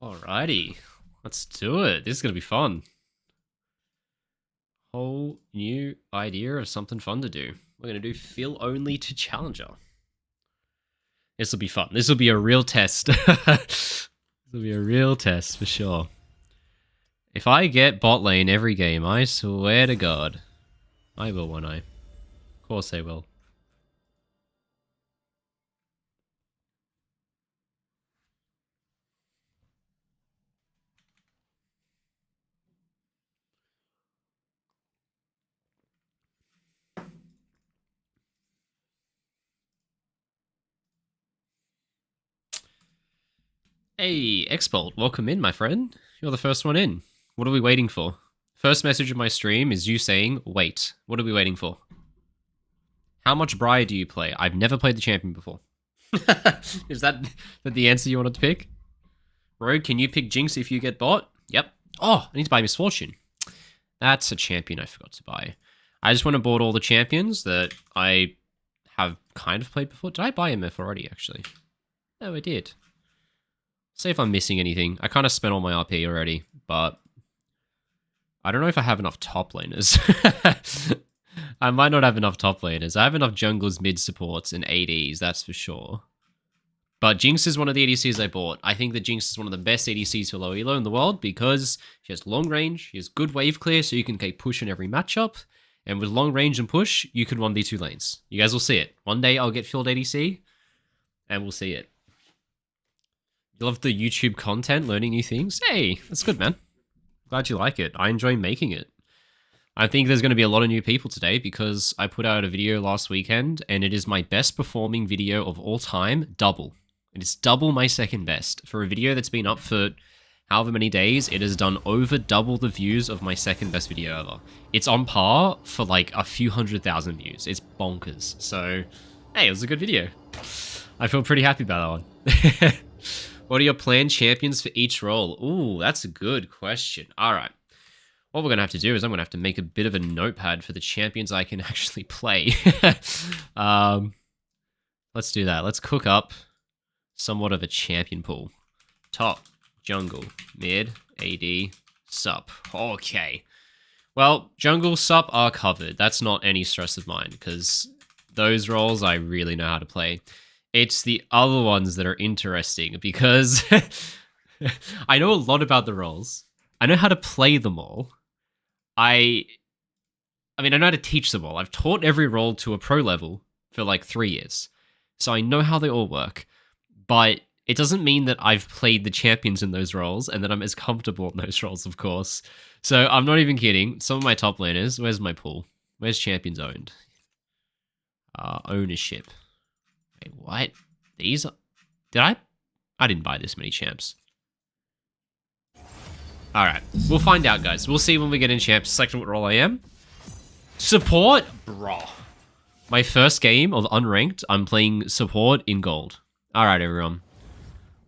Alrighty, let's do it. This is gonna be fun. Whole new idea of something fun to do. We're gonna do fill only to challenger. This will be fun. This will be a real test. This will be a real test for sure. If I get bot lane every game, I swear to God, I will, won't I? Of course I will. Hey, Xbolt, welcome in, my friend. You're the first one in. What are we waiting for? First message of my stream is you saying, wait. What are we waiting for? How much Briar do you play? I've never played the champion before. Is that the answer you wanted to pick? Rogue, can you pick Jinx if you get bot? Yep. Oh, I need to buy Misfortune. That's a champion I forgot to buy. I just went and bought all the champions that I have kind of played before. Did I buy MF already, actually? No, I did. See if I'm missing anything. I kind of spent all my RP already, but I don't know if I have enough top laners. I might not have enough top laners. I have enough junglers, mid supports, and ADs, that's for sure. But Jinx is one of the ADCs I bought. I think that Jinx is one of the best ADCs for low elo in the world because she has long range, she has good wave clear, so you can keep push in every matchup. And with long range and push, you can 1v2 lanes. You guys will see it. One day I'll get filled ADC, and we'll see it. You love the YouTube content, learning new things? Hey, that's good, man. Glad you like it. I enjoy making it. I think there's going to be a lot of new people today because I put out a video last weekend and it is my best performing video of all time, double. It is double my second best. For a video that's been up for however many days, it has done over double the views of my second best video ever. It's on par for like a few 100,000 views. It's bonkers. So, hey, it was a good video. I feel pretty happy about that one. What are your planned champions for each role? Ooh, that's a good question. All right. What we're going to have to do is I'm going to have to make a bit of a notepad for the champions I can actually play. Let's do that. Let's cook up somewhat of a champion pool. Top, jungle, mid, AD, sup. Okay. Well, jungle, sup are covered. That's not any stress of mine because those roles I really know how to play. It's the other ones that are interesting because I know a lot about the roles. I know how to play them all. I mean, I know how to teach them all. I've taught every role to a pro level for like 3 years. So I know how they all work. But it doesn't mean that I've played the champions in those roles and that I'm as comfortable in those roles, of course. So I'm not even kidding. Some of my top laners, where's my pool? Where's champions owned? Ownership. Wait, what? These are... Did I? I didn't buy this many champs. Alright, we'll find out, guys. We'll see when we get in champs. Select what role I am. Support? Bruh. My first game of unranked, I'm playing support in gold. Alright, everyone.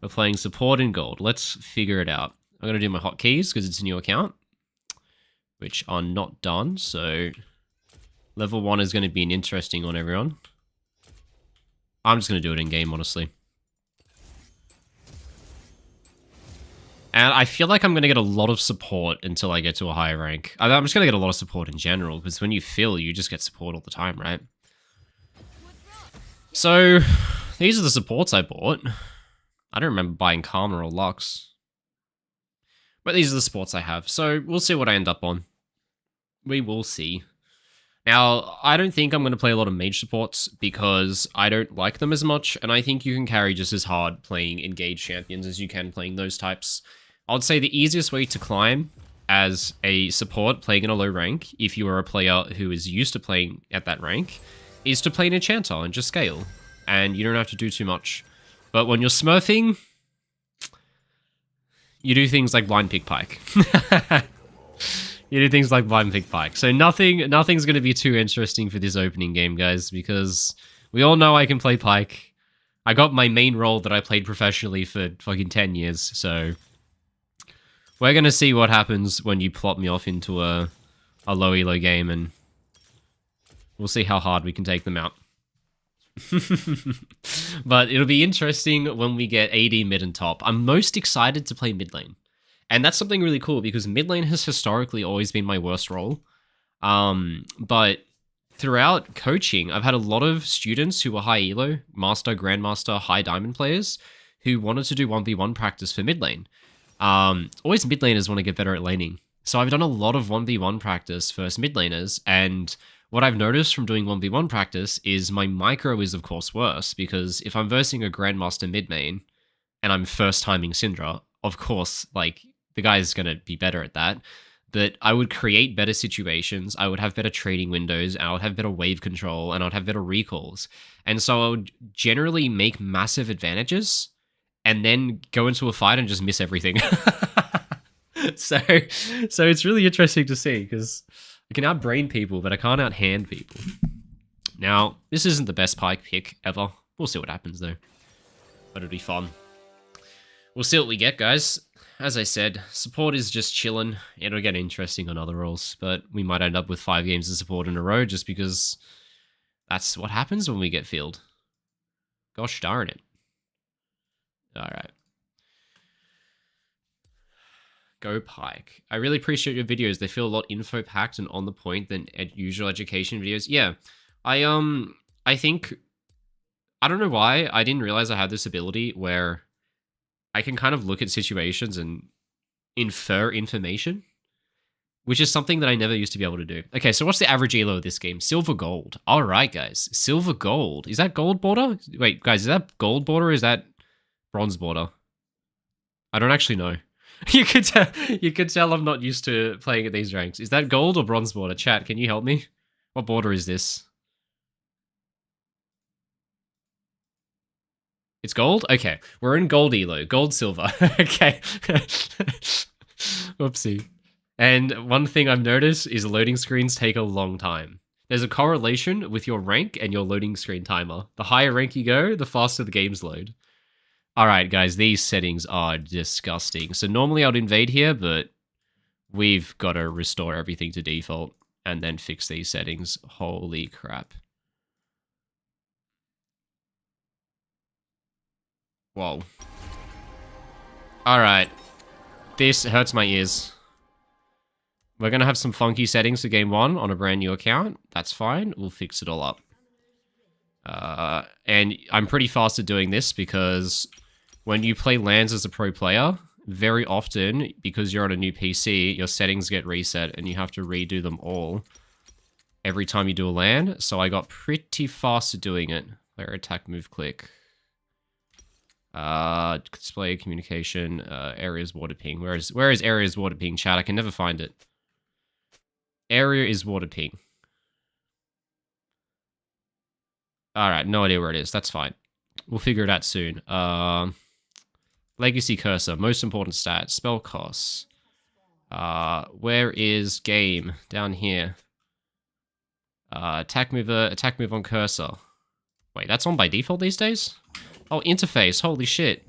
We're playing support in gold. Let's figure it out. I'm going to do my hotkeys because it's a new account, which are not done. So, level 1 is going to be an interesting one, everyone. I'm just going to do it in game, honestly. And I feel like I'm going to get a lot of support until I get to a higher rank. I'm just going to get a lot of support in general, because when you fill, you just get support all the time, right? So, these are the supports I bought. I don't remember buying Karma or Lux. But these are the supports I have, so we'll see what I end up on. We will see. Now, I don't think I'm going to play a lot of mage supports because I don't like them as much, and I think you can carry just as hard playing engaged champions as you can playing those types. I would say the easiest way to climb as a support playing in a low rank, if you are a player who is used to playing at that rank, is to play an enchanter and just scale. And you don't have to do too much. But when you're smurfing, you do things like blind pick pike. You do things like blind pick pike. So nothing's going to be too interesting for this opening game, guys, because we all know I can play pike. I got my main role that I played professionally for fucking 10 years, so we're going to see what happens when you plot me off into a low elo game, and we'll see how hard we can take them out. But it'll be interesting when we get AD mid and top. I'm most excited to play mid lane. And that's something really cool because mid lane has historically always been my worst role. But throughout coaching, I've had a lot of students who were high elo, master, grandmaster, high diamond players who wanted to do 1v1 practice for mid lane. Always mid laners want to get better at laning. So I've done a lot of 1v1 practice versus mid laners, and what I've noticed from doing 1v1 practice is my micro is of course worse, because if I'm versing a grandmaster mid main and I'm first timing Syndra, of course, like, the guy's going to be better at that. But I would create better situations, I would have better trading windows, I would have better wave control, and I'd have better recalls. And so I would generally make massive advantages and then go into a fight and just miss everything. So it's really interesting to see, because I can outbrain people, but I can't outhand people. Now, this isn't the best Pyke pick ever. We'll see what happens, though. But it'll be fun. We'll see what we get, guys. As I said, support is just chilling. It'll get interesting on other roles, but we might end up with 5 games of support in a row just because that's what happens when we get fielded. Gosh darn it. Alright. Go Pyke. I really appreciate your videos. They feel a lot info-packed and on the point than usual education videos. Yeah, I think, I don't know why, I didn't realize I had this ability where I can kind of look at situations and infer information, which is something that I never used to be able to do. Okay, so what's the average elo of this game? Silver gold. All right, guys. Silver gold. Is that gold border? Wait, guys, is that gold border or is that bronze border? I don't actually know. You could tell I'm not used to playing at these ranks. Is that gold or bronze border? Chat, can you help me? What border is this? It's gold? Okay. We're in gold elo. Gold silver. Okay. Whoopsie. And one thing I've noticed is loading screens take a long time. There's a correlation with your rank and your loading screen timer. The higher rank you go, the faster the games load. Alright, guys, these settings are disgusting. So normally I'd invade here, but we've got to restore everything to default and then fix these settings. Holy crap. Whoa. Alright. This hurts my ears. We're going to have some funky settings for game 1 on a brand new account. That's fine. We'll fix it all up. And I'm pretty fast at doing this because when you play LANs as a pro player, very often, because you're on a new PC, your settings get reset and you have to redo them all every time you do a LAN. So I got pretty fast at doing it. Player attack, move, click. Display, communication, areas, water ping. Where is areas, water ping, chat? I can never find it. Area is water ping. Alright, no idea where it is. That's fine. We'll figure it out soon. Legacy cursor, most important stats, spell costs. Where is game? Down here. Attack move on cursor. Wait, that's on by default these days? Oh, interface, holy shit.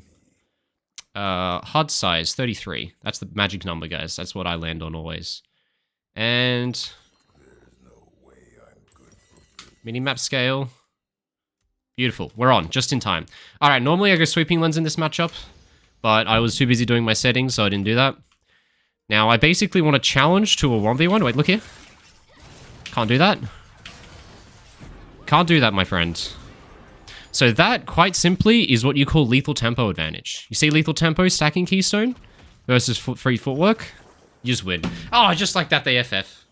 HUD size, 33. That's the magic number, guys. That's what I land on always. And minimap scale. Beautiful. We're on, just in time. Alright, normally I go sweeping lens in this matchup, but I was too busy doing my settings, so I didn't do that. Now, I basically want to challenge to a 1v1. Wait, look here. Can't do that. Can't do that, my friend. So that, quite simply, is what you call lethal tempo advantage. You see lethal tempo stacking keystone versus free footwork? You just win. Oh, just like that, they FF.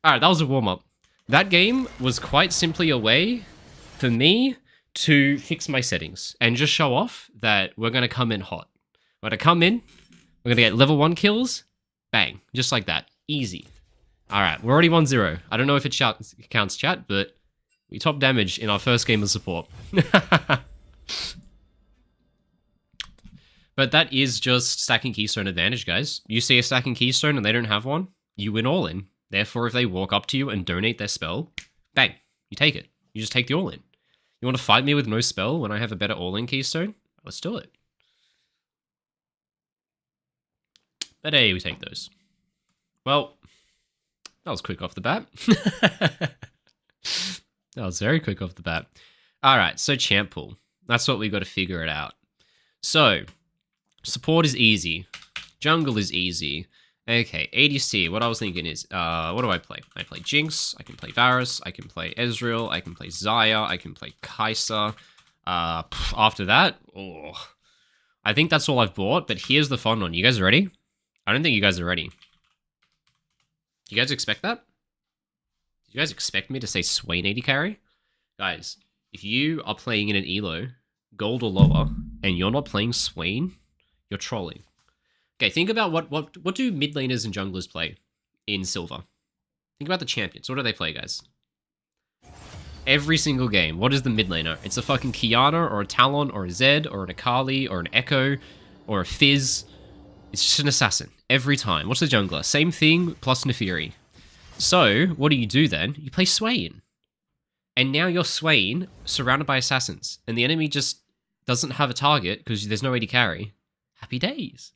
Alright, that was a warm-up. That game was quite simply a way for me to fix my settings and just show off that we're going to come in hot. We're going to come in, we're going to get level 1 kills, bang, just like that. Easy. Alright, we're already 1-0. I don't know if it counts, chat, but we top damage in our first game of support. But that is just stacking keystone advantage, guys. You see a stacking keystone and they don't have one, you win all in. Therefore, if they walk up to you and donate their spell, bang, you take it. You just take the all in. You want to fight me with no spell when I have a better all in keystone? Let's do it. But hey, we take those. Well, that was quick off the bat. That was very quick off the bat. Alright, so champ pool. That's what we got to figure it out. So, support is easy. Jungle is easy. Okay, ADC, what I was thinking is, what do I play? I play Jinx, I can play Varus, I can play Ezreal, I can play Xayah, I can play Kai'Sa. After that, I think that's all I've bought, but here's the fun one. You guys ready? I don't think you guys are ready. Do you guys expect that? Do you guys expect me to say Swain AD carry? Guys, if you are playing in an elo, gold or lower, and you're not playing Swain, you're trolling. Okay, think about what do mid laners and junglers play in silver? Think about the champions. What do they play, guys? Every single game, what is the mid laner? It's a fucking Kiana or a Talon or a Zed or an Akali or an Echo or a Fizz. It's just an assassin every time. What's the jungler? Same thing plus Nefiri. So, what do then? You play Swain. And now you're Swain surrounded by assassins. And the enemy just doesn't have a target because there's no way to carry. Happy days.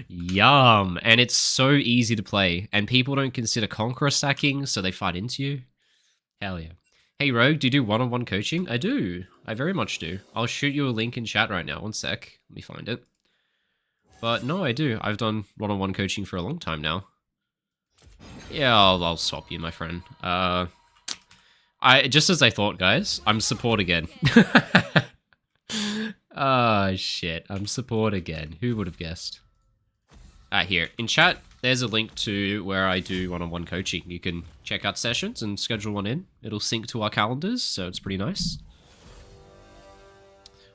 Yum. And it's so easy to play. And people don't consider Conqueror stacking, so they fight into you. Hell yeah. Hey Rogue, do you do one-on-one coaching? I do. I very much do. I'll shoot you a link in chat right now. One sec. Let me find it. But no, I do. I've done one-on-one coaching for a long time now. Yeah, I'll swap you, my friend. Just as I thought, guys, I'm support again. Oh, shit. I'm support again. Who would have guessed? Here. In chat, there's a link to where I do one-on-one coaching. You can check out sessions and schedule one in. It'll sync to our calendars, so it's pretty nice.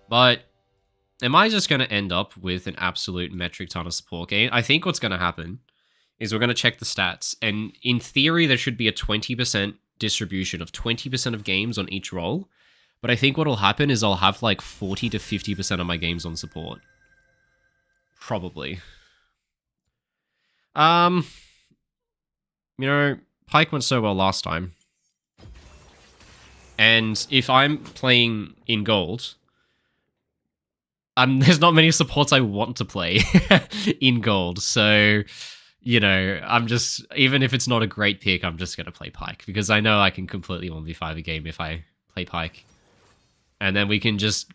But am I just going to end up with an absolute metric ton of support game? I think what's going to happen is we're going to check the stats. And in theory, there should be a 20% distribution of 20% of games on each role. But I think what will happen is I'll have like 40 to 50% of my games on support. Probably. You know, Pyke went so well last time. And if I'm playing in gold, there's not many supports I want to play in gold. So, you know, I'm just, even if it's not a great pick, I'm just going to play Pyke. Because I know I can completely 1v5 a game if I play Pyke. And then we can just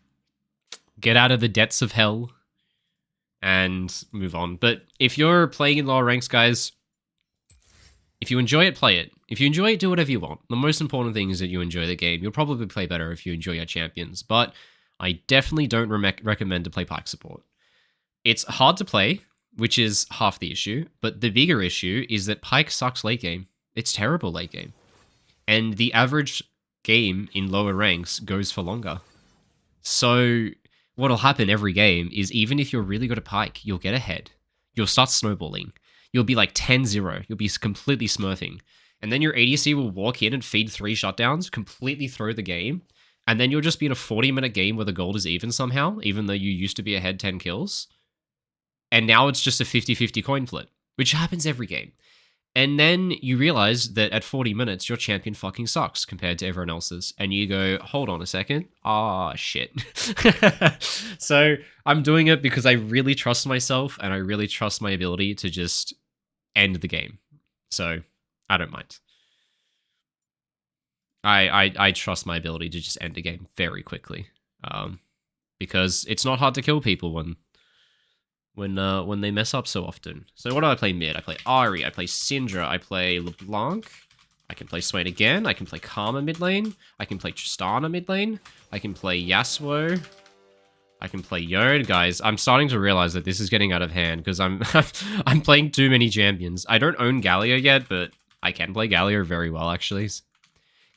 get out of the depths of hell and move on. But if you're playing in lower ranks, guys, if you enjoy it, play it. If you enjoy it, do whatever you want. The most important thing is that you enjoy the game. You'll probably play better if you enjoy your champions. But I definitely don't recommend to play Pyke support. It's hard to play, which is half the issue. But the bigger issue is that Pyke sucks late game. It's terrible late game. And the average game in lower ranks goes for longer. So what'll happen every game is even if you're really good at Pyke, you'll get ahead. You'll start snowballing. You'll be like 10-0. You'll be completely smurfing. And then your ADC will walk in and feed 3 shutdowns, completely throw the game. And then you'll just be in a 40-minute game where the gold is even somehow, even though you used to be ahead 10 kills. And now it's just a 50-50 coin flip, which happens every game. And then you realize that at 40 minutes, your champion fucking sucks compared to everyone else's. And you go, hold on a second. Ah, shit. So I'm doing it because I really trust myself and I really trust my ability to just end the game. So I don't mind. I trust my ability to just end a game very quickly. Because it's not hard to kill people when they mess up so often. So what do I play mid? I play Ahri, I play Syndra, I play LeBlanc, I can play Swain again, I can play Karma mid lane, I can play Tristana mid lane, I can play Yasuo, I can play Yone. Guys, I'm starting to realize that this is getting out of hand because I'm I'm playing too many champions. I don't own Galio yet, but I can play Galio very well actually.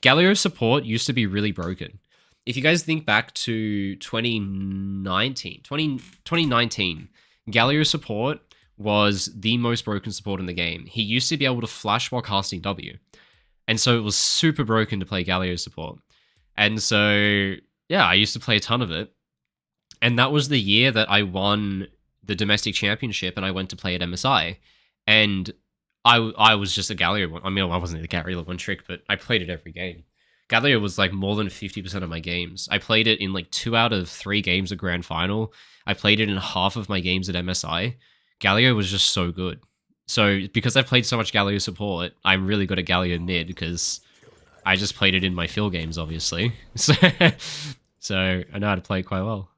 Galio support used to be really broken. If you guys think back to 2019, Galio support was the most broken support in the game. He used to be able to flash while casting W. And so it was super broken to play Galio support. And so, yeah, I used to play a ton of it. And that was the year that I won the domestic championship and I went to play at MSI. And I was just a Galio one. I mean, I wasn't the Galio one trick, but I played it every game. Galio was like more than 50% of my games. I played it in like 2 out of 3 games of Grand Final. I played it in half of my games at MSI. Galio was just so good. So because I've played so much Galio support, I'm really good at Galio mid because I just played it in my field games, obviously. So I know how to play it quite well.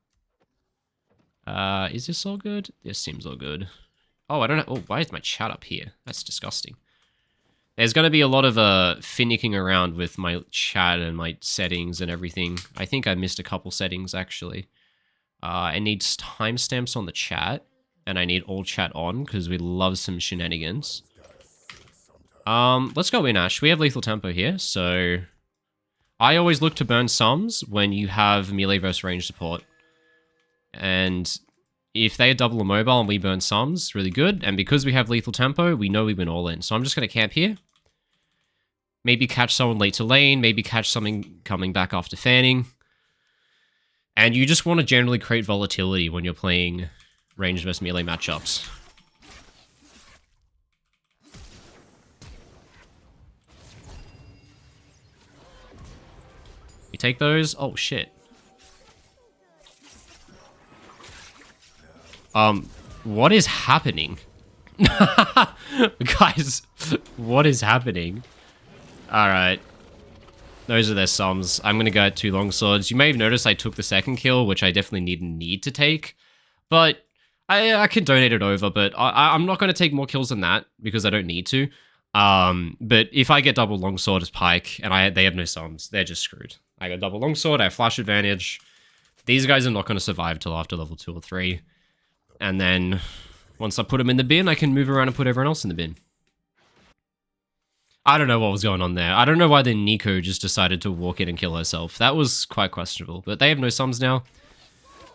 Is this all good? This seems all good. Oh, I don't know. Oh, why is my chat up here? That's disgusting. There's going to be a lot of finicking around with my chat and my settings and everything. I think I missed a couple settings, actually. I need timestamps on the chat, and I need all chat on, because we love some shenanigans. Let's go in, Ash. We have lethal tempo here, so... I always look to burn sums when you have melee versus range support. And if they double a mobile and we burn sums, really good. And because we have lethal tempo, we know we win all in. So I'm just going to camp here. Maybe catch someone late to lane. Maybe catch something coming back after fanning. And you just want to generally create volatility when you're playing range versus melee matchups. We take those. Oh, shit. What is happening? Guys, what is happening? Alright. Those are their sums. I'm gonna go at 2 longswords. You may have noticed I took the second kill, which I definitely didn't need to take. But I can donate it over, but I'm not gonna take more kills than that, because I don't need to. But if I get double longsword as Pike, and they have no sums, they're just screwed. I got double longsword, I have flash advantage. These guys are not gonna survive till after level 2 or 3. And then, once I put them in the bin, I can move around and put everyone else in the bin. I don't know what was going on there. I don't know why the Nico just decided to walk in and kill herself. That was quite questionable. But they have no sums now.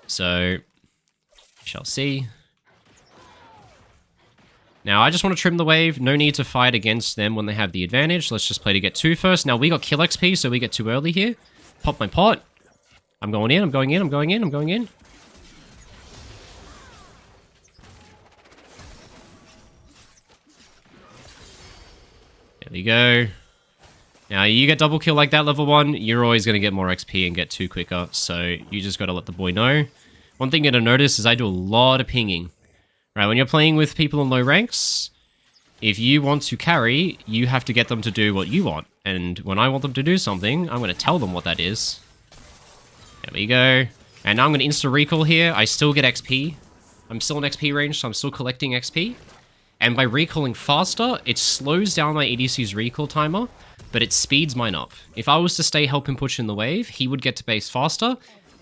So, we shall see. Now, I just want to trim the wave. No need to fight against them when they have the advantage. Let's just play to get 2 first. Now, we got kill XP, so we get 2 early here. Pop my pot. I'm going in, I'm going in, I'm going in, I'm going in. There we go. Now, you get double kill like that level 1, you're always going to get more XP and get 2 quicker, so you just got to let the boy know. One thing you're going to notice is I do a lot of pinging. Right, when you're playing with people in low ranks, if you want to carry, you have to get them to do what you want. And when I want them to do something, I'm going to tell them what that is. There we go. And now I'm going to insta-recall here. I still get XP. I'm still in XP range, so I'm still collecting XP. And by recalling faster, it slows down my ADC's recall timer, but it speeds mine up. If I was to stay help him push in the wave, he would get to base faster.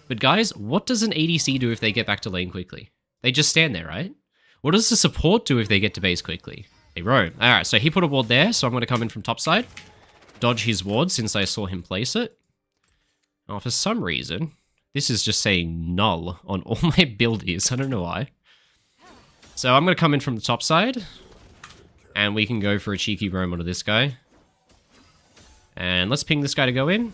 But guys, what does an ADC do if they get back to lane quickly? They just stand there, right? What does the support do if they get to base quickly? They roam. Alright, so he put a ward there, so I'm going to come in from topside. Dodge his ward since I saw him place it. Now, for some reason, this is just saying null on all my abilities. I don't know why. So I'm going to come in from the top side, and we can go for a cheeky roam onto this guy. And let's ping this guy to go in.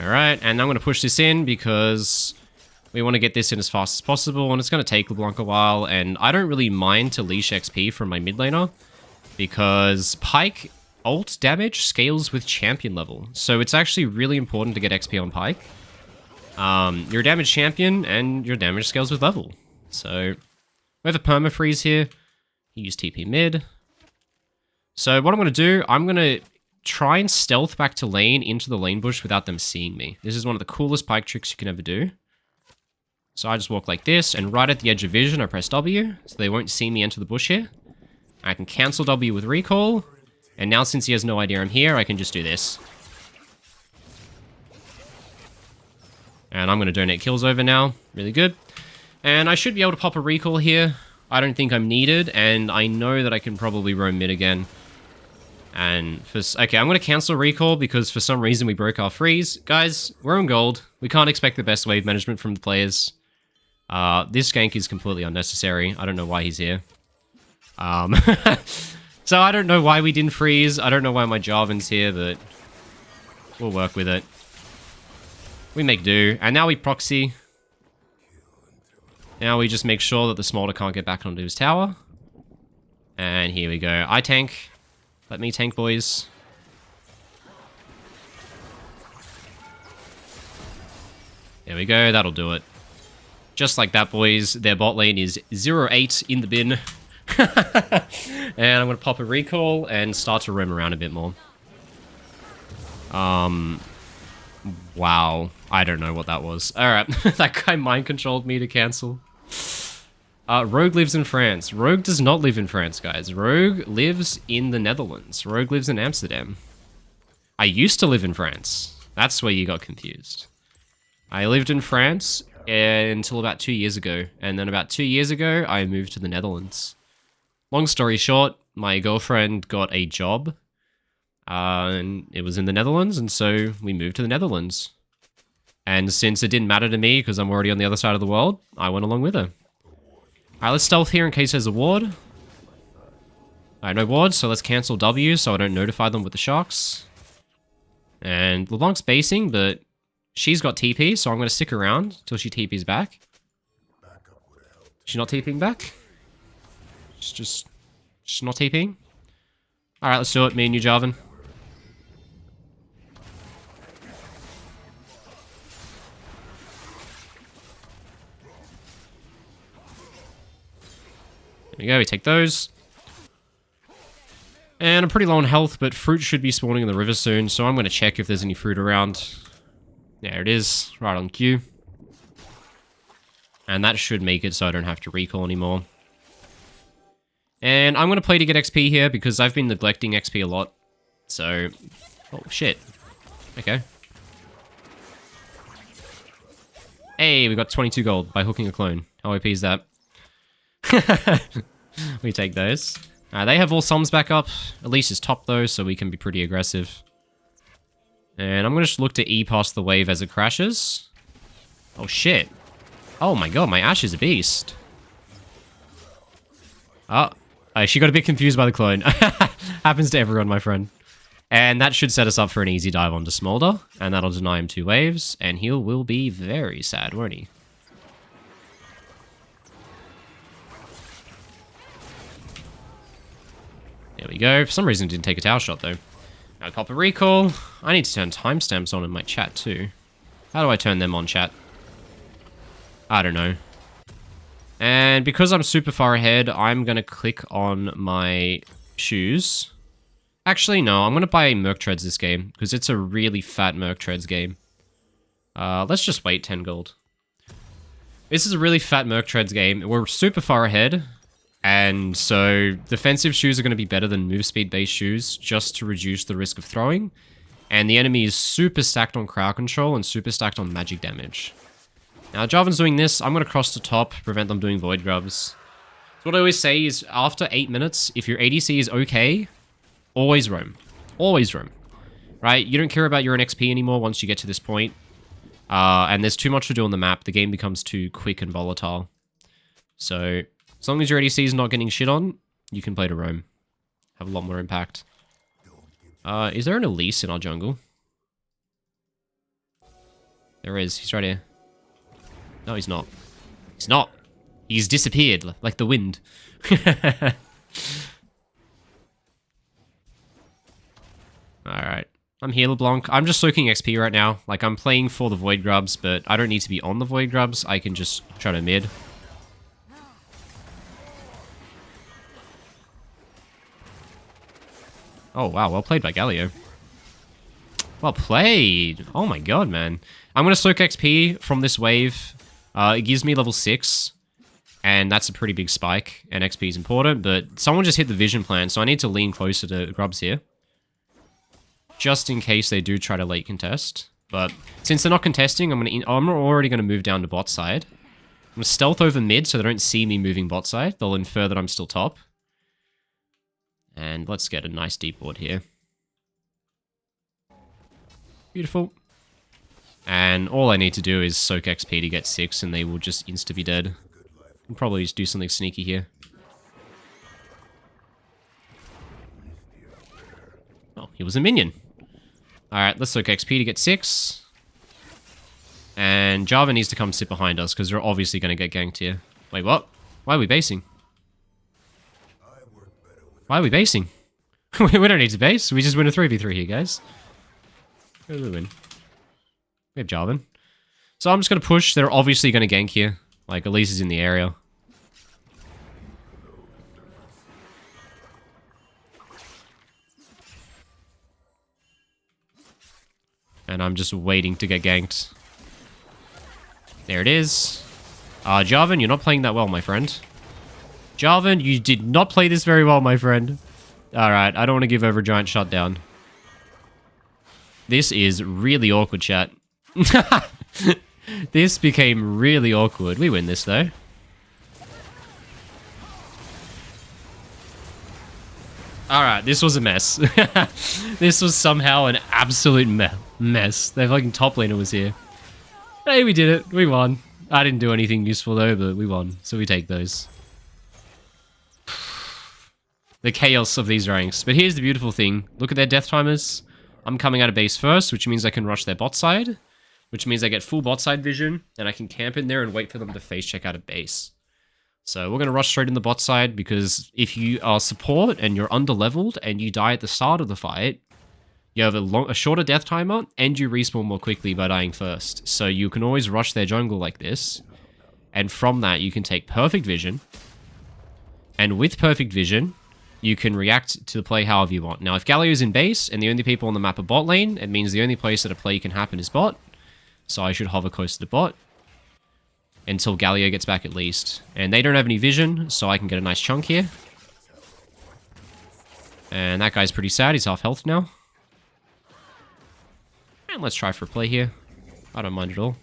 Alright, and I'm going to push this in because we want to get this in as fast as possible, and it's going to take LeBlanc a while, and I don't really mind to leash XP from my mid laner, because Pike ult damage scales with champion level. So it's actually really important to get XP on Pike. You're a damage champion, and your damage scales with level. So we have a perma-freeze here. He used TP mid. So what I'm going to do, I'm going to try and stealth back to lane into the lane bush without them seeing me. This is one of the coolest Pike tricks you can ever do. So I just walk like this, and right at the edge of vision, I press W, so they won't see me enter the bush here. I can cancel W with recall. And now, since he has no idea I'm here, I can just do this. And I'm going to donate kills over now. Really good. And I should be able to pop a recall here. I don't think I'm needed, and I know that I can probably roam mid again. And okay, I'm going to cancel recall because for some reason we broke our freeze. Guys, we're on gold. We can't expect the best wave management from the players. This gank is completely unnecessary. I don't know why he's here. So I don't know why we didn't freeze. I don't know why my Jarvan's here, but we'll work with it. We make do. And now we proxy. Now we just make sure that the Smolder can't get back onto his tower. And here we go. I tank. Let me tank, boys. There we go. That'll do it. Just like that, boys. Their bot lane is 0-8 in the bin. And I'm going to pop a recall and start to roam around a bit more. Wow. I don't know what that was. Alright, that guy mind-controlled me to cancel. Rogue lives in France. Rogue does not live in France, guys. Rogue lives in the Netherlands. Rogue lives in Amsterdam. I used to live in France. That's where you got confused. I lived in France until about 2 years ago. And then about 2 years ago, I moved to the Netherlands. Long story short, my girlfriend got a job. And it was in the Netherlands, and so we moved to the Netherlands. And since it didn't matter to me, because I'm already on the other side of the world, I went along with her. Alright, let's stealth here in case there's a ward. Alright, no ward, so let's cancel W so I don't notify them with the sharks. And LeBlanc's basing, but she's got TP, so I'm going to stick around till she TP's back. She's not TPing back? She's not TPing? Alright, let's do it, me and you, Jarvan. There we go, we take those. And I'm pretty low on health, but fruit should be spawning in the river soon, so I'm going to check if there's any fruit around. There it is, right on cue. And that should make it so I don't have to recall anymore. And I'm going to play to get XP here, because I've been neglecting XP a lot. So, oh shit. Okay. Hey, we got 22 gold by hooking a clone. How OP is that? We take those. They have all sums back up. Elise is top though, so we can be pretty aggressive. And I'm going to just look to E past the wave as it crashes. Oh shit. Oh my god, my Ashe is a beast. Oh, she got a bit confused by the clone. Happens to everyone, my friend. And that should set us up for an easy dive onto Smolder. And that'll deny him 2 waves. And he will be very sad, won't he? There we go. For some reason, it didn't take a tower shot, though. Now pop a recall. I need to turn timestamps on in my chat, too. How do I turn them on, chat? I don't know. And because I'm super far ahead, I'm going to click on my shoes. Actually, no. I'm going to buy Merc Treads this game, because it's a really fat Merc Treads game. Let's just wait 10 gold. This is a really fat Merc Treads game. We're super far ahead. And so defensive shoes are going to be better than move speed based shoes just to reduce the risk of throwing. And the enemy is super stacked on crowd control and super stacked on magic damage. Now Jarvan's doing this. I'm going to cross the top, prevent them doing void grubs. So what I always say is after 8 minutes, if your ADC is okay, always roam. Always roam. Right? You don't care about your own XP anymore once you get to this point. And there's too much to do on the map. The game becomes too quick and volatile. So as long as your ADC is not getting shit on, you can play to roam. Have a lot more impact. Is there an Elise in our jungle? There is. He's right here. No, he's not. He's not. He's disappeared, like the wind. Alright. I'm here, LeBlanc. I'm just soaking XP right now. Like, I'm playing for the Void Grubs, but I don't need to be on the Void Grubs. I can just try to mid. Oh, wow. Well played by Galio. Well played. Oh my god, man. I'm going to soak XP from this wave. It gives me level 6. And that's a pretty big spike. And XP is important. But someone just hit the vision plan. So I need to lean closer to Grubs here. Just in case they do try to late contest. But since they're not contesting, I'm already going to move down to bot side. I'm going to stealth over mid so they don't see me moving bot side. They'll infer that I'm still top. And let's get a nice deep ward here. Beautiful. And all I need to do is soak XP to get 6 and they will just insta be dead. I'll probably just do something sneaky here. Oh, he was a minion. Alright, let's soak XP to get 6. And Jarvan needs to come sit behind us because we're obviously going to get ganked here. Wait, what? Why are we basing? Why are we basing? We don't need to base. We just win a 3v3 here, guys. Who do we win? We have Jarvan. So I'm just going to push. They're obviously going to gank here. Like, at least he's in the area. And I'm just waiting to get ganked. There it is. Jarvan, you're not playing that well, my friend. Jarvan, you did not play this very well, my friend. Alright, I don't want to give over a giant shutdown. This is really awkward, chat. This became really awkward. We win this, though. Alright, this was a mess. This was somehow an absolute mess. Their fucking top laner was here. Hey, we did it. We won. I didn't do anything useful, though, but we won. So we take those. The chaos of these ranks. But here's the beautiful thing. Look at their death timers. I'm coming out of base first, which means I can rush their bot side. Which means I get full bot side vision, and I can camp in there and wait for them to face check out of base. So we're going to rush straight in the bot side, because if you are support and you're under-leveled and you die at the start of the fight, you have a shorter death timer, and you respawn more quickly by dying first. So you can always rush their jungle like this, and from that you can take perfect vision, and with perfect vision, you can react to the play however you want. Now, if Galio's in base, and the only people on the map are bot lane, it means the only place that a play can happen is bot, so I should hover close to the bot, until Galio gets back at least. And they don't have any vision, so I can get a nice chunk here. And that guy's pretty sad, he's half health now. And let's try for a play here. I don't mind at all.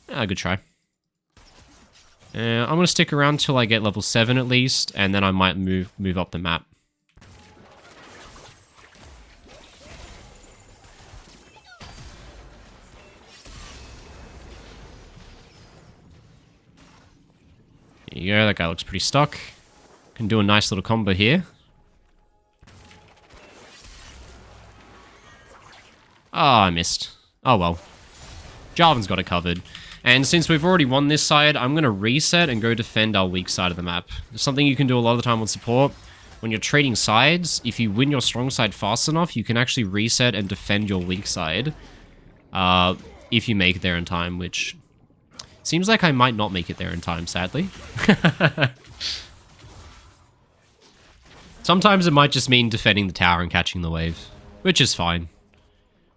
Good try. I'm going to stick around till I get level 7 at least, and then I might move up the map. There you go, that guy looks pretty stuck. Can do a nice little combo here. Oh, I missed. Oh well. Jarvan's got it covered. And since we've already won this side, I'm going to reset and go defend our weak side of the map. It's something you can do a lot of the time on support. When you're trading sides, if you win your strong side fast enough, you can actually reset and defend your weak side. If you make it there in time, which seems like I might not make it there in time, sadly. Sometimes it might just mean defending the tower and catching the wave, which is fine.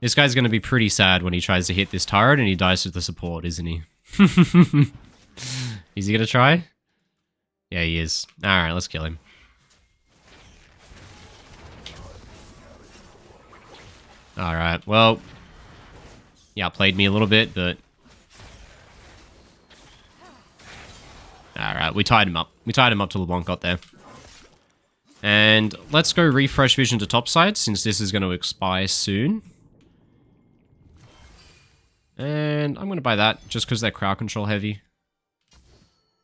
This guy's going to be pretty sad when he tries to hit this turret and he dies to the support, isn't he? Is he going to try? Yeah, he is. Alright, let's kill him. Alright, well... yeah, outplayed me a little bit, but... alright, we tied him up. We tied him up till LeBlanc got there. And let's go refresh vision to topside, since this is going to expire soon. And I'm going to buy that, just because they're crowd control heavy.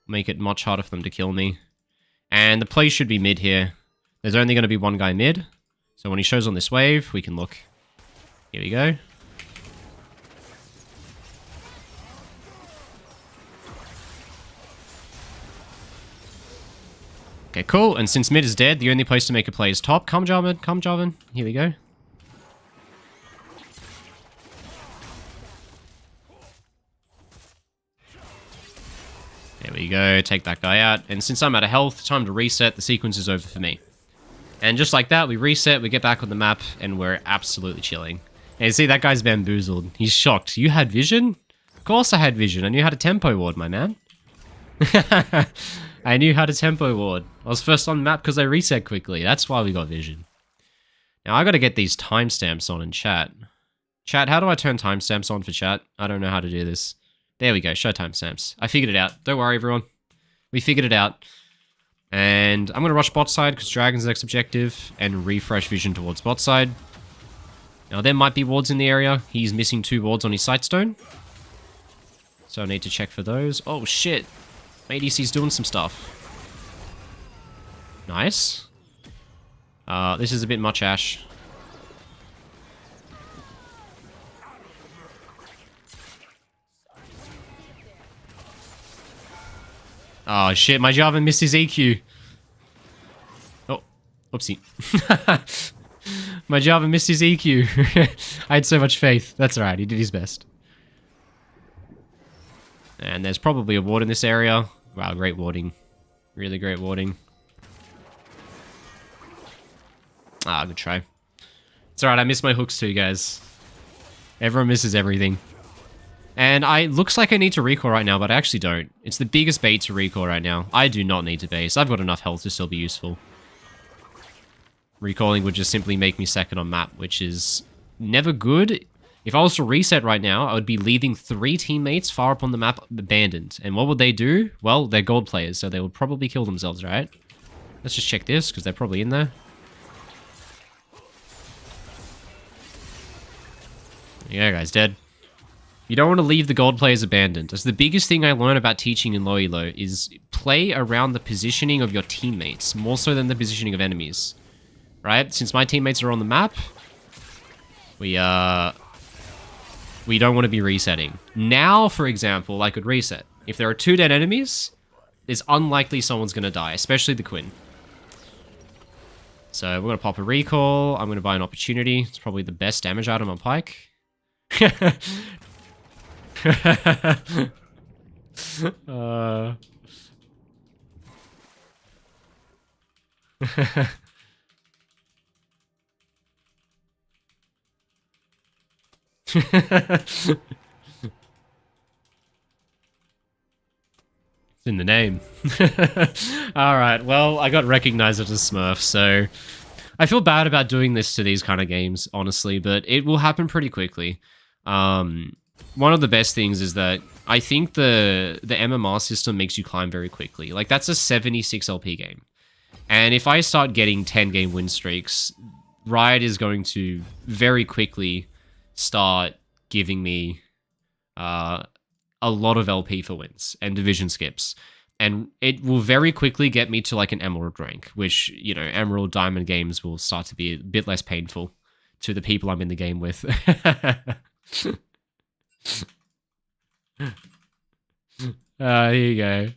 Make it much harder for them to kill me. And the play should be mid here. There's only going to be one guy mid. So when he shows on this wave, we can look. Here we go. Okay, cool. And since mid is dead, the only place to make a play is top. Come, Jarvan. Come, Jarvan. Here we go. There we go, take that guy out. And since I'm out of health, time to reset, the sequence is over for me. And just like that, we reset, we get back on the map, and we're absolutely chilling. And you see, that guy's bamboozled. He's shocked. You had vision? Of course I had vision. I knew how to tempo ward, my man. I knew how to tempo ward. I was first on the map because I reset quickly. That's why we got vision. Now, I gotta get these timestamps on in chat. Chat, how do I turn timestamps on for chat? I don't know how to do this. There we go, show timestamps. I figured it out. Don't worry, everyone. We figured it out. And I'm going to rush bot side because Dragon's next objective and refresh vision towards bot side. Now, there might be wards in the area. He's missing 2 wards on his sightstone. So I need to check for those. Oh, shit. ADC's doing some stuff. Nice. This is a bit much, Ash. Oh shit, my Jarvan missed his EQ. Oh, oopsie. My Jarvan missed his EQ. I had so much faith. That's alright, he did his best. And there's probably a ward in this area. Wow, great warding. Really great warding. Ah, good try. It's alright, I miss my hooks too, guys. Everyone misses everything. And looks like I need to recall right now, but I actually don't. It's the biggest bait to recall right now. I do not need to base. I've got enough health to still be useful. Recalling would just simply make me second on map, which is never good. If I was to reset right now, I would be leaving 3 teammates far up on the map abandoned. And what would they do? Well, they're gold players, so they would probably kill themselves, right? Let's just check this, because they're probably in there. Yeah, guy's dead. You don't want to leave the gold players abandoned. That's the biggest thing I learned about teaching in low elo, is play around the positioning of your teammates, more so than the positioning of enemies. Right? Since my teammates are on the map, we don't want to be resetting. Now, for example, I could reset. If there are 2 dead enemies, it's unlikely someone's going to die, especially the Quinn. So we're going to pop a recall. I'm going to buy an opportunity. It's probably the best damage item on Pike. It's in the name. Alright, well, I got recognized as a Smurf, so I feel bad about doing this to these kind of games, honestly, but it will happen pretty quickly. One of the best things is that I think the MMR system makes you climb very quickly. Like, that's a 76 LP game. And if I start getting 10-game win streaks, Riot is going to very quickly start giving me a lot of LP for wins and division skips. And it will very quickly get me to like an Emerald rank, which, you know, Emerald Diamond games will start to be a bit less painful to the people I'm in the game with. Here you go.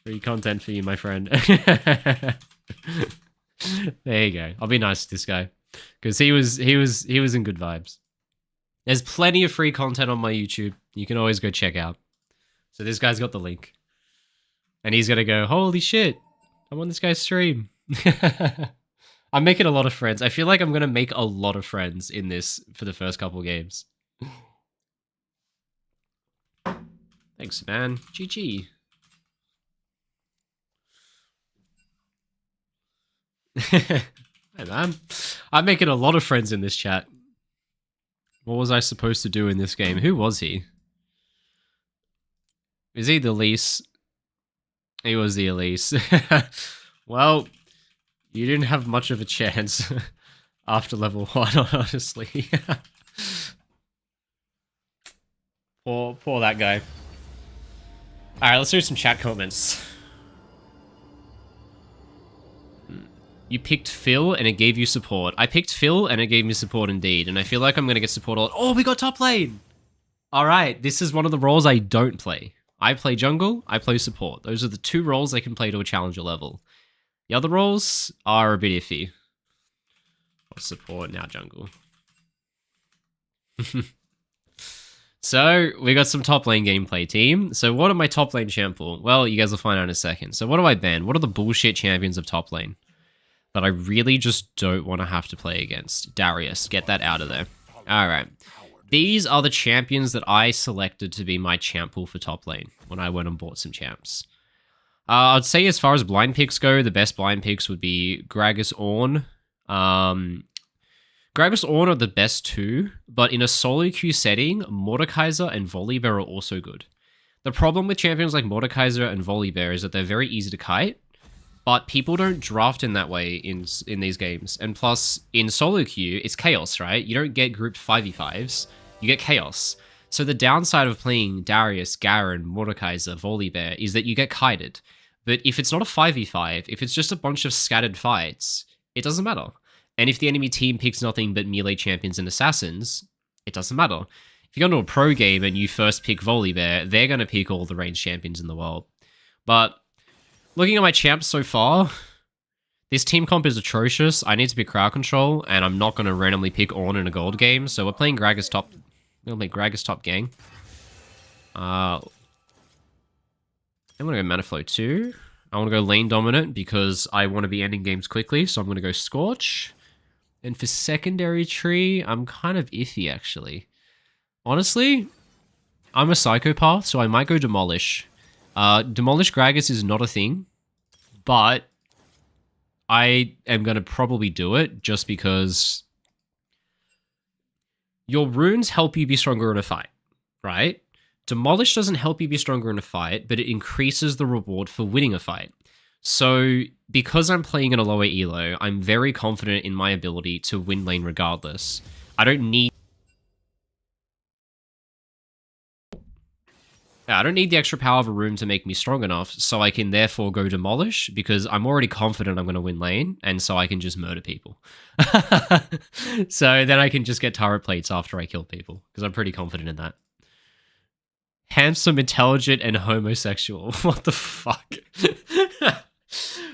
Free content for you, my friend. There you go. I'll be nice to this guy, because he was in good vibes. There's plenty of free content on my YouTube. You can always go check out. So this guy's got the link, and he's gonna go, holy shit, I'm on this guy's stream. I'm making a lot of friends. I feel like I'm gonna make a lot of friends in this for the first couple games. Thanks, man. GG. Hey, man. I'm making a lot of friends in this chat. What was I supposed to do in this game? Who was he? Is he the Elise? He was the Elise. Well, you didn't have much of a chance after level 1, honestly. Poor that guy. Alright, let's do some chat comments. You picked Phil and it gave you support. I picked Phil and it gave me support indeed. And I feel like I'm going to get support a lot. Oh, we got top lane! Alright, this is one of the roles I don't play. I play jungle, I play support. Those are the 2 roles I can play to a challenger level. The other roles are a bit iffy. Support, now jungle. So, we got some top lane gameplay, team. So, what am I top lane champ for? Well, you guys will find out in a second. So, what do I ban? What are the bullshit champions of top lane that I really just don't want to have to play against? Darius, get that out of there. Alright. These are the champions that I selected to be my champ pool for top lane when I went and bought some champs. I'd say as far as blind picks go, the best blind picks would be Gragas Ornn. Gragas Ornn are the best 2, but in a solo queue setting, Mordekaiser and Volibear are also good. The problem with champions like Mordekaiser and Volibear is that they're very easy to kite, but people don't draft in that way in these games. And plus, in solo queue, it's chaos, right? You don't get grouped 5v5s, you get chaos. So the downside of playing Darius, Garen, Mordekaiser, Volibear is that you get kited. But if it's not a 5v5, if it's just a bunch of scattered fights, it doesn't matter. And if the enemy team picks nothing but melee champions and assassins, it doesn't matter. If you go into a pro game and you first pick Volibear, they're going to pick all the ranged champions in the world. But looking at my champs so far, this team comp is atrocious. I need to pick crowd control, and I'm not going to randomly pick Ornn in a gold game. So we're playing Gragas top. We'll make Gragas top gang. I'm going to go Mana Flow 2. I want to go Lane Dominant because I want to be ending games quickly, so I'm going to go Scorch. And for secondary tree, I'm kind of iffy, actually. Honestly, I'm a psychopath, so I might go Demolish. Demolish Gragas is not a thing, but I am going to probably do it just because your runes help you be stronger in a fight, right? Demolish doesn't help you be stronger in a fight, but it increases the reward for winning a fight. So, because I'm playing in a lower elo, I'm very confident in my ability to win lane regardless. I don't need the extra power of a rune to make me strong enough, so I can therefore go Demolish, because I'm already confident I'm going to win lane, and so I can just murder people. So then I can just get turret plates after I kill people, because I'm pretty confident in that. Handsome, intelligent, and homosexual. What the fuck?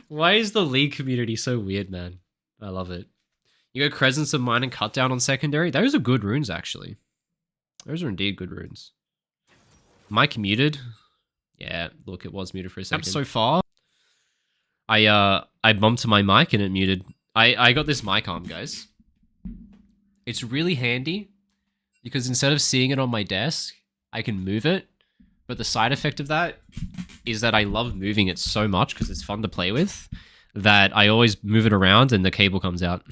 Why is the League community so weird, man? I love it. You go Crescents of Mine and Cut Down on secondary? Those are good runes, actually. Those are indeed good runes. Mic muted? Yeah, look, it was muted for a second. So far, I bumped to my mic and it muted. I got this mic arm, guys. It's really handy because instead of seeing it on my desk, I can move it. But the side effect of that is that I love moving it so much because it's fun to play with that I always move it around and the cable comes out.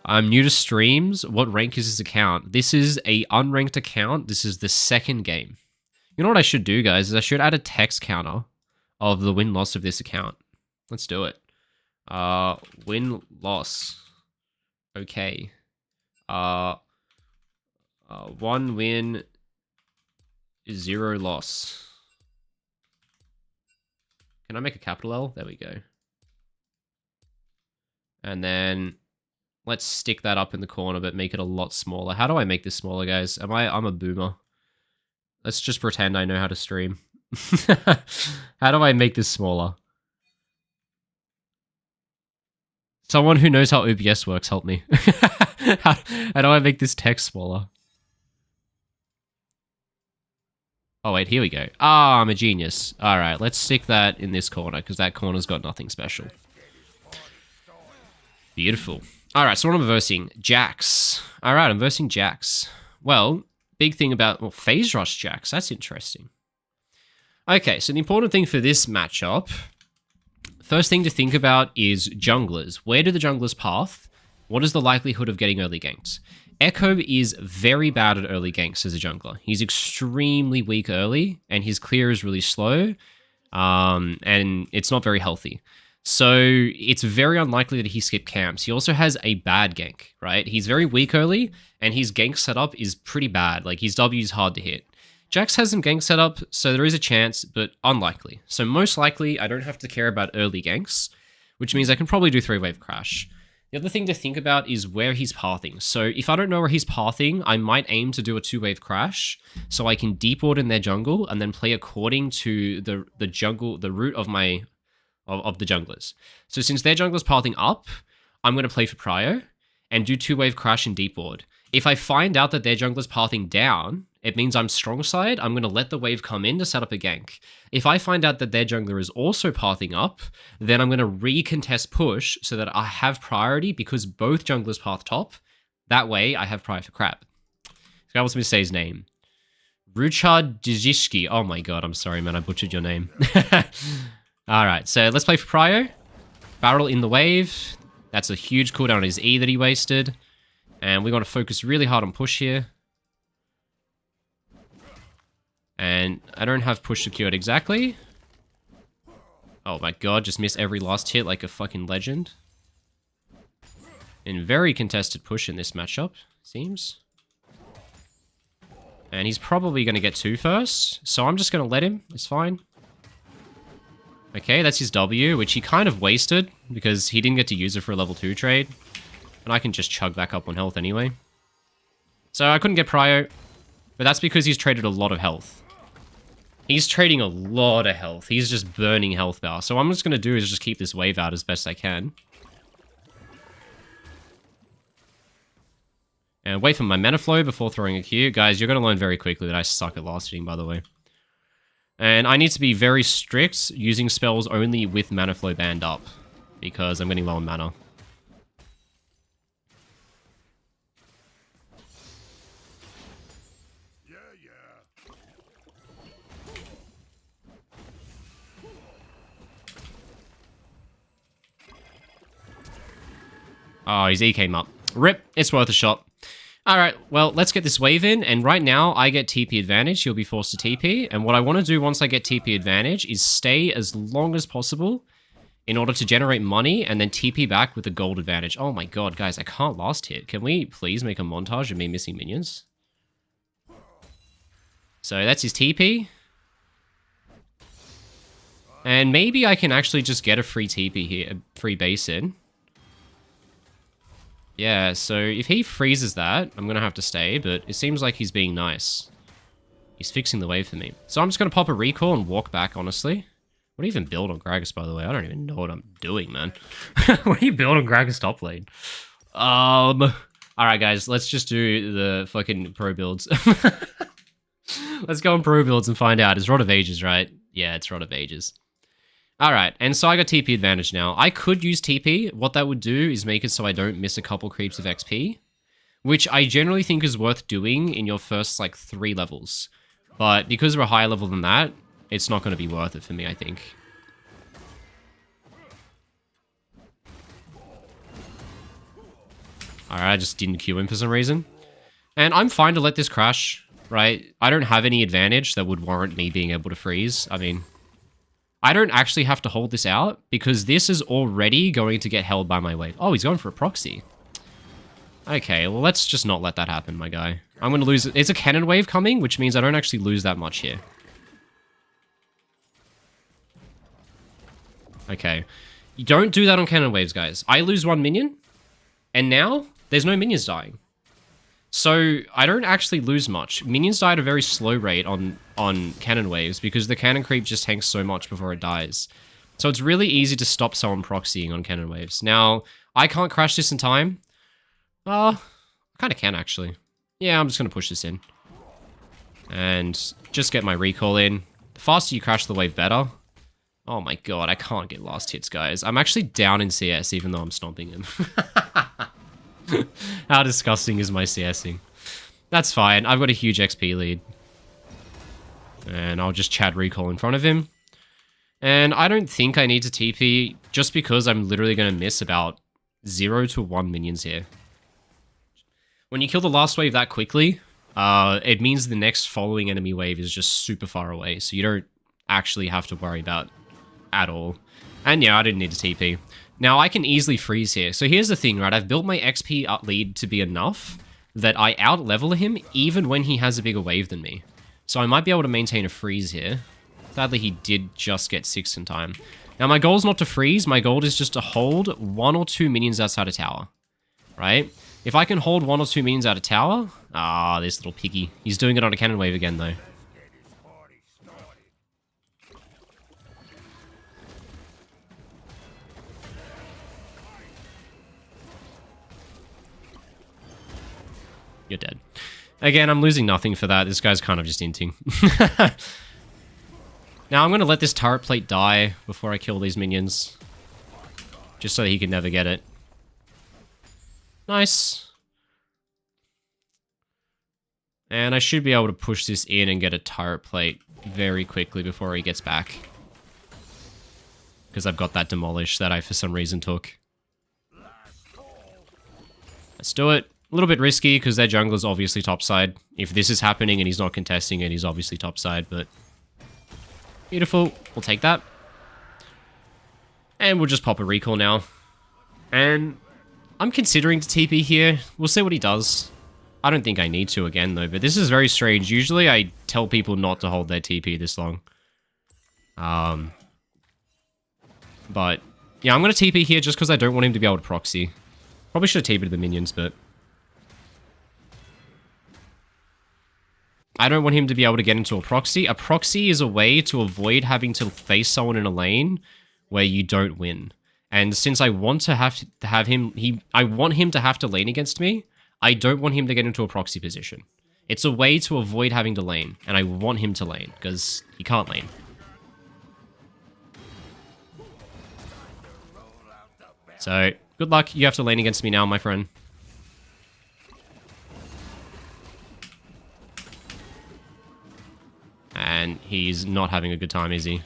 I'm new to streams. What rank is this account? This is a unranked account. This is the second game. You know what I should do, guys? Is I should add a text counter of the win-loss of this account. Let's do it. Win-loss. Okay. 1 win, 0 loss. Can I make a capital L? There we go. And then let's stick that up in the corner, but make it a lot smaller. How do I make this smaller, guys? I'm a boomer. Let's just pretend I know how to stream. How do I make this smaller? Someone who knows how OBS works, help me. How do I make this text smaller? Oh, wait, here we go. Ah, I'm a genius. All right, let's stick that in this corner, because that corner's got nothing special. Beautiful. All right, so what am I versing? Jax. All right, I'm versing Jax. Well, big thing about... Well, Phase Rush Jax. That's interesting. Okay, so the important thing for this matchup... First thing to think about is junglers. Where do the junglers path? What is the likelihood of getting early ganks? Echo is very bad at early ganks as a jungler. He's extremely weak early, and his clear is really slow, and it's not very healthy. So it's very unlikely that he skip camps. He also has a bad gank, right? He's very weak early, and his gank setup is pretty bad. Like, his W is hard to hit. Jax has some gank setup, so there is a chance, but unlikely. So most likely, I don't have to care about early ganks, which means I can probably do 3-wave crash. The other thing to think about is where he's pathing. So if I don't know where he's pathing, I might aim to do a 2-wave crash, so I can deep ward in their jungle and then play according to the route of the junglers. So since their jungler's pathing up, I'm going to play for prio and do 2-wave crash and deep ward. If I find out that their jungler's pathing down, it means I'm strong side. I'm going to let the wave come in to set up a gank. If I find out that their jungler is also pathing up, then I'm going to recontest push so that I have priority because both junglers path top. That way, I have prio for crap. This guy wants me to say his name. Ruchard Dzishki. Oh my god, I'm sorry, man. I butchered your name. Alright, so let's play for prio. Barrel in the wave. That's a huge cooldown on his E that he wasted. And we want to focus really hard on push here. And I don't have push secured exactly. Oh my god, just miss every last hit like a fucking legend. And very contested push in this matchup, seems. And he's probably going to get 2 first, so I'm just going to let him. It's fine. Okay, that's his W, which he kind of wasted because he didn't get to use it for a level 2 trade. And I can just chug back up on health anyway. So I couldn't get prio, but that's because he's traded a lot of health. He's trading a lot of health. He's just burning health bar. So what I'm just going to do is just keep this wave out as best I can. And wait for my mana flow before throwing a Q. Guys, you're going to learn very quickly that I suck at last hitting, by the way. And I need to be very strict using spells only with mana flow banned up, because I'm getting low on mana. Oh, his E came up. Rip, it's worth a shot. Alright, well, let's get this wave in, and right now I get TP advantage, he'll be forced to TP, and what I want to do once I get TP advantage is stay as long as possible in order to generate money, and then TP back with the gold advantage. Oh my god, guys, I can't last hit. Can we please make a montage of me missing minions? So that's his TP. And maybe I can actually just get a free TP here, a free base in. Yeah, so if he freezes that, I'm going to have to stay, but it seems like he's being nice. He's fixing the wave for me. So I'm just going to pop a recall and walk back, honestly. What do you even build on Gragas, by the way? I don't even know what I'm doing, man. What do you build on Gragas top lane? Alright, guys, let's just do the fucking pro builds. Let's go on pro builds and find out. It's Rod of Ages, right? Yeah, it's Rod of Ages. Alright, and so I got TP advantage now. I could use TP. What that would do is make it so I don't miss a couple creeps of XP, which I generally think is worth doing in your first, like, 3 levels. But because we're a higher level than that, it's not going to be worth it for me, I think. Alright, I just didn't Q him for some reason. And I'm fine to let this crash, right? I don't have any advantage that would warrant me being able to freeze. I mean, I don't actually have to hold this out because this is already going to get held by my wave. Oh, he's going for a proxy. Okay, well, let's just not let that happen, my guy. I'm going to lose... It's a cannon wave coming, which means I don't actually lose that much here. Okay. You don't do that on cannon waves, guys. I lose 1 minion, and now there's no minions dying. So I don't actually lose much. Minions die at a very slow rate on cannon waves because the cannon creep just tanks so much before it dies. So it's really easy to stop someone proxying on cannon waves. Now, I can't crash this in time. I kind of can, actually. Yeah, I'm just going to push this in. And just get my recall in. The faster you crash the wave, better. Oh my god, I can't get last hits, guys. I'm actually down in CS, even though I'm stomping him. How disgusting is my CSing? That's fine. I've got a huge XP lead. And I'll just Chad recall in front of him. And I don't think I need to TP just because I'm literally going to miss about 0 to 1 minions here. When you kill the last wave that quickly, it means the next following enemy wave is just super far away. So you don't actually have to worry about at all. And yeah, I didn't need to TP. Now, I can easily freeze here. So here's the thing, right? I've built my XP up lead to be enough that I out-level him even when he has a bigger wave than me. So I might be able to maintain a freeze here. Sadly, he did just get 6 in time. Now, my goal is not to freeze. My goal is just to hold 1 or 2 minions outside a tower, right? If I can hold 1 or 2 minions out of tower... Ah, this little piggy. He's doing it on a cannon wave again, though. You're dead. Again, I'm losing nothing for that. This guy's kind of just inting. Now, I'm going to let this turret plate die before I kill these minions. Just so that he can never get it. Nice. And I should be able to push this in and get a turret plate very quickly before he gets back. Because I've got that demolish that I, for some reason, took. Let's do it. A little bit risky because their jungler's obviously topside. If this is happening and he's not contesting it, he's obviously topside, but... Beautiful. We'll take that. And we'll just pop a recall now. And I'm considering to TP here. We'll see what he does. I don't think I need to again, though, but this is very strange. Usually I tell people not to hold their TP this long. But, yeah, I'm going to TP here just because I don't want him to be able to proxy. Probably should have TP'd the minions, but... I don't want him to be able to get into a proxy. A proxy is a way to avoid having to face someone in a lane where you don't win. And since I want to have him, I want him to have to lane against me, I don't want him to get into a proxy position. It's a way to avoid having to lane, and I want him to lane, because he can't lane. So, good luck. You have to lane against me now, my friend. And he's not having a good time, is he?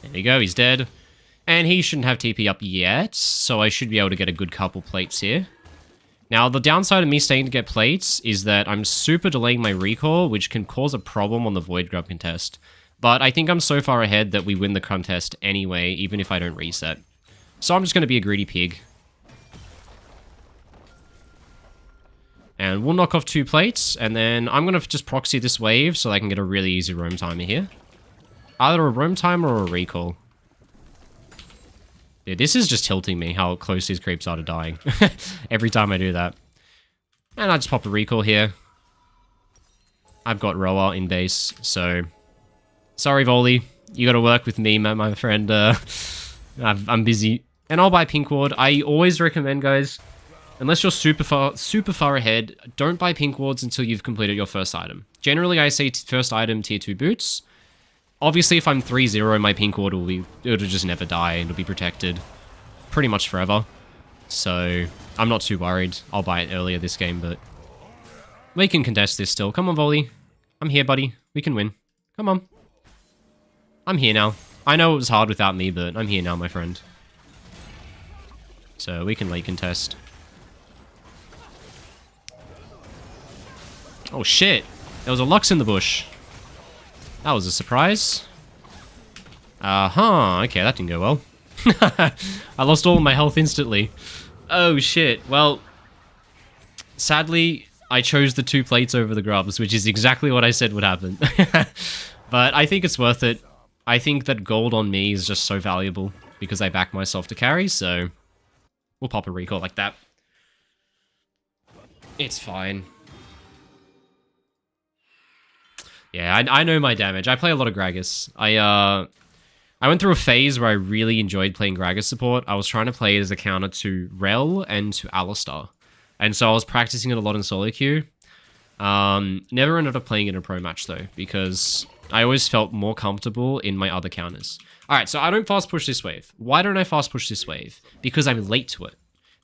There we go, he's dead. And he shouldn't have TP up yet, so I should be able to get a good couple plates here. Now, the downside of me staying to get plates is that I'm super delaying my recall, which can cause a problem on the Void Grub contest. But I think I'm so far ahead that we win the contest anyway, even if I don't reset. So I'm just going to be a greedy pig. And we'll knock off 2 plates, and then I'm going to just proxy this wave so I can get a really easy roam timer here. Either a roam timer or a recall. Yeah, this is just tilting me, how close these creeps are to dying. Every time I do that. And I just pop a recall here. I've got Roa in base, so... Sorry, Volley. You gotta work with me, my friend. I'm busy. And I'll buy Pink Ward. I always recommend, guys, unless you're super far ahead, don't buy Pink Wards until you've completed your first item. Generally, I say first item, tier 2 boots. Obviously, if I'm 3-0, my Pink Ward it'll just never die, and it'll be protected pretty much forever. So, I'm not too worried. I'll buy it earlier this game, but we can contest this still. Come on, Volley. I'm here, buddy. We can win. Come on. I'm here now. I know it was hard without me, but I'm here now, my friend. So, we can late contest. Oh, shit. There was a Lux in the bush. That was a surprise. Okay, that didn't go well. I lost all of my health instantly. Oh, shit. Well, sadly, I chose the 2 plates over the grubs, which is exactly what I said would happen. But I think it's worth it. I think that gold on me is just so valuable because I back myself to carry, so we'll pop a recall like that. It's fine. Yeah, I know my damage. I play a lot of Gragas. I went through a phase where I really enjoyed playing Gragas support. I was trying to play it as a counter to Rel and to Alistar. And so I was practicing it a lot in solo queue. Never ended up playing it in a pro match though, because I always felt more comfortable in my other counters. Alright, so I don't fast push this wave. Why don't I fast push this wave? Because I'm late to it.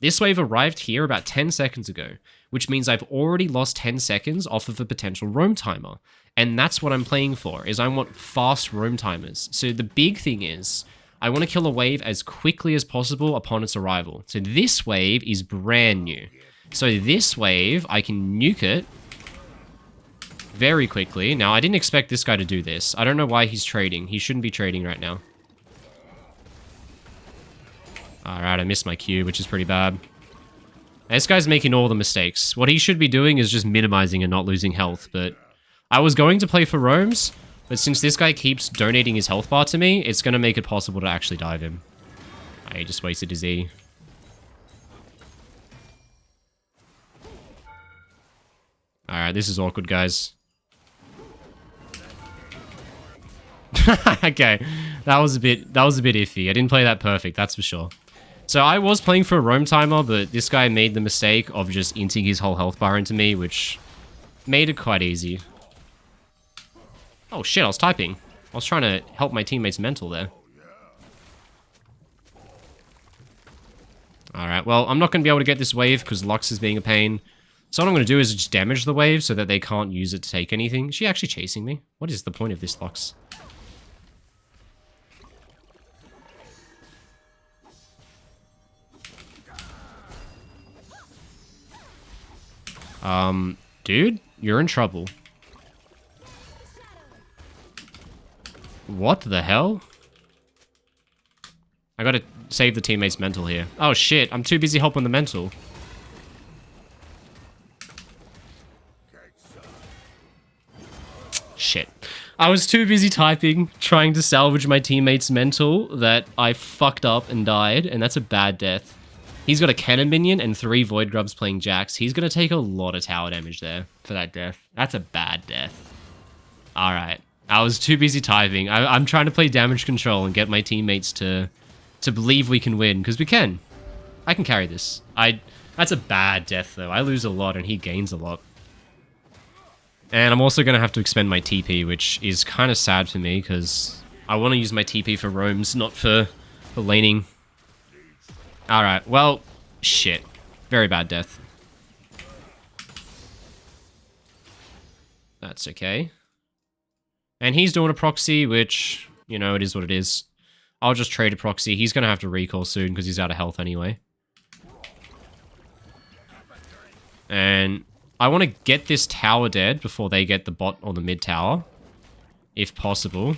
This wave arrived here about 10 seconds ago, which means I've already lost 10 seconds off of a potential roam timer. And that's what I'm playing for, is I want fast roam timers. So the big thing is, I want to kill a wave as quickly as possible upon its arrival. So this wave is brand new. So this wave, I can nuke it very quickly. Now, I didn't expect this guy to do this. I don't know why he's trading. He shouldn't be trading right now. Alright, I missed my Q, which is pretty bad. This guy's making all the mistakes. What he should be doing is just minimizing and not losing health, but I was going to play for roams, but since this guy keeps donating his health bar to me, it's going to make it possible to actually dive him. He just wasted his E. Alright, this is awkward, guys. Okay, that was a bit iffy. I didn't play that perfect, that's for sure. So I was playing for a roam timer, but this guy made the mistake of just inting his whole health bar into me, which made it quite easy. Oh shit, I was typing. I was trying to help my teammates mental there. Alright, well, I'm not going to be able to get this wave because Lux is being a pain. So what I'm going to do is just damage the wave so that they can't use it to take anything. Is she actually chasing me? What is the point of this Lux? Dude, you're in trouble. What the hell? I gotta save the teammate's mental here. Oh shit, I'm too busy helping the mental. Shit. I was too busy typing, trying to salvage my teammate's mental, that I fucked up and died, and that's a bad death. He's got a cannon minion and 3 Void Grubs playing Jax. He's gonna take a lot of tower damage there for that death. That's a bad death. Alright. I was too busy typing. I'm trying to play damage control and get my teammates to to believe we can win, because we can. I can carry this. That's a bad death, though. I lose a lot, and he gains a lot. And I'm also going to have to expend my TP, which is kind of sad for me, because I want to use my TP for roams, not for laning. Alright, well, shit. Very bad death. That's okay. And he's doing a proxy, which, you know, it is what it is. I'll just trade a proxy. He's going to have to recall soon, because he's out of health anyway. And I want to get this tower dead before they get the bot on the mid tower, if possible.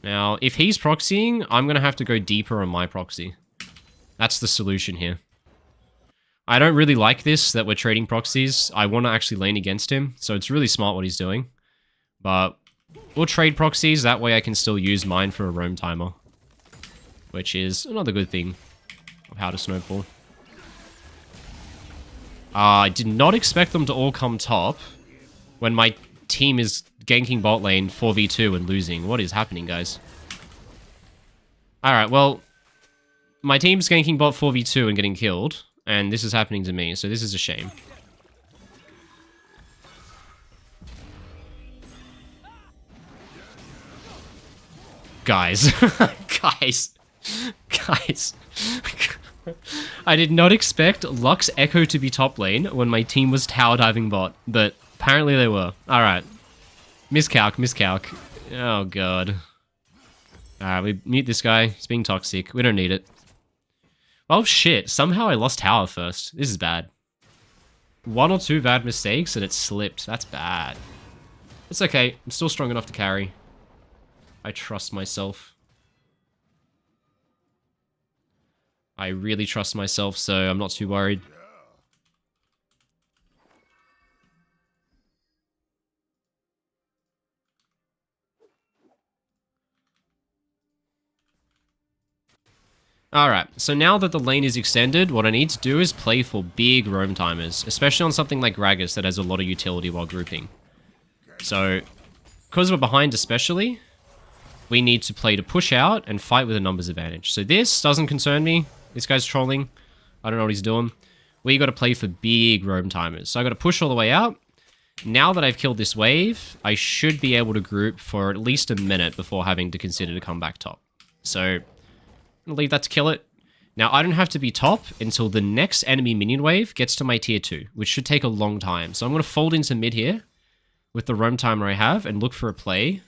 Now, if he's proxying, I'm going to have to go deeper on my proxy. That's the solution here. I don't really like this, that we're trading proxies. I want to actually lane against him, so it's really smart what he's doing. But we'll trade proxies, that way I can still use mine for a roam timer. Which is another good thing of how to snowball. I did not expect them to all come top when my team is ganking bot lane 4v2 and losing. What is happening, guys? Alright, well, my team's ganking bot 4v2 and getting killed, and this is happening to me, so this is a shame. Guys. Guys. I did not expect Lux Echo to be top lane when my team was tower diving bot, but apparently they were. Alright. Miscalc. Oh god. Alright, we mute this guy. He's being toxic. We don't need it. Oh shit, somehow I lost tower first. This is bad. 1 or 2 bad mistakes and it slipped. That's bad. It's okay. I'm still strong enough to carry. I trust myself. I really trust myself, so I'm not too worried. Alright, so now that the lane is extended, what I need to do is play for big roam timers, especially on something like Gragas that has a lot of utility while grouping. So, because we're behind especially, we need to play to push out and fight with a numbers advantage. So this doesn't concern me. This guy's trolling. I don't know what he's doing. We got to play for big roam timers. So I got to push all the way out. Now that I've killed this wave, I should be able to group for at least a minute before having to consider to come back top. So I'm going to leave that to kill it. Now I don't have to be top until the next enemy minion wave gets to my tier 2, which should take a long time. So I'm going to fold into mid here with the roam timer I have and look for a play,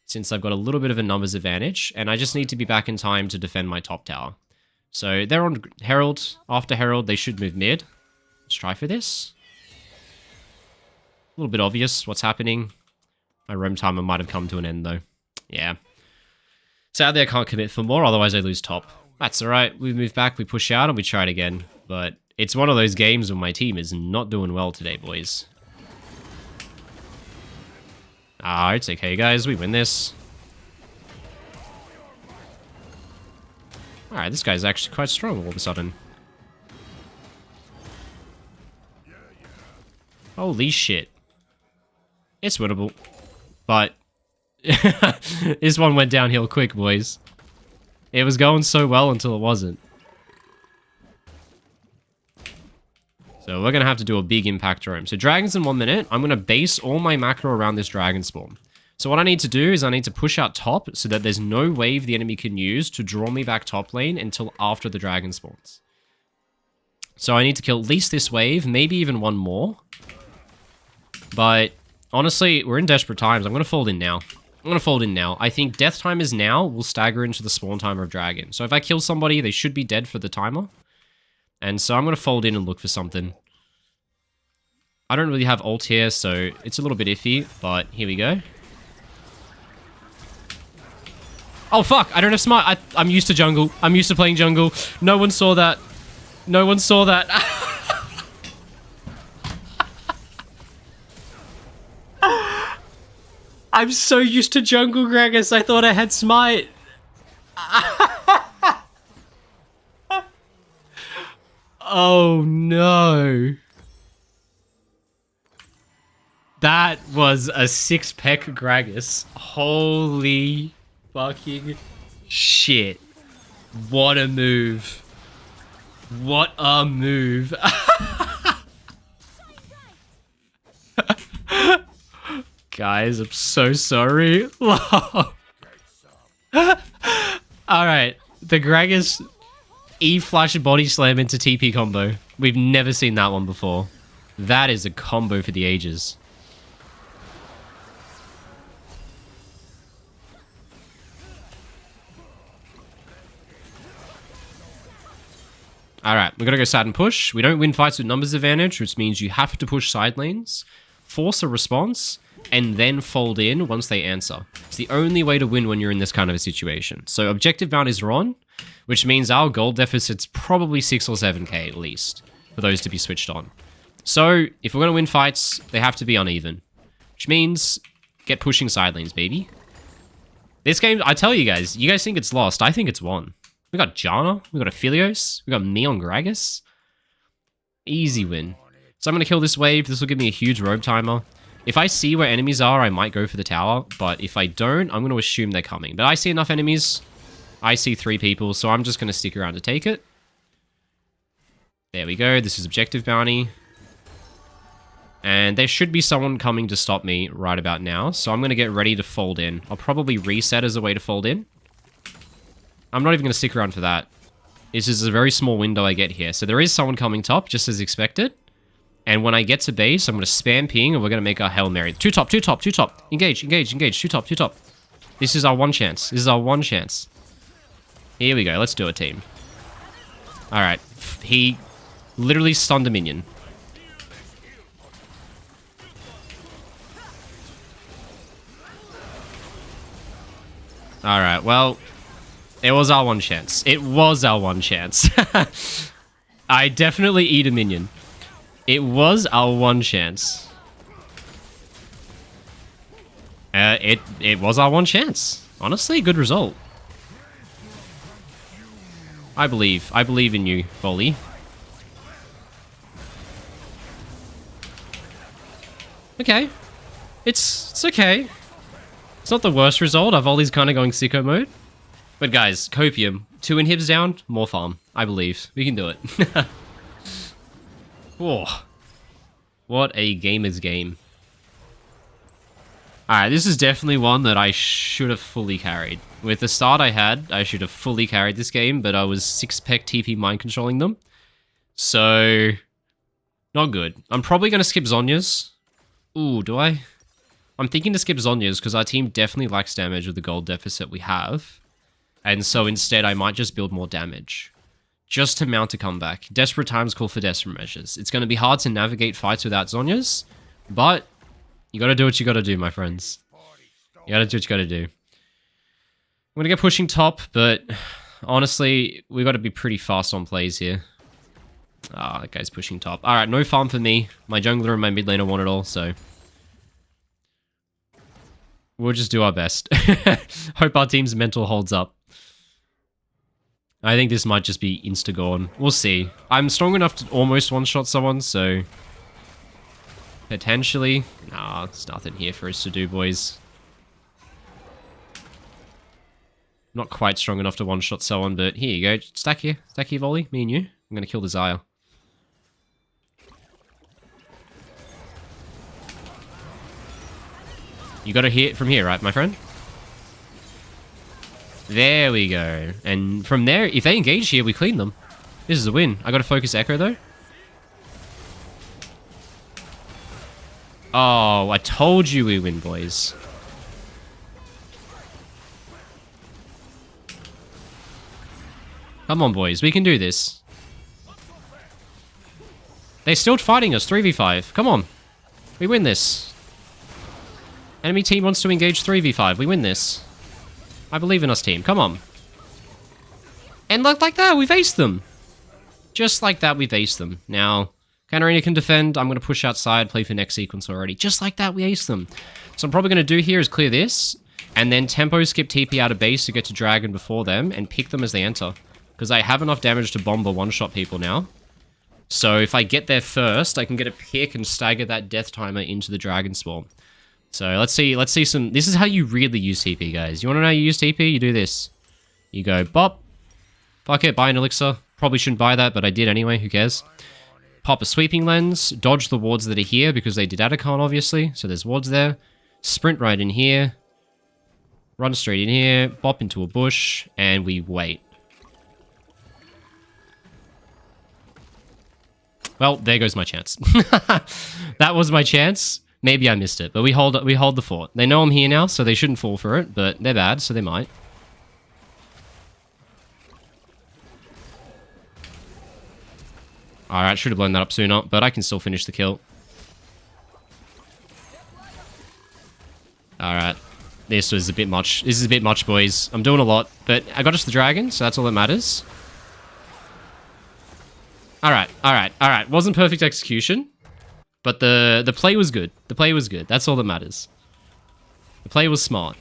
since I've got a little bit of a numbers advantage, and I just need to be back in time to defend my top tower. So they're on Herald. After Herald, they should move mid. Let's try for this. A little bit obvious what's happening. My roam timer might have come to an end, though. Yeah. Sadly, I can't commit for more, otherwise I lose top. That's alright. We move back, we push out, and we try it again. But it's one of those games where my team is not doing well today, boys. Ah, it's okay, guys. We win this. Alright, this guy's actually quite strong all of a sudden. Holy shit. It's winnable. But this one went downhill quick, boys. It was going so well until it wasn't. So we're going to have to do a big impact roam. So dragons in 1 minute. I'm going to base all my macro around this dragon spawn. So what I need to do is I need to push out top so that there's no wave the enemy can use to draw me back top lane until after the dragon spawns. So I need to kill at least this wave, maybe even one more. But honestly, we're in desperate times. I'm going to fold in now. I think death time is now. We'll stagger into the spawn timer of dragon. So if I kill somebody, they should be dead for the timer. And so I'm going to fold in and look for something. I don't really have ult here, so it's a little bit iffy, but here we go. Oh, fuck. I don't have smart. I'm used to jungle. I'm used to playing jungle. No one saw that. No one saw that. I'm so used to jungle, Gragas. I thought I had smite. Oh, no. That was a 6-peck Gragas. Holy fucking Shit. What a move. What a move. Guys, I'm so sorry. Alright. The Gragas E-flash body slam into TP combo. We've never seen that one before. That is a combo for the ages. Alright, we're gonna go side and push. We don't win fights with numbers advantage, which means you have to push side lanes, force a response, and then fold in once they answer. It's the only way to win when you're in this kind of a situation. So objective bounties are on, which means our gold deficit's probably 6 or 7k at least, for those to be switched on. So, if we're gonna win fights, they have to be uneven. Which means, get pushing side lanes, baby. This game, I tell you guys think it's lost, I think it's won. We got Janna, we got Aphelios, we got me on Gragas. Easy win. So I'm going to kill this wave, this will give me a huge robe timer. If I see where enemies are, I might go for the tower, but if I don't, I'm going to assume they're coming. But I see enough enemies, I see 3 people, so I'm just going to stick around to take it. There we go, this is objective bounty. And there should be someone coming to stop me right about now, so I'm going to get ready to fold in. I'll probably reset as a way to fold in. I'm not even going to stick around for that. This is a very small window I get here. So there is someone coming top, just as expected. And when I get to base, I'm going to spam ping, and we're going to make our Hail Mary. 2 top, 2 top, 2 top. Engage, engage, engage. 2 top, 2 top. This is our one chance. This is our one chance. Here we go. Let's do it, team. Alright. He literally stunned a minion. Alright, well... It was our one chance. It was our one chance. I definitely eat a minion. It was our one chance. It was our one chance. Honestly, good result. I believe in you, Volley. Okay. It's okay. It's not the worst result. Our Volley's kind of going sicko mode. But guys, Copium, 2 inhibs down, more farm. I believe. We can do it. Whoa. What a gamer's game. Alright, this is definitely one that I should have fully carried. With the start I had, I should have fully carried this game, but I was 6-pec TP mind controlling them. So, not good. I'm probably going to skip Zhonya's. Ooh, do I? I'm thinking to skip Zhonya's because our team definitely lacks damage with the gold deficit we have. And so instead, I might just build more damage. Just to mount a comeback. Desperate times call for desperate measures. It's going to be hard to navigate fights without Zhonya's, but you got to do what you got to do, my friends. You got to do what you got to do. I'm going to get pushing top, but honestly, we got to be pretty fast on plays here. Ah, that guy's pushing top. Alright, no farm for me. My jungler and my mid laner want it all, so... We'll just do our best. Hope our team's mental holds up. I think this might just be insta-gone. We'll see. I'm strong enough to almost one-shot someone, so... Potentially. Nah, there's nothing here for us to do, boys. Not quite strong enough to one-shot someone, but here you go. Stack here. Stack here, Volley. Me and you. I'm gonna kill the Xayah. You gotta hit from here, right, my friend? There we go. And from there, if they engage here, we clean them. This is a win. I gotta focus Echo, though. Oh, I told you we win, boys. Come on, boys. We can do this. They're still fighting us. 3v5. Come on. We win this. Enemy team wants to engage 3v5. We win this. I believe in us, team. Come on. And like that, we've aced them. Just like that, we've aced them. Now, Katarina can defend. I'm going to push outside, play for next sequence already. Just like that, we aced them. So I'm probably going to do here is clear this, and then tempo skip TP out of base to get to Dragon before them, and pick them as they enter. Because I have enough damage to bomb or one-shot people now. So if I get there first, I can get a pick and stagger that death timer into the Dragon Swarm. So let's see some... This is how you really use TP, guys. You want to know how you use TP? You do this. You go bop. Fuck it, buy an elixir. Probably shouldn't buy that, but I did anyway, who cares? Pop a sweeping lens, dodge the wards that are here because they did Atacon, obviously. So there's wards there. Sprint right in here. Run straight in here, bop into a bush, and we wait. Well, there goes my chance. That was my chance. Maybe I missed it, but we hold the fort. They know I'm here now, so they shouldn't fall for it, but they're bad, so they might. Alright, should have blown that up sooner, but I can still finish the kill. Alright. This was a bit much. This is a bit much, boys. I'm doing a lot, but I got us the dragon, so that's all that matters. Alright, alright, alright. Wasn't perfect execution, but the play was good. The play was good. That's all that matters. The play was smart.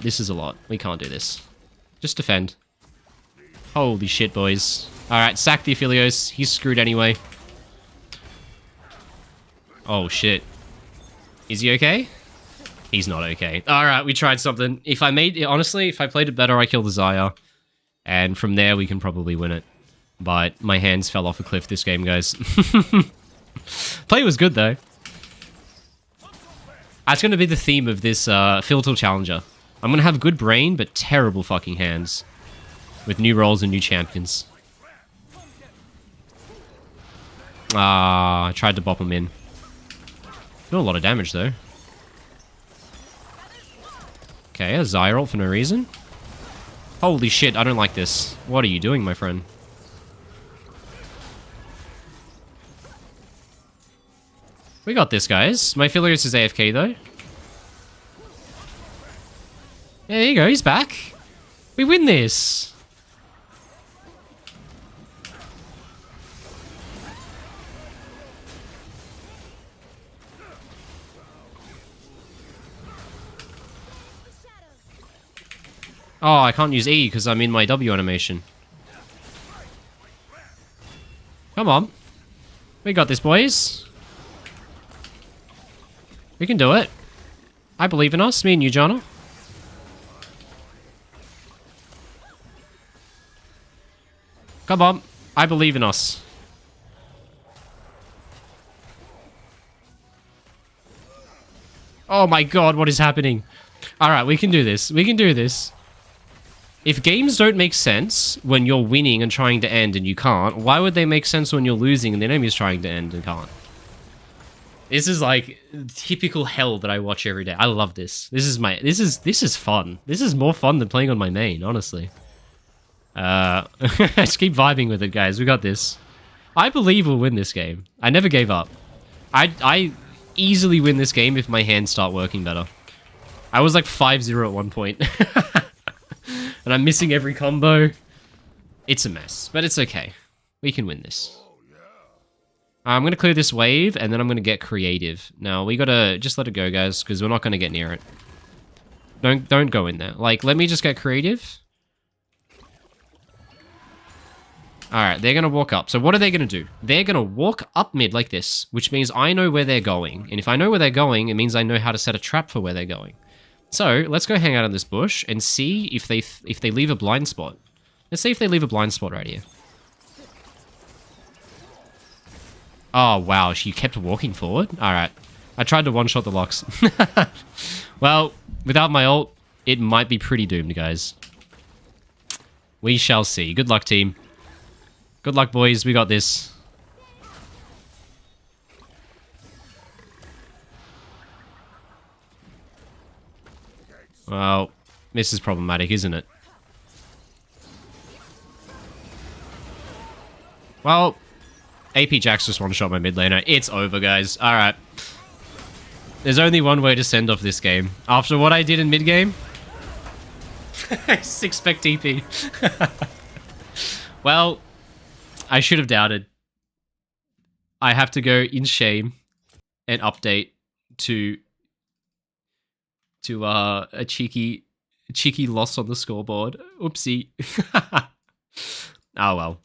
This is a lot. We can't do this. Just defend. Holy shit, boys. Alright, sack the Aphelios. He's screwed anyway. Oh, shit. Is he okay? He's not okay. Alright, we tried something. Honestly, if I played it better, I kill the Xayah. And from there, we can probably win it. But my hands fell off a cliff this game, guys. Play was good, though. That's going to be the theme of this Filtal Challenger. I'm going to have good brain, but terrible fucking hands. With new roles and new champions. I tried to bop him in. Doing a lot of damage, though. Okay, a Xayah ult for no reason. Holy shit, I don't like this. What are you doing, my friend? We got this, guys. My Aphelios is AFK, though. Yeah, there you go, he's back. We win this. Oh, I can't use E because I'm in my W animation. Come on. We got this, boys. We can do it. I believe in us, me and you, Jana. Come on. I believe in us. Oh my god, what is happening? Alright, we can do this. We can do this. If games don't make sense when you're winning and trying to end and you can't, why would they make sense when you're losing and the enemy's trying to end and can't? This is like typical hell that I watch every day. I love this. This is fun. This is more fun than playing on my main, honestly. Just keep vibing with it, guys. We got this. I believe we'll win this game. I never gave up. I easily win this game if my hands start working better. I was like 5-0 at one point. And I'm missing every combo. It's a mess, but it's okay. We can win this. I'm going to clear this wave, and then I'm going to get creative. Now, we got to just let it go, guys, because we're not going to get near it. Don't go in there. Like, let me just get creative. Alright, they're going to walk up. So what are they going to do? They're going to walk up mid like this, which means I know where they're going. And if I know where they're going, it means I know how to set a trap for where they're going. So, let's go hang out in this bush and see if they leave a blind spot. Let's see if they leave a blind spot right here. Oh, wow, she kept walking forward? Alright. I tried to one-shot the locks. Well, without my ult, it might be pretty doomed, guys. We shall see. Good luck, team. Good luck, boys. We got this. Well, this is problematic, isn't it? Well, AP Jax just one-shot my mid laner. It's over, guys. Alright. There's only one way to send off this game. After what I did in mid-game... 6-spec TP. Well, I should have doubted. I have to go in shame and update to a cheeky loss on the scoreboard. Oopsie. Oh well.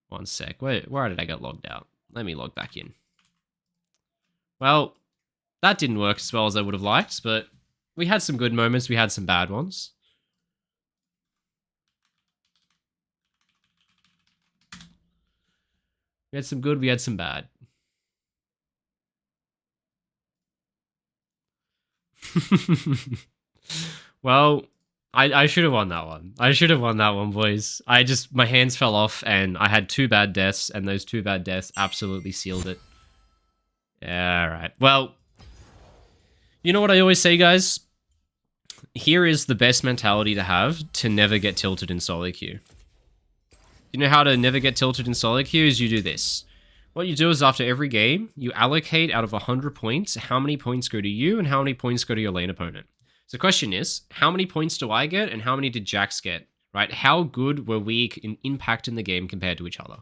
One sec. Where did I get logged out? Let me log back in. Well, that didn't work as well as I would have liked, but We had some good moments, we had some bad ones. We had some good, we had some bad. Well, I should have won that one. I should have won that one, boys. My hands fell off and I had 2 bad deaths, and those 2 bad deaths absolutely sealed it. Yeah, alright. Well, you know what I always say, guys? Here is the best mentality to have to never get tilted in solo queue. You know how to never get tilted in solo queue is you do this. What you do is after every game, you allocate out of 100 points, how many points go to you and how many points go to your lane opponent. So the question is, how many points do I get and how many did Jax get, right? How good were we in impact in the game compared to each other?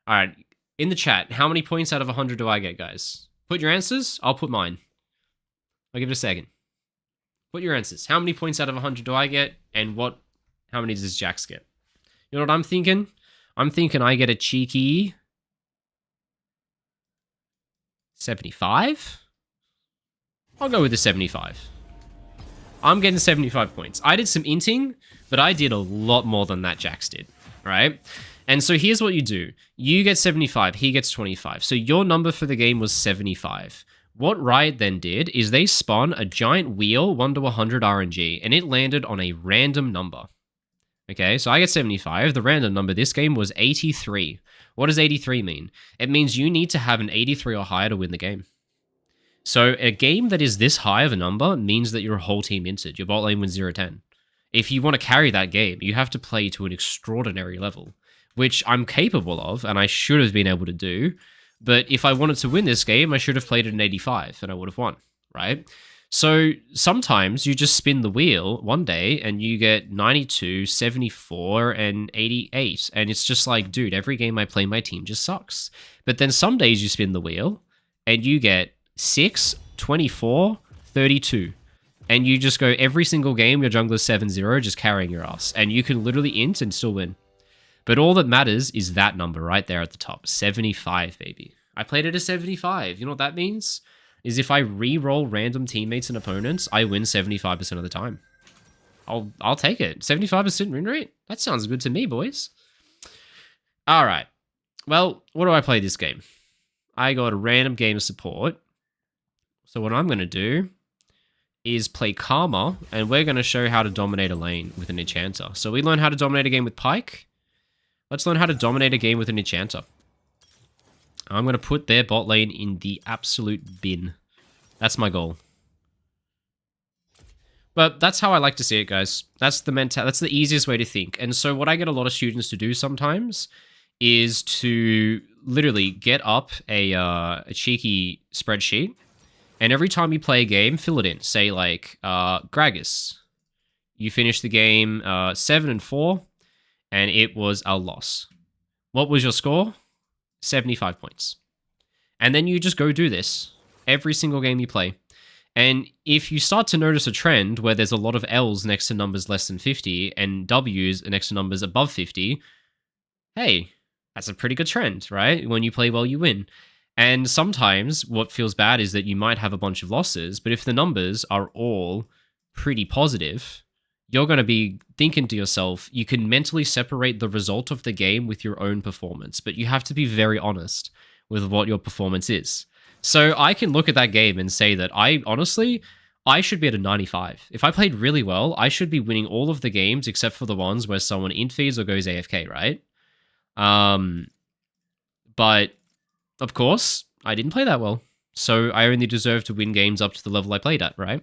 All right, in the chat, how many points out of 100 do I get, guys? Put your answers, I'll put mine. I'll give it a second. Put your answers. How many points out of 100 do I get and how many does Jax get? You know what I'm thinking? I'm thinking I get a cheeky 75? I'll go with the 75. I'm getting 75 points. I did some inting, but I did a lot more than that Jax did, right? And so here's what you do. You get 75, he gets 25. So your number for the game was 75. What Riot then did is they spun a giant wheel, 1 to 100 RNG, and it landed on a random number. Okay, so I get 75. The random number this game was 83. What does 83 mean? It means you need to have an 83 or higher to win the game. So a game that is this high of a number means that your whole team inted. Your bot lane wins 0-10. If you want to carry that game, you have to play to an extraordinary level, which I'm capable of, and I should have been able to do. But if I wanted to win this game, I should have played at an 85, and I would have won, right? So sometimes you just spin the wheel one day and you get 92, 74, and 88. And it's just like, dude, every game I play, my team just sucks. But then some days you spin the wheel and you get 6, 24, 32. And you just go every single game, your jungler's 7-0, just carrying your ass. And you can literally int and still win. But all that matters is that number right there at the top. 75, baby. I played at a 75. You know what that means? Is if I re-roll random teammates and opponents, I win 75% of the time. I'll take it. 75% win rate? That sounds good to me, boys. All right. Well, what do I play this game? I got a random game of support. So what I'm going to do is play Karma, and we're going to show how to dominate a lane with an enchanter. So we learned how to dominate a game with Pyke. Let's learn how to dominate a game with an enchanter. I'm going to put their bot lane in the absolute bin. That's my goal. But that's how I like to see it, guys. That's the easiest way to think. And so what I get a lot of students to do sometimes is to literally get up a cheeky spreadsheet, and every time you play a game, fill it in. Say like Gragas. You finish the game 7-4, and it was a loss. What was your score? 75 points. And then you just go do this every single game you play. And if you start to notice a trend where there's a lot of L's next to numbers less than 50 and W's next to numbers above 50, hey, that's a pretty good trend, right? When you play well, you win. And sometimes what feels bad is that you might have a bunch of losses, but if the numbers are all pretty positive, you're going to be thinking to yourself, you can mentally separate the result of the game with your own performance, but you have to be very honest with what your performance is. So I can look at that game and say that I should be at a 95. If I played really well, I should be winning all of the games except for the ones where someone int feeds or goes AFK, right? But of course, I didn't play that well. So I only deserve to win games up to the level I played at, right?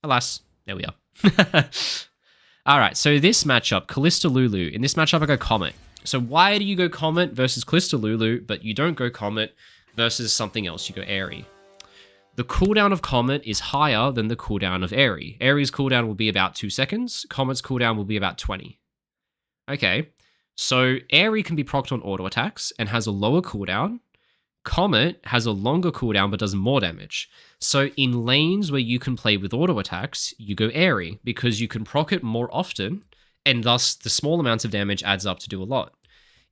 Alas, there we are. Alright, so this matchup, Kalista Lulu. In this matchup, I go Comet. So why do you go Comet versus Kalista Lulu, but you don't go Comet versus something else? You go Airy. The cooldown of Comet is higher than the cooldown of Airy. Airy's cooldown will be about 2 seconds. Comet's cooldown will be about 20. Okay, so Airy can be procced on auto attacks and has a lower cooldown. Comet has a longer cooldown but does more damage. So in lanes where you can play with auto attacks, you go Airy because you can proc it more often, and thus the small amounts of damage adds up to do a lot.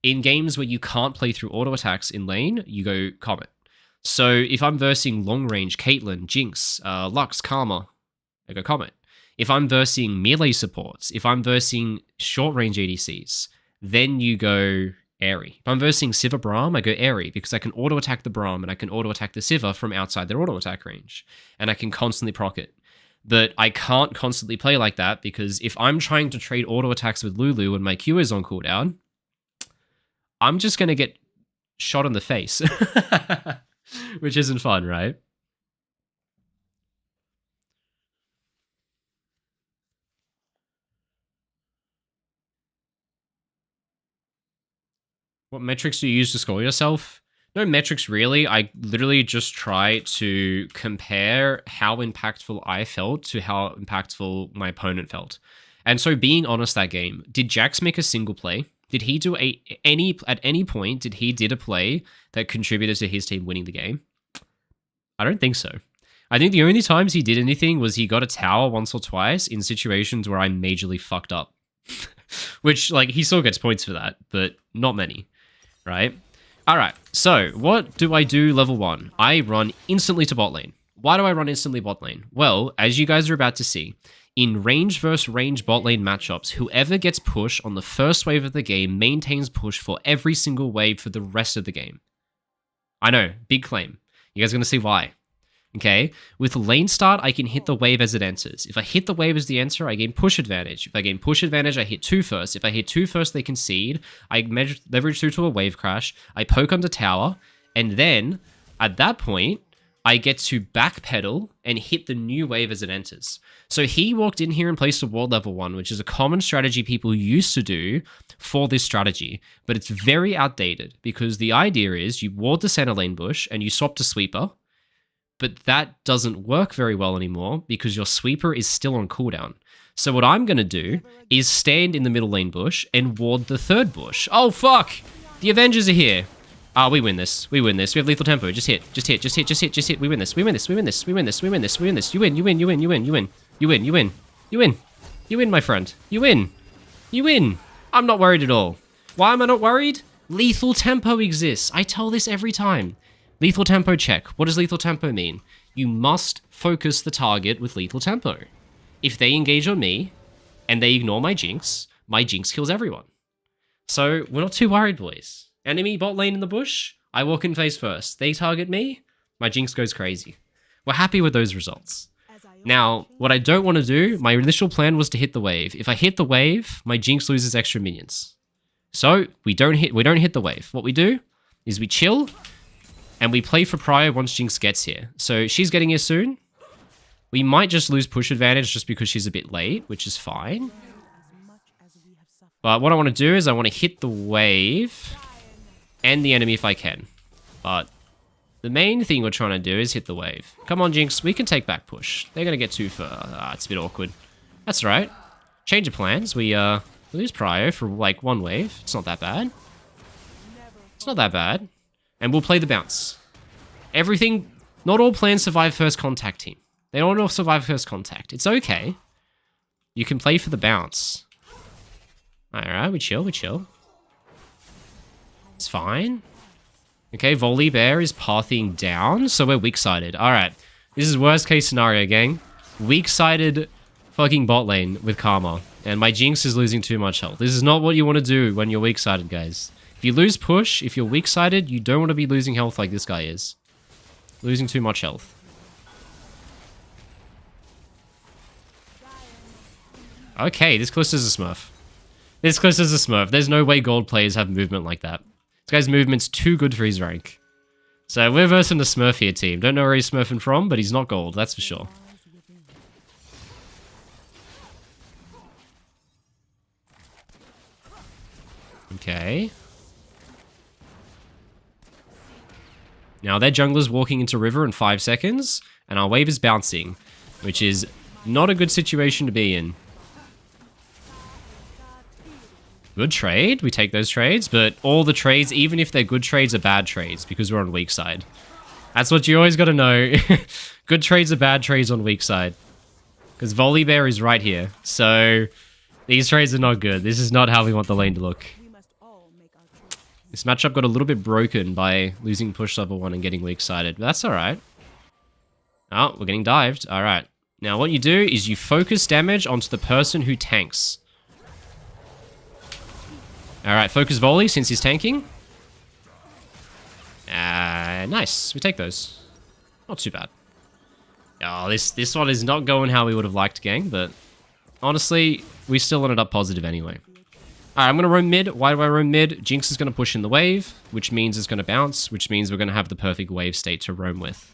In games where you can't play through auto attacks in lane, you go Comet. So if I'm versing long range Caitlyn, Jinx, Lux, Karma, I go Comet. If I'm versing melee supports, if I'm versing short range ADCs, then you go Airy. If I'm versing Sivir Braum, I go Airy because I can auto attack the Braum and I can auto attack the Sivir from outside their auto attack range. And I can constantly proc it. But I can't constantly play like that because if I'm trying to trade auto attacks with Lulu and my Q is on cooldown, I'm just going to get shot in the face. Which isn't fun, right? What metrics do you use to score yourself? No metrics really. I literally just try to compare how impactful I felt to how impactful my opponent felt. And so being honest that game, did Jax make a single play? Did he do at any point, did he did a play that contributed to his team winning the game? I don't think so. I think the only times he did anything was he got a tower once or twice in situations where I majorly fucked up. Which, like, he still gets points for that, but not many, right? Alright, so what do I do level 1? I run instantly to bot lane. Why do I run instantly bot lane? Well, as you guys are about to see, in range versus range bot lane matchups, whoever gets push on the first wave of the game maintains push for every single wave for the rest of the game. I know, big claim. You guys are going to see why. Okay, with lane start, I can hit the wave as it enters. If I hit the wave as the enter, I gain push advantage. If I gain push advantage, I hit 2 first. If I hit 2 first, they concede. I leverage through to a wave crash. I poke under tower. And then, at that point, I get to backpedal and hit the new wave as it enters. So he walked in here and placed a ward level 1, which is a common strategy people used to do for this strategy. But it's very outdated because the idea is you ward the center lane bush and you swap to sweeper. But that doesn't work very well anymore because your sweeper is still on cooldown. So what I'm going to do is stand in the middle lane bush and ward the third bush. Oh, fuck! The Avengers are here. Ah, we win this. We win this. We have lethal tempo. Just hit. Just hit. Just hit. Just hit. Just hit. We win this. We win this. We win this. We win this. We win this. We win this. You win. You win. You win. You win. You win. You win. You win. You win. You win, my friend. You win. You win. I'm not worried at all. Why am I not worried? Lethal tempo exists. I tell this every time. Lethal tempo check. What does lethal tempo mean? You must focus the target with lethal tempo. If they engage on me, and they ignore my jinx kills everyone. So, we're not too worried, boys. Enemy bot lane in the bush, I walk in face first. They target me, my jinx goes crazy. We're happy with those results. Now, what I don't want to do, my initial plan was to hit the wave. If I hit the wave, my jinx loses extra minions. So, we don't hit the wave. What we do is we chill, and we play for Prior once Jinx gets here. So she's getting here soon. We might just lose push advantage just because she's a bit late, which is fine. But what I want to do is I want to hit the wave and the enemy if I can. But the main thing we're trying to do is hit the wave. Come on, Jinx. We can take back push. They're going to get too far. It's a bit awkward. That's all right. Change of plans. We lose Prior for like 1 wave. It's not that bad. It's not that bad. And we'll play the bounce. Everything... Not all plans survive first contact, team. They don't all survive first contact. It's okay. You can play for the bounce. Alright, we chill, we chill. It's fine. Okay, Volley Bear is pathing down, so we're weak-sided. Alright, this is worst case scenario, gang. Weak-sided fucking bot lane with Karma. And my Jinx is losing too much health. This is not what you want to do when you're weak-sided, guys. If you lose push, if you're weak-sided, you don't want to be losing health like this guy is. Losing too much health. Okay, this Callista's a smurf. This Callista's a smurf. There's no way gold players have movement like that. This guy's movement's too good for his rank. So we're versing the smurf here, team. Don't know where he's smurfing from, but he's not gold, that's for sure. Okay. Now their jungler's walking into river in 5 seconds, and our wave is bouncing, which is not a good situation to be in. Good trade, we take those trades, but all the trades, even if they're good trades, are bad trades, because we're on weak side. That's what you always gotta know. Good trades are bad trades on weak side. Because Volley Bear is right here, so these trades are not good. This is not how we want the lane to look. This matchup got a little bit broken by losing push level 1 and getting weak-sided, but that's alright. Oh, we're getting dived. Alright. Now what you do is you focus damage onto the person who tanks. Alright, focus volley since he's tanking. Nice. We take those. Not too bad. Oh, this one is not going how we would have liked, gang, but honestly, we still ended up positive anyway. Alright, I'm going to roam mid. Why do I roam mid? Jinx is going to push in the wave, which means it's going to bounce, which means we're going to have the perfect wave state to roam with.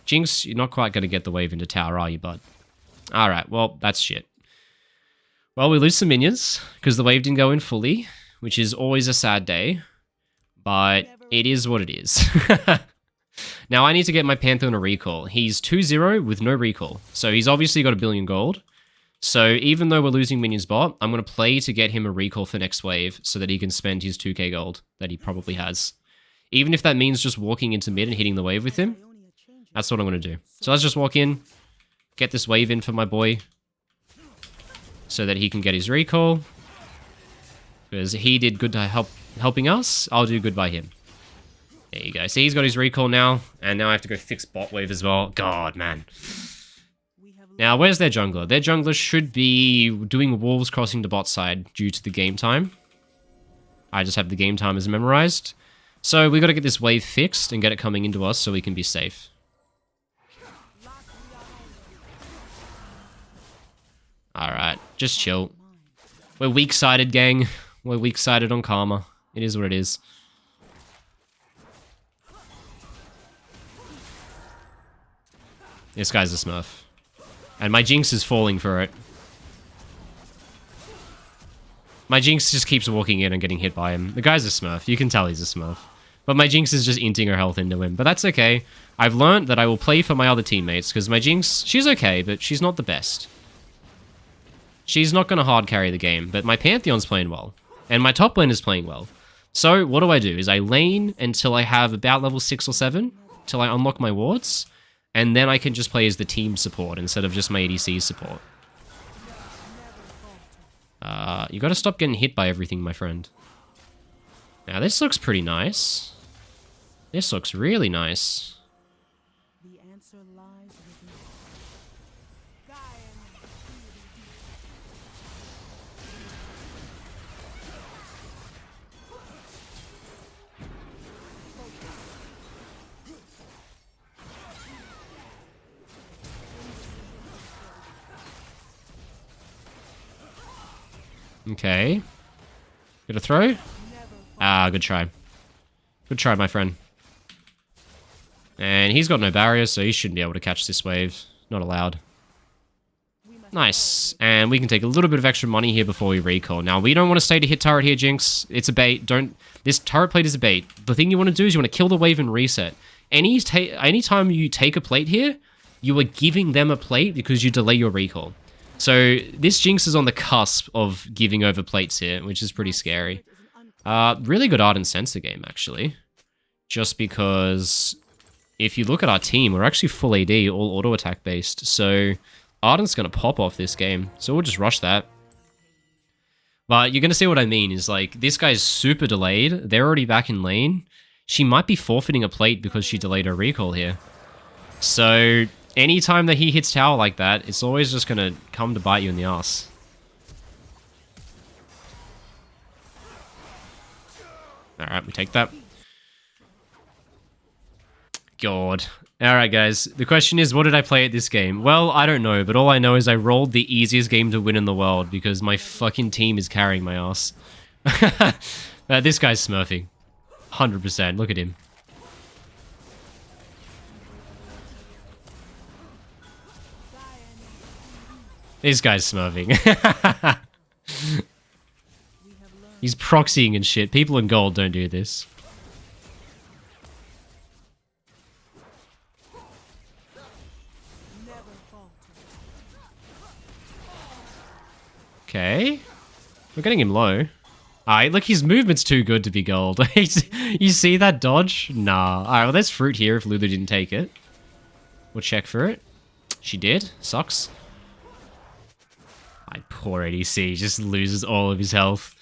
Jinx, you're not quite going to get the wave into tower, are you, bud? Alright, well, that's shit. Well, we lose some minions, because the wave didn't go in fully, which is always a sad day, but it is what it is. Now, I need to get my Pantheon a recall. He's 2-0 with no recall, so he's obviously got a billion gold. So even though we're losing minions bot, I'm going to play to get him a recall for next wave so that he can spend his 2k gold that he probably has. Even if that means just walking into mid and hitting the wave with him, that's what I'm going to do. So let's just walk in, get this wave in for my boy so that he can get his recall. Because he did good to helping us, I'll do good by him. There you go. See, he's got his recall now, and now I have to go fix bot wave as well. God, man. Now, where's their jungler? Their jungler should be doing wolves crossing to bot side due to the game time. I just have the game timers memorized. So we got to get this wave fixed and get it coming into us so we can be safe. Alright, just chill. We're weak-sided, gang. We're weak-sided on Karma. It is what it is. This guy's a smurf. And my Jinx is falling for it. My Jinx just keeps walking in and getting hit by him. The guy's a smurf. You can tell he's a smurf. But my Jinx is just inting her health into him. But that's okay. I've learned that I will play for my other teammates, because my Jinx, she's okay, but she's not the best. She's not going to hard carry the game, but my Pantheon's playing well. And my top lane is playing well. So what do? Is I lane until I have about level 6 or 7, till I unlock my wards. And then I can just play as the team support instead of just my ADC support. You gotta stop getting hit by everything, my friend. Now, this looks pretty nice. This looks really nice. The answer lies within. Okay. Get a throw? Ah, good try. Good try, my friend. And he's got no barriers, so he shouldn't be able to catch this wave. Not allowed. Nice. And we can take a little bit of extra money here before we recall. Now, we don't want to stay to hit turret here, Jinx. It's a bait. This turret plate is a bait. The thing you want to do is you want to kill the wave and reset. Anytime you take a plate here, you are giving them a plate because you delay your recall. So this Jinx is on the cusp of giving over plates here, which is pretty scary. Really good Ardent Sensor game, actually. Just because if you look at our team, we're actually full AD, all auto attack based. So Ardent's going to pop off this game. So we'll just rush that. But you're going to see what I mean is like, this guy's super delayed. They're already back in lane. She might be forfeiting a plate because she delayed her recall here. So anytime that he hits tower like that, it's always just going to come to bite you in the ass. Alright, we take that. God. Alright, guys. The question is, what did I play at this game? Well, I don't know, but all I know is I rolled the easiest game to win in the world because my fucking team is carrying my ass. This guy's smurfing. 100%. Look at him. This guy's smurfing. He's proxying and shit. People in gold don't do this. Okay. We're getting him low. Alright, look, his movement's too good to be gold. You see that dodge? Nah. Alright, well, there's fruit here if Lulu didn't take it. We'll check for it. She did. Sucks. My poor ADC just loses all of his health.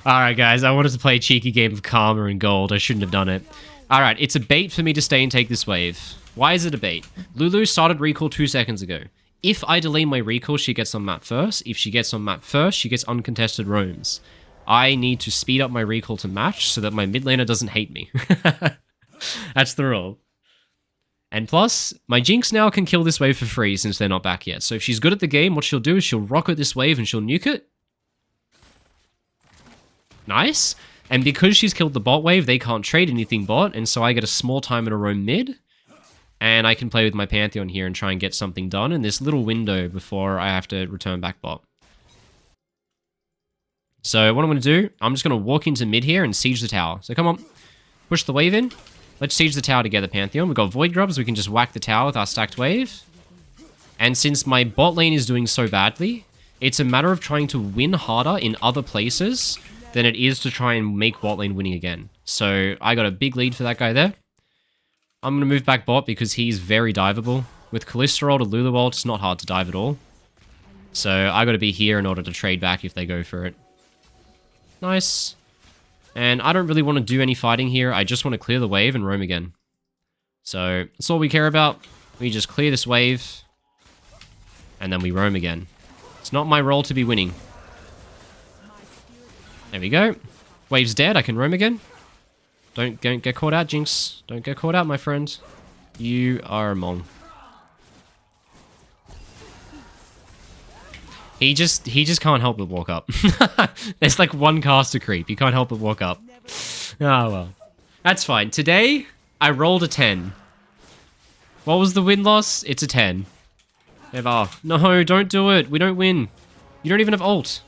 Alright, guys, I wanted to play a cheeky game of Karma and gold. I shouldn't have done it. Alright, it's a bait for me to stay and take this wave. Why is it a bait? Lulu started recall 2 seconds ago. If I delay my recall, she gets on map first. If she gets on map first, she gets uncontested roams. I need to speed up my recall to match so that my mid laner doesn't hate me. That's the rule. And plus, my Jinx now can kill this wave for free since they're not back yet. So if she's good at the game, what she'll do is she'll rocket this wave and she'll nuke it. Nice. And because she's killed the bot wave, they can't trade anything bot, and so I get a small time in a roam mid. And I can play with my Pantheon here and try and get something done in this little window before I have to return back bot. So what I'm going to do, I'm just going to walk into mid here and siege the tower. So come on, push the wave in. Let's siege the tower together, Pantheon. We've got Void Grubs, we can just whack the tower with our stacked wave. And since my bot lane is doing so badly, it's a matter of trying to win harder in other places than it is to try and make bot lane winning again. So I got a big lead for that guy there. I'm going to move back bot because he's very diveable. With Callisto to Lulu ult, it's not hard to dive at all. So I got to be here in order to trade back if they go for it. Nice. And I don't really want to do any fighting here. I just want to clear the wave and roam again. So that's all we care about. We just clear this wave. And then we roam again. It's not my role to be winning. There we go. Wave's dead. I can roam again. Don't get caught out, Jinx. Don't get caught out, my friend. You are a mong. He just can't help but walk up. There's like one caster creep. He can't help but walk up. Oh well. That's fine. Today, I rolled a 10. What was the win-loss? It's a 10. Ever. No, don't do it. We don't win. You don't even have ult.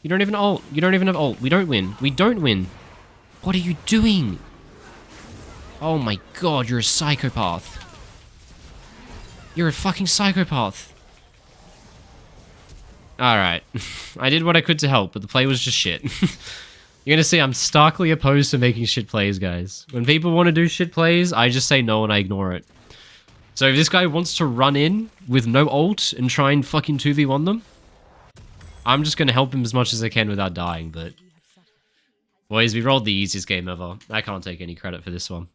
You don't even ult. You don't even have ult. We don't win. We don't win. What are you doing? Oh my god, you're a psychopath. You're a fucking psychopath. Alright. I did what I could to help, but the play was just shit. You're gonna see I'm starkly opposed to making shit plays, guys. When people want to do shit plays, I just say no and I ignore it. So if this guy wants to run in with no ult and try and fucking 2v1 them, I'm just gonna help him as much as I can without dying, but... Boys, we rolled the easiest game ever. I can't take any credit for this one.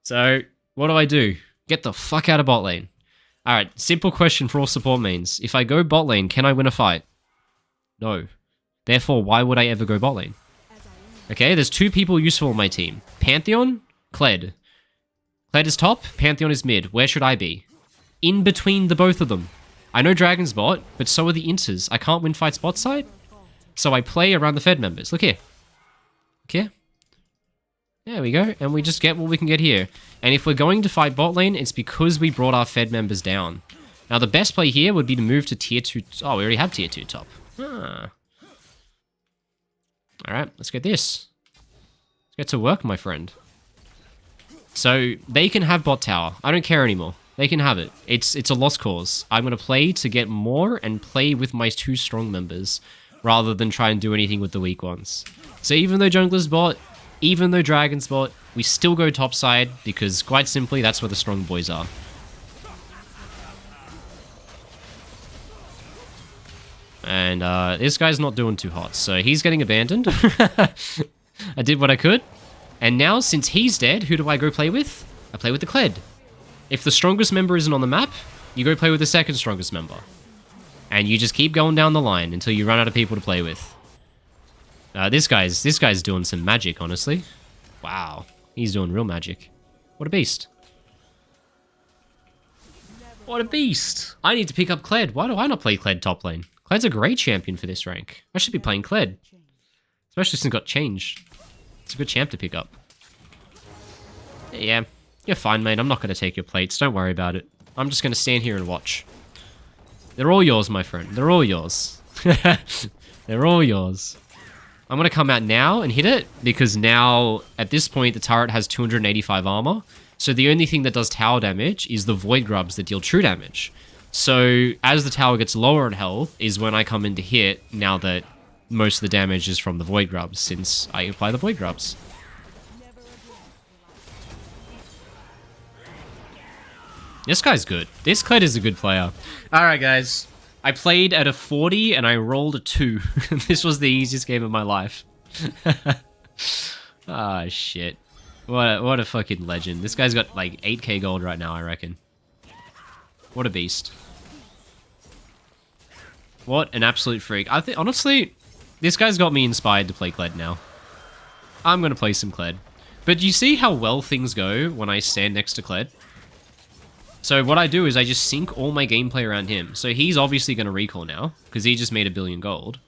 So, what do? Get the fuck out of bot lane. Alright, simple question for all support mains. If I go bot lane, can I win a fight? No. Therefore, why would I ever go bot lane? Okay, there's two people useful on my team. Pantheon, Kled. Kled is top, Pantheon is mid. Where should I be? In between the both of them. I know Dragon's bot, but so are the inters. I can't win fights bot side? So I play around the Fed members. Look here. Look here. There we go. And we just get what we can get here. And if we're going to fight bot lane, it's because we brought our Fed members down. Now, the best play here would be to move to tier 2... Oh, we already have tier 2 top. Ah. Alright, let's get this. Let's get to work, my friend. So, they can have bot tower. I don't care anymore. They can have it. It's a lost cause. I'm going to play to get more and play with my 2 strong members, rather than try and do anything with the weak ones. So even though jungler's bot, even though dragon's bot, we still go top side, because quite simply, that's where the strong boys are. And this guy's not doing too hot, so he's getting abandoned. I did what I could. And now, since he's dead, who do I go play with? I play with the Kled. If the strongest member isn't on the map, you go play with the second strongest member. And you just keep going down the line until you run out of people to play with. This guy's doing some magic, honestly. Wow. He's doing real magic. What a beast. What a beast. I need to pick up Kled. Why do I not play Kled top lane? Kled's a great champion for this rank. I should be playing Kled. Especially since it got changed. It's a good champ to pick up. Yeah. You're fine, mate. I'm not going to take your plates. Don't worry about it. I'm just going to stand here and watch. They're all yours, my friend. They're all yours. They're all yours. I'm going to come out now and hit it, because now, at this point, the turret has 285 armor. So the only thing that does tower damage is the Void Grubs that deal true damage. So as the tower gets lower in health is when I come in to hit, now that most of the damage is from the Void Grubs, since I apply the Void Grubs. This guy's good. This Kled is a good player. Alright, guys. I played at a 40 and I rolled a 2. This was the easiest game of my life. Ah, shit. What a fucking legend. This guy's got like 8k gold right now, I reckon. What a beast. What an absolute freak. I think, honestly, this guy's got me inspired to play Kled now. I'm going to play some Kled. But you see how well things go when I stand next to Kled? So what I do is I just sync all my gameplay around him. So he's obviously going to recall now, because he just made 1 billion gold.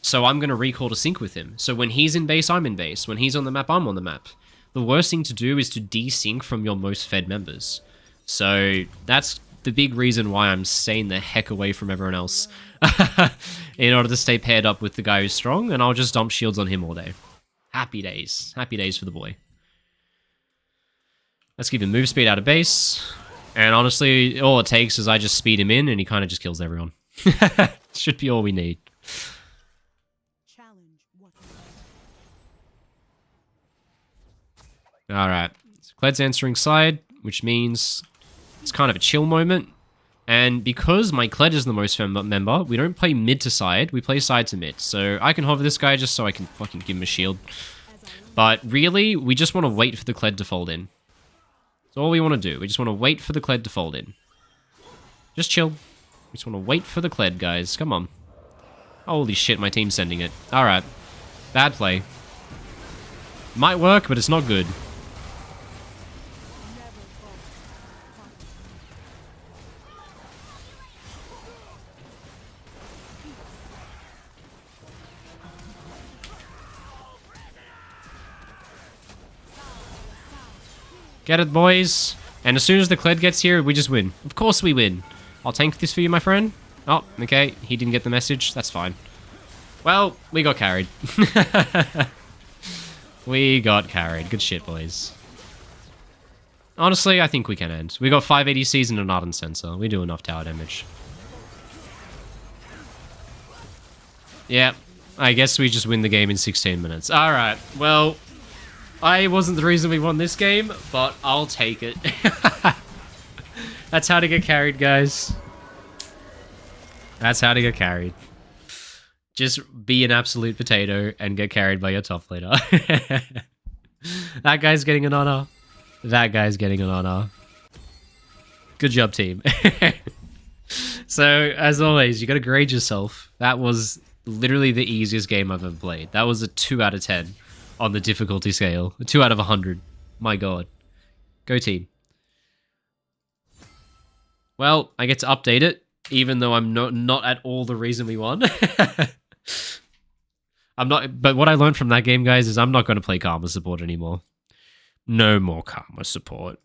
So I'm going to recall to sync with him. So when he's in base, I'm in base. When he's on the map, I'm on the map. The worst thing to do is to desync from your most fed members. So that's the big reason why I'm staying the heck away from everyone else. In order to stay paired up with the guy who's strong, and I'll just dump shields on him all day. Happy days. Happy days for the boy. Let's give him move speed out of base. And honestly, all it takes is I just speed him in and he kind of just kills everyone. Should be all we need. Alright. So Kled's answering side, which means it's kind of a chill moment. And because my Kled is the most member, we don't play mid to side, we play side to mid. So I can hover this guy just so I can fucking give him a shield. But really, we just want to wait for the Kled to fold in. That's all we want to do. We just want to wait for the Kled to fold in. Just chill. We just want to wait for the Kled, guys. Come on. Holy shit, my team's sending it. Alright. Bad play. Might work, but it's not good. Get it, boys. And as soon as the Kled gets here, we just win. Of course we win. I'll tank this for you, my friend. Oh, okay. He didn't get the message. That's fine. Well, we got carried. We got carried. Good shit, boys. Honestly, I think we can end. We got 5 ADCs and an Ardent Sensor. We do enough tower damage. Yeah. I guess we just win the game in 16 minutes. Alright. Well... I wasn't the reason we won this game, but I'll take it. That's how to get carried, guys. That's how to get carried. Just be an absolute potato and get carried by your top laner. That guy's getting an honor. That guy's getting an honor. Good job, team. So, as always, you gotta grade yourself. That was literally the easiest game I've ever played. That was a 2 out of 10. On the difficulty scale. 2 out of 100. My god. Go team. Well, I get to update it, even though I'm not at all the reason we won. I'm not, but what I learned from that game, guys, is I'm not going to play Karma support anymore. No more Karma support.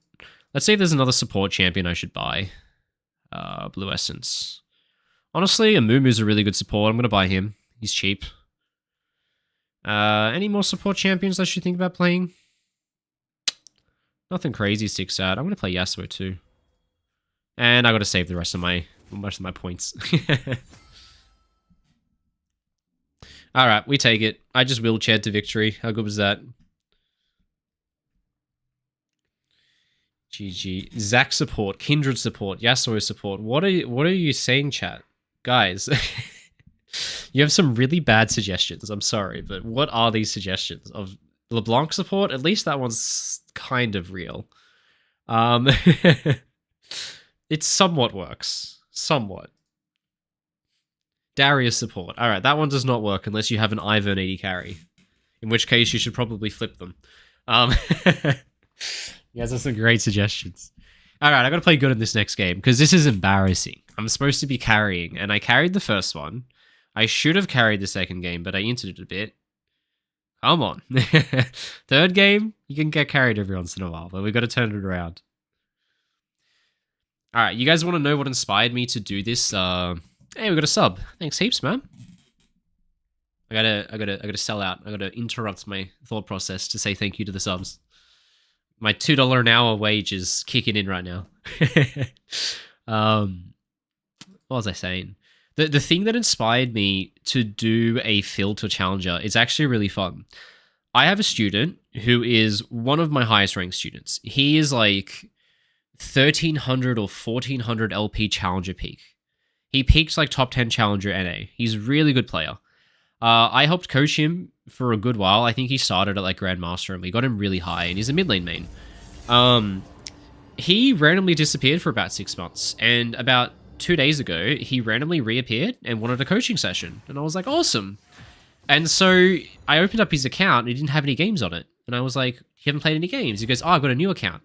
Let's see if there's another support champion I should buy. Blue Essence. Honestly, Amumu's a really good support. I'm going to buy him. He's cheap. Any more support champions I should think about playing? Nothing crazy sticks out. I'm going to play Yasuo too. And I got to save the rest of my points. Alright, we take it. I just wheelchaired to victory. How good was that? GG. Zac support, Kindred support, Yasuo support. What are you saying, chat? Guys... You have some really bad suggestions. I'm sorry, but what are these suggestions? Of LeBlanc support? At least that one's kind of real. It somewhat works. Somewhat. Darius support. Alright, that one does not work unless you have an Ivern 80 carry. In which case, you should probably flip them. You guys have some great suggestions. Alright, I gotta play good in this next game, because this is embarrassing. I'm supposed to be carrying, and I carried the first one. I should have carried the second game, but I inted it a bit. Come on. Third game, you can get carried every once in a while, but we've got to turn it around. Alright, you guys want to know what inspired me to do this? Hey, we got a sub. Thanks heaps, man. I gotta sell out. I gotta interrupt my thought process to say thank you to the subs. My $2 an hour wage is kicking in right now. What was I saying? The thing that inspired me to do a filter challenger is actually really fun. I have a student who is one of my highest ranked students. He is like 1300 or 1400 LP challenger peak. He peaks like top 10 challenger NA. He's a really good player. I helped coach him for a good while. I think he started at like Grandmaster and we got him really high, and he's a mid lane main. He randomly disappeared for about 6 months, and about 2 days ago, he randomly reappeared and wanted a coaching session. And I was like, awesome. And so I opened up his account and he didn't have any games on it. And I was like, you haven't played any games? He goes, oh, I got a new account.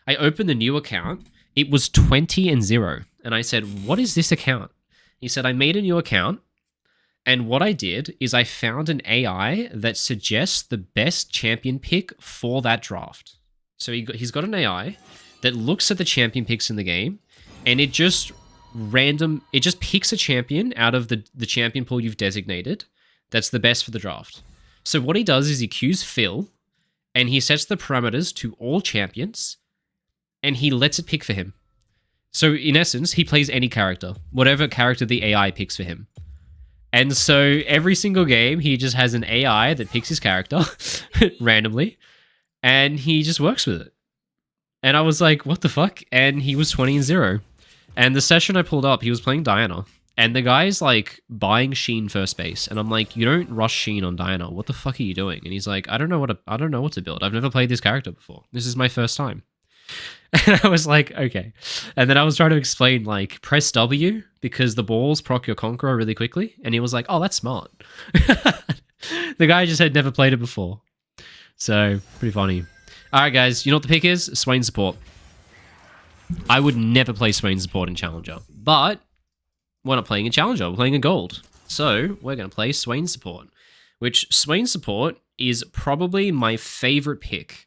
I opened the new account. It was 20-0. And I said, what is this account? He said, I made a new account. And what I did is I found an AI that suggests the best champion pick for that draft. So he's got an AI that looks at the champion picks in the game, and it just picks a champion out of the champion pool you've designated that's the best for the draft. So what he does is he queues Phil, and he sets the parameters to all champions, and he lets it pick for him. So in essence, he plays any character, whatever character the AI picks for him. And so every single game, he just has an AI that picks his character randomly, and he just works with it. And I was like, what the fuck? And he was 20-0. And the session I pulled up, he was playing Diana. And the guy's like buying Sheen first base. And I'm like, you don't rush Sheen on Diana. What the fuck are you doing? And he's like, I don't know what to build. I've never played this character before. This is my first time. And I was like, okay. And then I was trying to explain, like, press W because the balls proc your Conqueror really quickly. And he was like, oh, that's smart. The guy just had never played it before. So, pretty funny. All right, guys. You know what the pick is? Swain support. I would never play Swain support in Challenger. But we're not playing a Challenger. We're playing a Gold. So, we're going to play Swain support. Which, Swain support is probably my favorite pick.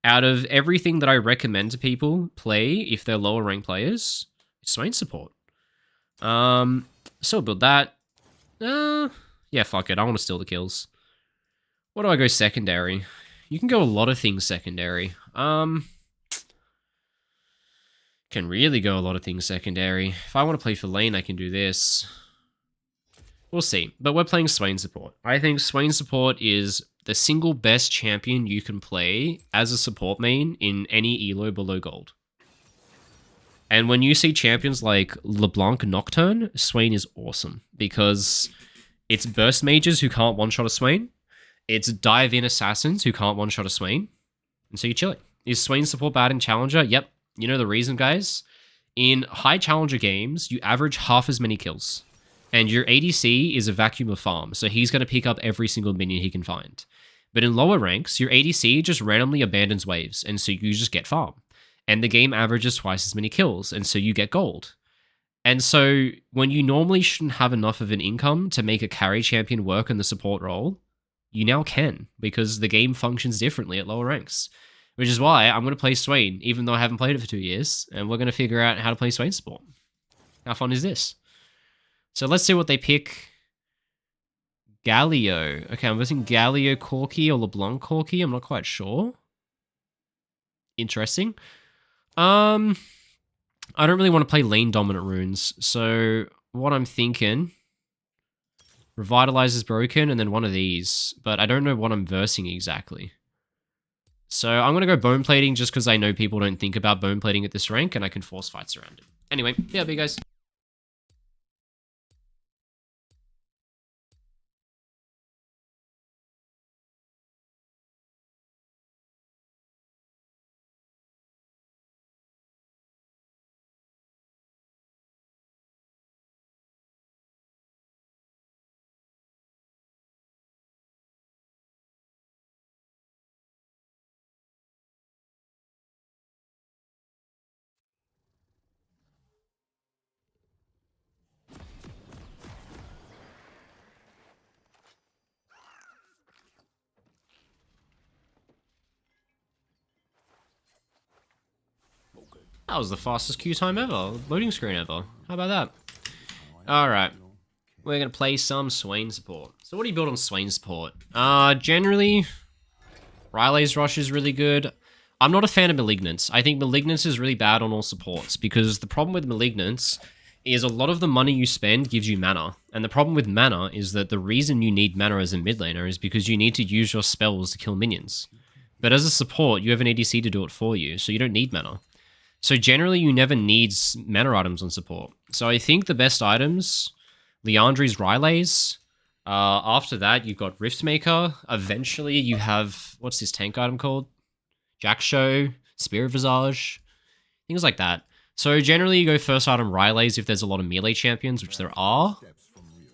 Out of everything that I recommend to people play if they're lower rank players, it's Swain support. So we'll build that. Yeah, fuck it. I want to steal the kills. What do I go secondary? You can go a lot of things secondary. Can really go a lot of things secondary. If I want to play for lane, I can do this. We'll see. But we're playing Swain support. I think Swain support is the single best champion you can play as a support main in any elo below gold. And when you see champions like LeBlanc Nocturne, Swain is awesome because it's burst mages who can't one-shot a Swain. It's dive-in assassins who can't one-shot a Swain. And so you're chilling. Is Swain support bad in Challenger? Yep. You know the reason, guys? In high Challenger games, you average half as many kills. And your ADC is a vacuum of farm, so he's going to pick up every single minion he can find. But in lower ranks, your ADC just randomly abandons waves, and so you just get farm. And the game averages twice as many kills, and so you get gold. And so when you normally shouldn't have enough of an income to make a carry champion work in the support role, you now can, because the game functions differently at lower ranks. Which is why I'm going to play Swain, even though I haven't played it for 2 years, and we're going to figure out how to play Swain support. How fun is this? So let's see what they pick. Galio. Okay, I'm guessing Galio Corki or LeBlanc Corki. I'm not quite sure. Interesting. I don't really want to play lane dominant runes. So what I'm thinking, Revitalize is broken and then one of these. But I don't know what I'm versing exactly. So I'm going to go bone plating just because I know people don't think about bone plating at this rank and I can force fights around it. Anyway, yeah, big guys. That was the fastest queue time ever. Loading screen ever. How about that? Alright. We're going to play some Swain support. So what do you build on Swain support? Generally, Riley's Rush is really good. I'm not a fan of Malignance. I think Malignance is really bad on all supports because the problem with Malignance is a lot of the money you spend gives you mana. And the problem with mana is that the reason you need mana as a mid laner is because you need to use your spells to kill minions. But as a support, you have an ADC to do it for you, so you don't need mana. So generally, you never need mana items on support. So I think the best items, Leandri's Rylays, After that, you've got Riftmaker. Eventually, you have... What's this tank item called? Jack Show, Spirit Visage, things like that. So generally, you go first item Rylays if there's a lot of melee champions, which there are.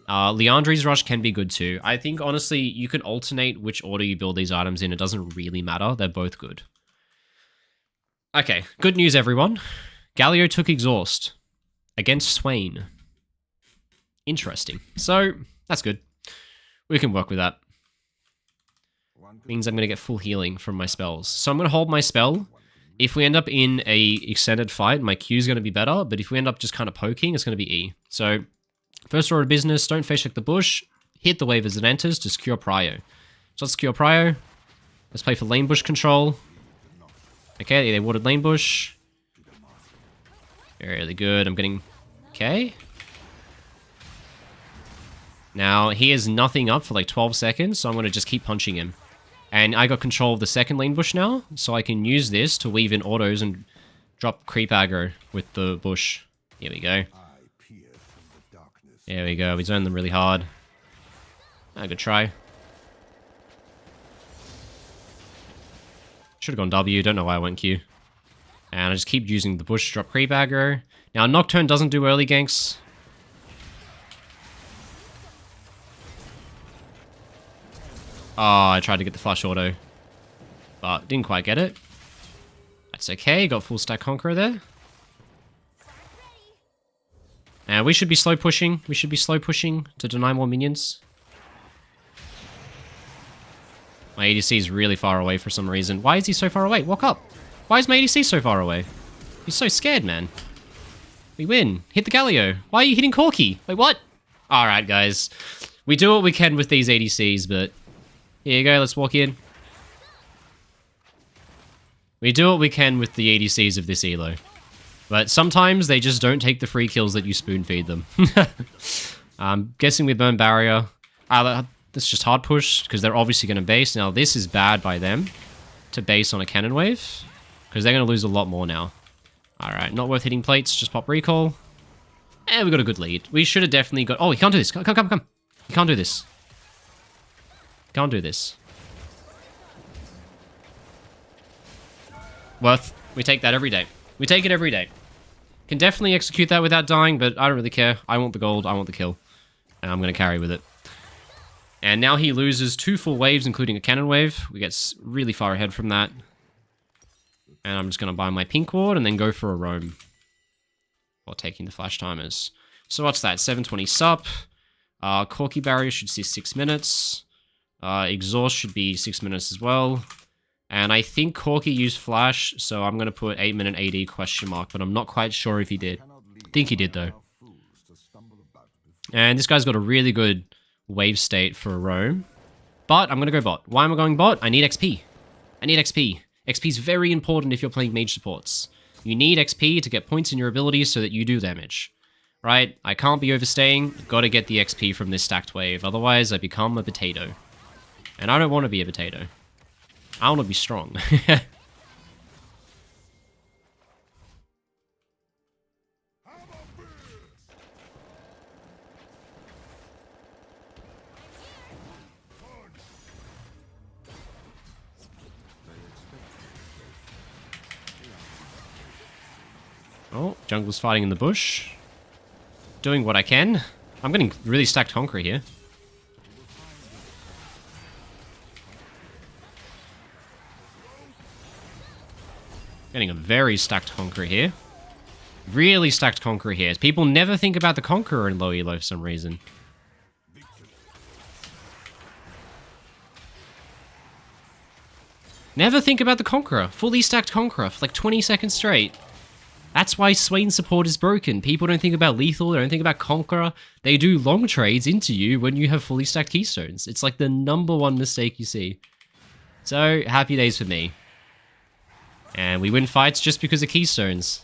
Leandri's Rush can be good too. I think, honestly, you can alternate which order you build these items in. It doesn't really matter. They're both good. Okay, good news, everyone. Galio took Exhaust against Swain. Interesting. So, that's good. We can work with that. Means I'm going to get full healing from my spells. So I'm going to hold my spell. If we end up in a extended fight, my Q is going to be better. But if we end up just kind of poking, it's going to be E. So, first order of business, don't face check the bush. Hit the wave as it enters to secure Prio. So let's secure Prio. Let's play for lane bush control. Okay, they watered lane bush. Really good. I'm getting... Okay. Now, he has nothing up for like 12 seconds, so I'm going to just keep punching him. And I got control of the second lane bush now, so I can use this to weave in autos and drop creep aggro with the bush. Here we go. There we go. We zoned them really hard. Good try. Should have gone W. Don't know why I went Q. And I just keep using the bush to drop creep aggro. Now, Nocturne doesn't do early ganks. Oh, I tried to get the flash auto, but didn't quite get it. That's okay, got full stack Conqueror there. And we should be slow pushing. We should be slow pushing to deny more minions. My ADC is really far away for some reason. Why is he so far away? Walk up. Why is my ADC so far away? He's so scared, man. We win. Hit the Galio. Why are you hitting Corki? Wait, what? Alright, guys. We do what we can with these ADCs, but... Here you go, let's walk in. We do what we can with the ADCs of this elo. But sometimes they just don't take the free kills that you spoon feed them. I'm guessing we burn barrier. That's just hard push, because they're obviously going to base. Now this is bad by them, to base on a cannon wave, because they're going to lose a lot more now. Alright, not worth hitting plates, just pop recall. And we got a good lead. We should have definitely got... Oh, he can't do this. Come. He can't do this. Can't do this. Worth. We take that every day. We take it every day. Can definitely execute that without dying, but I don't really care. I want the gold. I want the kill. And I'm going to carry with it. And now he loses 2 full waves, including a cannon wave. We get really far ahead from that. And I'm just going to buy my pink ward and then go for a roam. While taking the flash timers. So what's that? 720 sup. Corki barrier should see 6 minutes. Exhaust should be 6 minutes as well. And I think Corki used flash, so I'm going to put 8-minute AD question mark, but I'm not quite sure if he did. I think he did, though. And this guy's got a really good wave state for a roam. But I'm going to go bot. Why am I going bot? I need XP. I need XP. XP is very important if you're playing mage supports. You need XP to get points in your abilities so that you do damage. Right? I can't be overstaying. Got to get the XP from this stacked wave. Otherwise, I become a potato. And I don't want to be a potato. I want to be strong. Oh, jungle's fighting in the bush. Doing what I can. I'm getting really stacked Conqueror here. Getting a very stacked Conqueror here. Really stacked Conqueror here. People never think about the Conqueror in low elo for some reason. Never think about the Conqueror. Fully stacked Conqueror for like 20 seconds straight. That's why Swain support is broken. People don't think about lethal, they don't think about Conqueror. They do long trades into you when you have fully stacked Keystones. It's like the #1 mistake you see. So, happy days for me. And we win fights just because of Keystones.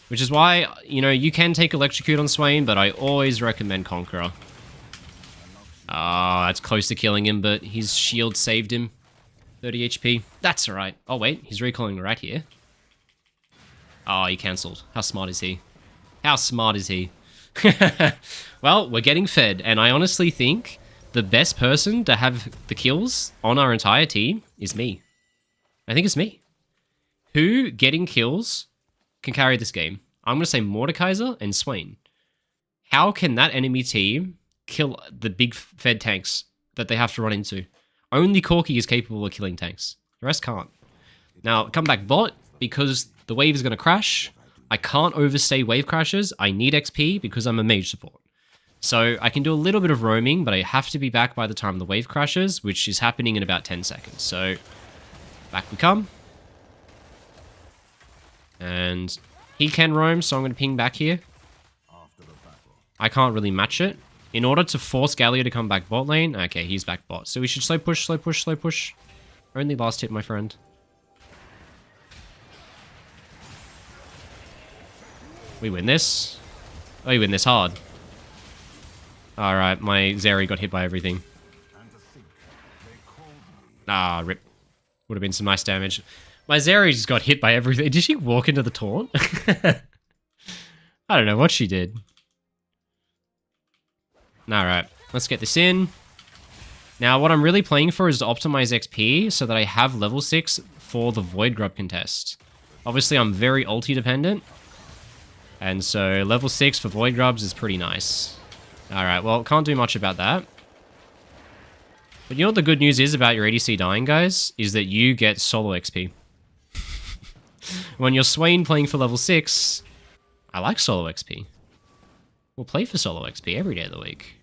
Which is why, you know, you can take Electrocute on Swain, but I always recommend Conqueror. Ah, that's close to killing him, but his shield saved him. 30 HP. That's alright. Oh wait, he's recalling right here. Oh, he cancelled. How smart is he? How smart is he? Well, we're getting fed, and I honestly think the best person to have the kills on our entire team is me. I think it's me. Who getting kills can carry this game? I'm going to say Mordekaiser and Swain. How can that enemy team kill the big fed tanks that they have to run into? Only Corki is capable of killing tanks. The rest can't. Now, come back bot, because the wave is going to crash. I can't overstay wave crashes. I need XP because I'm a mage support. So I can do a little bit of roaming, but I have to be back by the time the wave crashes, which is happening in about 10 seconds. So back we come. And he can roam, so I'm going to ping back here. I can't really match it. In order to force Galio to come back bot lane, okay, he's back bot. So we should slow push, slow push, slow push. Only last hit, my friend. We win this. Oh, we win this hard. Alright, my Zeri got hit by everything. Ah, rip. Would have been some nice damage. My Zeri just got hit by everything. Did she walk into the taunt? I don't know what she did. Alright, let's get this in. Now, what I'm really playing for is to optimize XP so that I have level 6 for the Void Grub contest. Obviously, I'm very ulti dependent. And so, level 6 for Void Grubs is pretty nice. Alright, well, can't do much about that. But you know what the good news is about your ADC dying, guys? Is that you get solo XP. When you're Swain playing for level 6, I like solo XP. We'll play for solo XP every day of the week.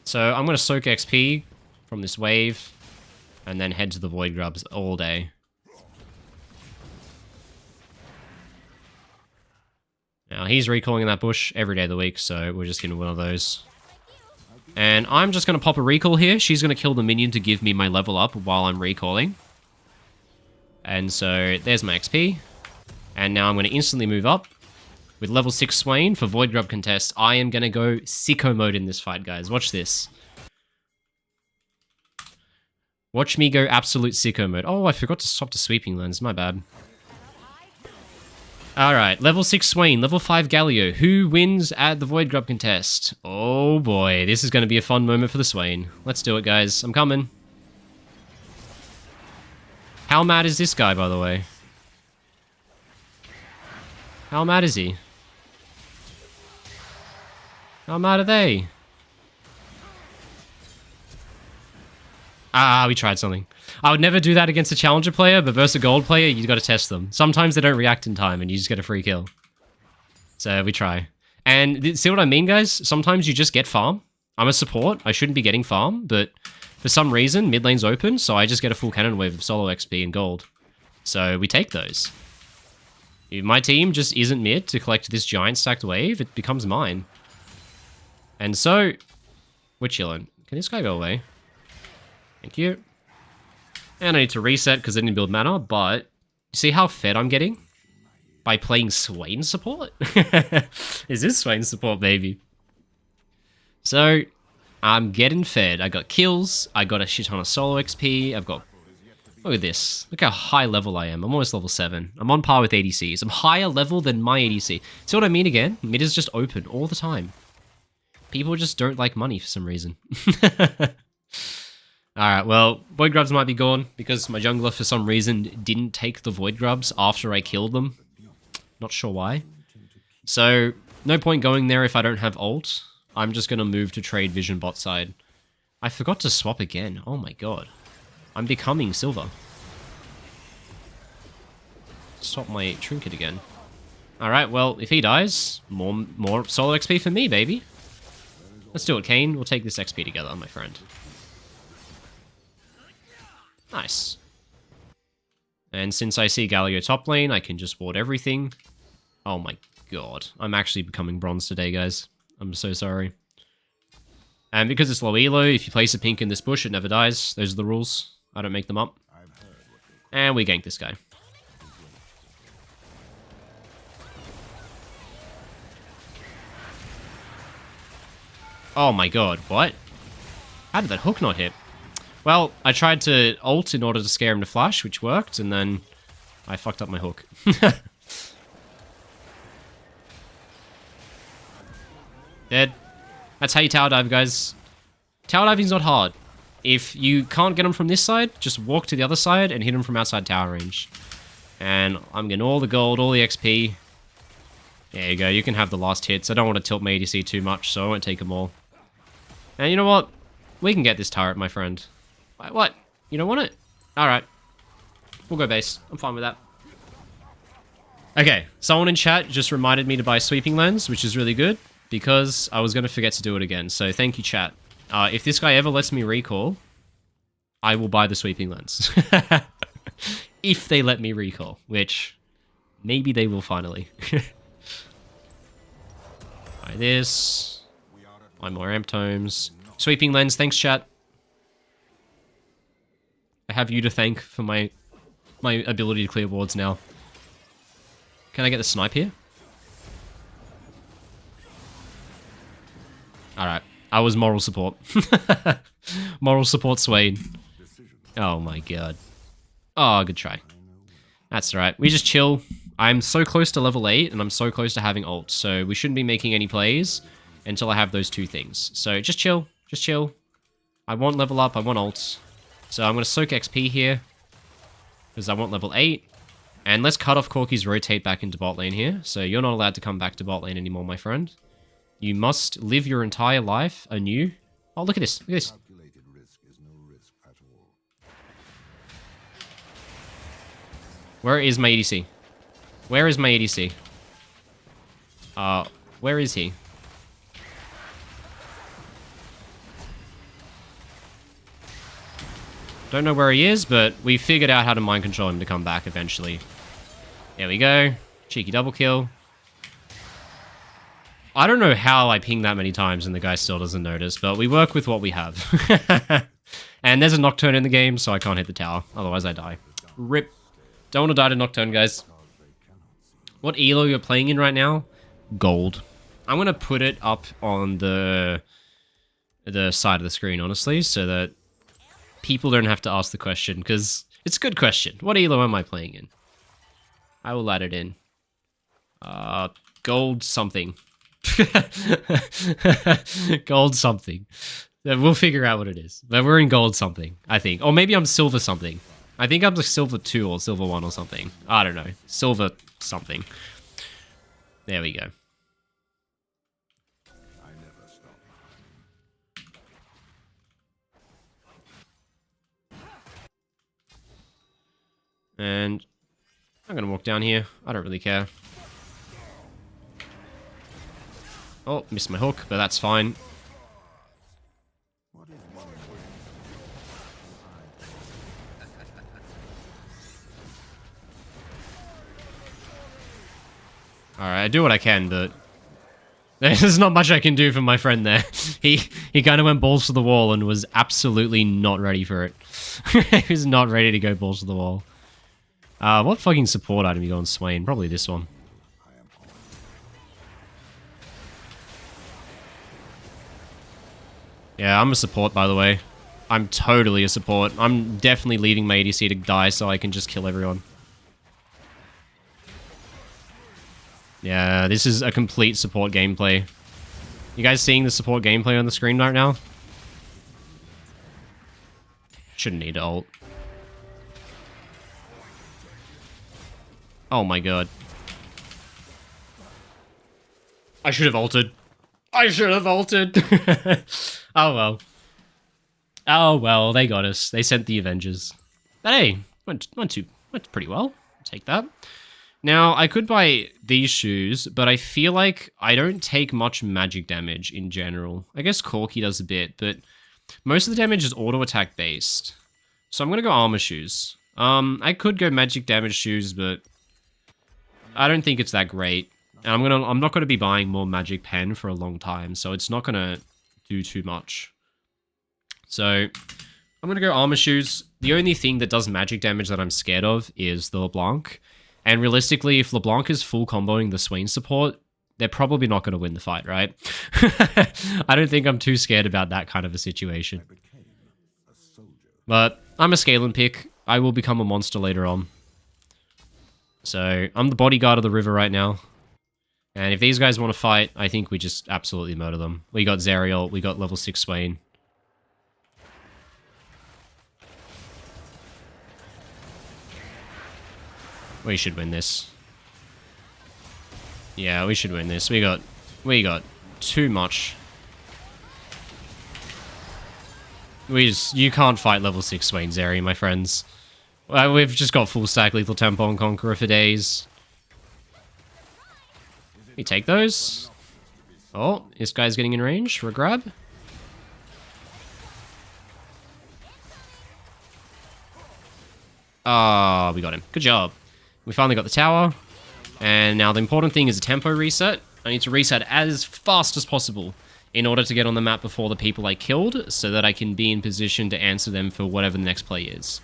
So I'm going to soak XP from this wave and then head to the Void Grubs all day. Now he's recalling in that bush every day of the week, so we're just going to one of those. And I'm just going to pop a recall here. She's going to kill the minion to give me my level up while I'm recalling. And so there's my XP. And now I'm going to instantly move up. With level 6 Swain for Void Grub contest, I am going to go sicko mode in this fight, guys. Watch this. Watch me go absolute sicko mode. Oh, I forgot to swap to sweeping lens. My bad. Alright, level 6 Swain, level 5 Galio. Who wins at the Void Grub contest? Oh boy, this is going to be a fun moment for the Swain. Let's do it, guys. I'm coming. How mad is this guy, by the way? How mad is he? How mad are they? Ah, we tried something. I would never do that against a challenger player, but versus a gold player, you gotta test them. Sometimes they don't react in time, and you just get a free kill. So, we try. And see what I mean, guys? Sometimes you just get farm. I'm a support. I shouldn't be getting farm, but for some reason, mid lane's open, so I just get a full cannon wave of solo XP and gold. So, we take those. If my team just isn't mid to collect this giant stacked wave, it becomes mine. And so, we're chilling. Can this guy go away? Thank you. And I need to reset because I didn't build mana, but you see how fed I'm getting? By playing Swain support? Is this Swain support, baby? So, I'm getting fed. I got kills, I got a shit ton of solo XP, I've got... Look at this. Look how high level I am. I'm almost level 7. I'm on par with ADCs. I'm higher level than my ADC. See what I mean again? Mid is just open all the time. People just don't like money for some reason. Alright, well, Void Grubs might be gone because my jungler for some reason didn't take the Void Grubs after I killed them. Not sure why. So, no point going there if I don't have ult. I'm just going to move to trade vision bot side. I forgot to swap again. Oh my god. I'm becoming silver. Swap my trinket again. Alright, well, if he dies, more solo XP for me, baby. Let's do it, Kane. We'll take this XP together, my friend. Nice. And since I see Galio top lane, I can just ward everything. Oh my god. I'm actually becoming bronze today, guys. I'm so sorry. And because it's low elo, if you place a pink in this bush, it never dies. Those are the rules. I don't make them up. And we gank this guy. Oh my god, what? How did that hook not hit? Well, I tried to ult in order to scare him to flash, which worked, and then I fucked up my hook. Dead. That's how you tower dive, guys. Tower diving's not hard. If you can't get them from this side, just walk to the other side and hit them from outside tower range. And I'm getting all the gold, all the XP. There you go, you can have the last hits. I don't want to tilt my ADC too much, so I won't take them all. And you know what? We can get this turret, my friend. What? You don't want it? Alright. We'll go base. I'm fine with that. Okay, someone in chat just reminded me to buy Sweeping Lens, which is really good, because I was going to forget to do it again. So thank you, chat. If this guy ever lets me recall, I will buy the Sweeping Lens. If they let me recall, which maybe they will finally. Buy this. Buy more amp tomes. Sweeping Lens, thanks, chat. I have you to thank for my ability to clear wards now. Can I get the snipe here? Alright. I was moral support. Moral support Swain. Oh my god. Oh, good try. That's alright. We just chill. I'm so close to level 8, and I'm so close to having ult, so we shouldn't be making any plays until I have those two things. So just chill. Just chill. I want level up. I want ult. So I'm going to soak XP here, because I want level 8. And let's cut off Corky's rotate back into bot lane here. So you're not allowed to come back to bot lane anymore, my friend. You must live your entire life anew. Oh, look at this. Look at this. Where is my ADC? Where is my ADC? Where is he? Don't know where he is, but we figured out how to mind control him to come back eventually. There we go. Cheeky double kill. I don't know how I ping that many times and the guy still doesn't notice, but we work with what we have. And there's a Nocturne in the game, so I can't hit the tower. Otherwise I die. RIP. Don't want to die to Nocturne, guys. What elo you're playing in right now? Gold. I'm going to put it up on the side of the screen, honestly, so that people don't have to ask the question, because it's a good question. What elo am I playing in? I will add it in. Gold something. Gold something. We'll figure out what it is. But we're in gold something, I think. Or maybe I'm silver something. I think I'm like silver 2 or silver 1 or something. I don't know. Silver something. There we go. And I'm gonna walk down here. I don't really care. Oh, missed my hook, but that's fine. Alright, I do what I can, but there's not much I can do for my friend there. He kind of went balls to the wall and was absolutely not ready for it. He was not ready to go balls to the wall. What fucking support item you got on Swain? Probably this one. Yeah, I'm a support, by the way. I'm totally a support. I'm definitely leaving my ADC to die so I can just kill everyone. Yeah, this is a complete support gameplay. You guys seeing the support gameplay on the screen right now? Shouldn't need to ult. Oh my god. I should have ulted. I should have ulted. Oh well. Oh well, they got us. They sent the Avengers. But hey, went pretty well. Take that. Now, I could buy these shoes, but I feel like I don't take much magic damage in general. I guess Corky does a bit, but most of the damage is auto-attack based. So I'm going to go armor shoes. I could go magic damage shoes, but I don't think it's that great. And I'm not going to be buying more magic pen for a long time, so it's not going to do too much. So I'm going to go armor shoes. The only thing that does magic damage that I'm scared of is the LeBlanc. And realistically, if LeBlanc is full comboing the Swain support, they're probably not going to win the fight, right? I don't think I'm too scared about that kind of a situation. But I'm a scaling pick. I will become a monster later on. So I'm the bodyguard of the river right now. And if these guys want to fight, I think we just absolutely murder them. We got Zerial, we got level 6 Swain. We should win this. Yeah, we should win this. We got too much. You can't fight level 6 Swain Zeri, my friends. We've just got full stack Lethal Tempo and Conqueror for days. We take those. Oh, this guy's getting in range for a grab. Ah, we got him. Good job. We finally got the tower. And now the important thing is a tempo reset. I need to reset as fast as possible in order to get on the map before the people I killed, so that I can be in position to answer them for whatever the next play is.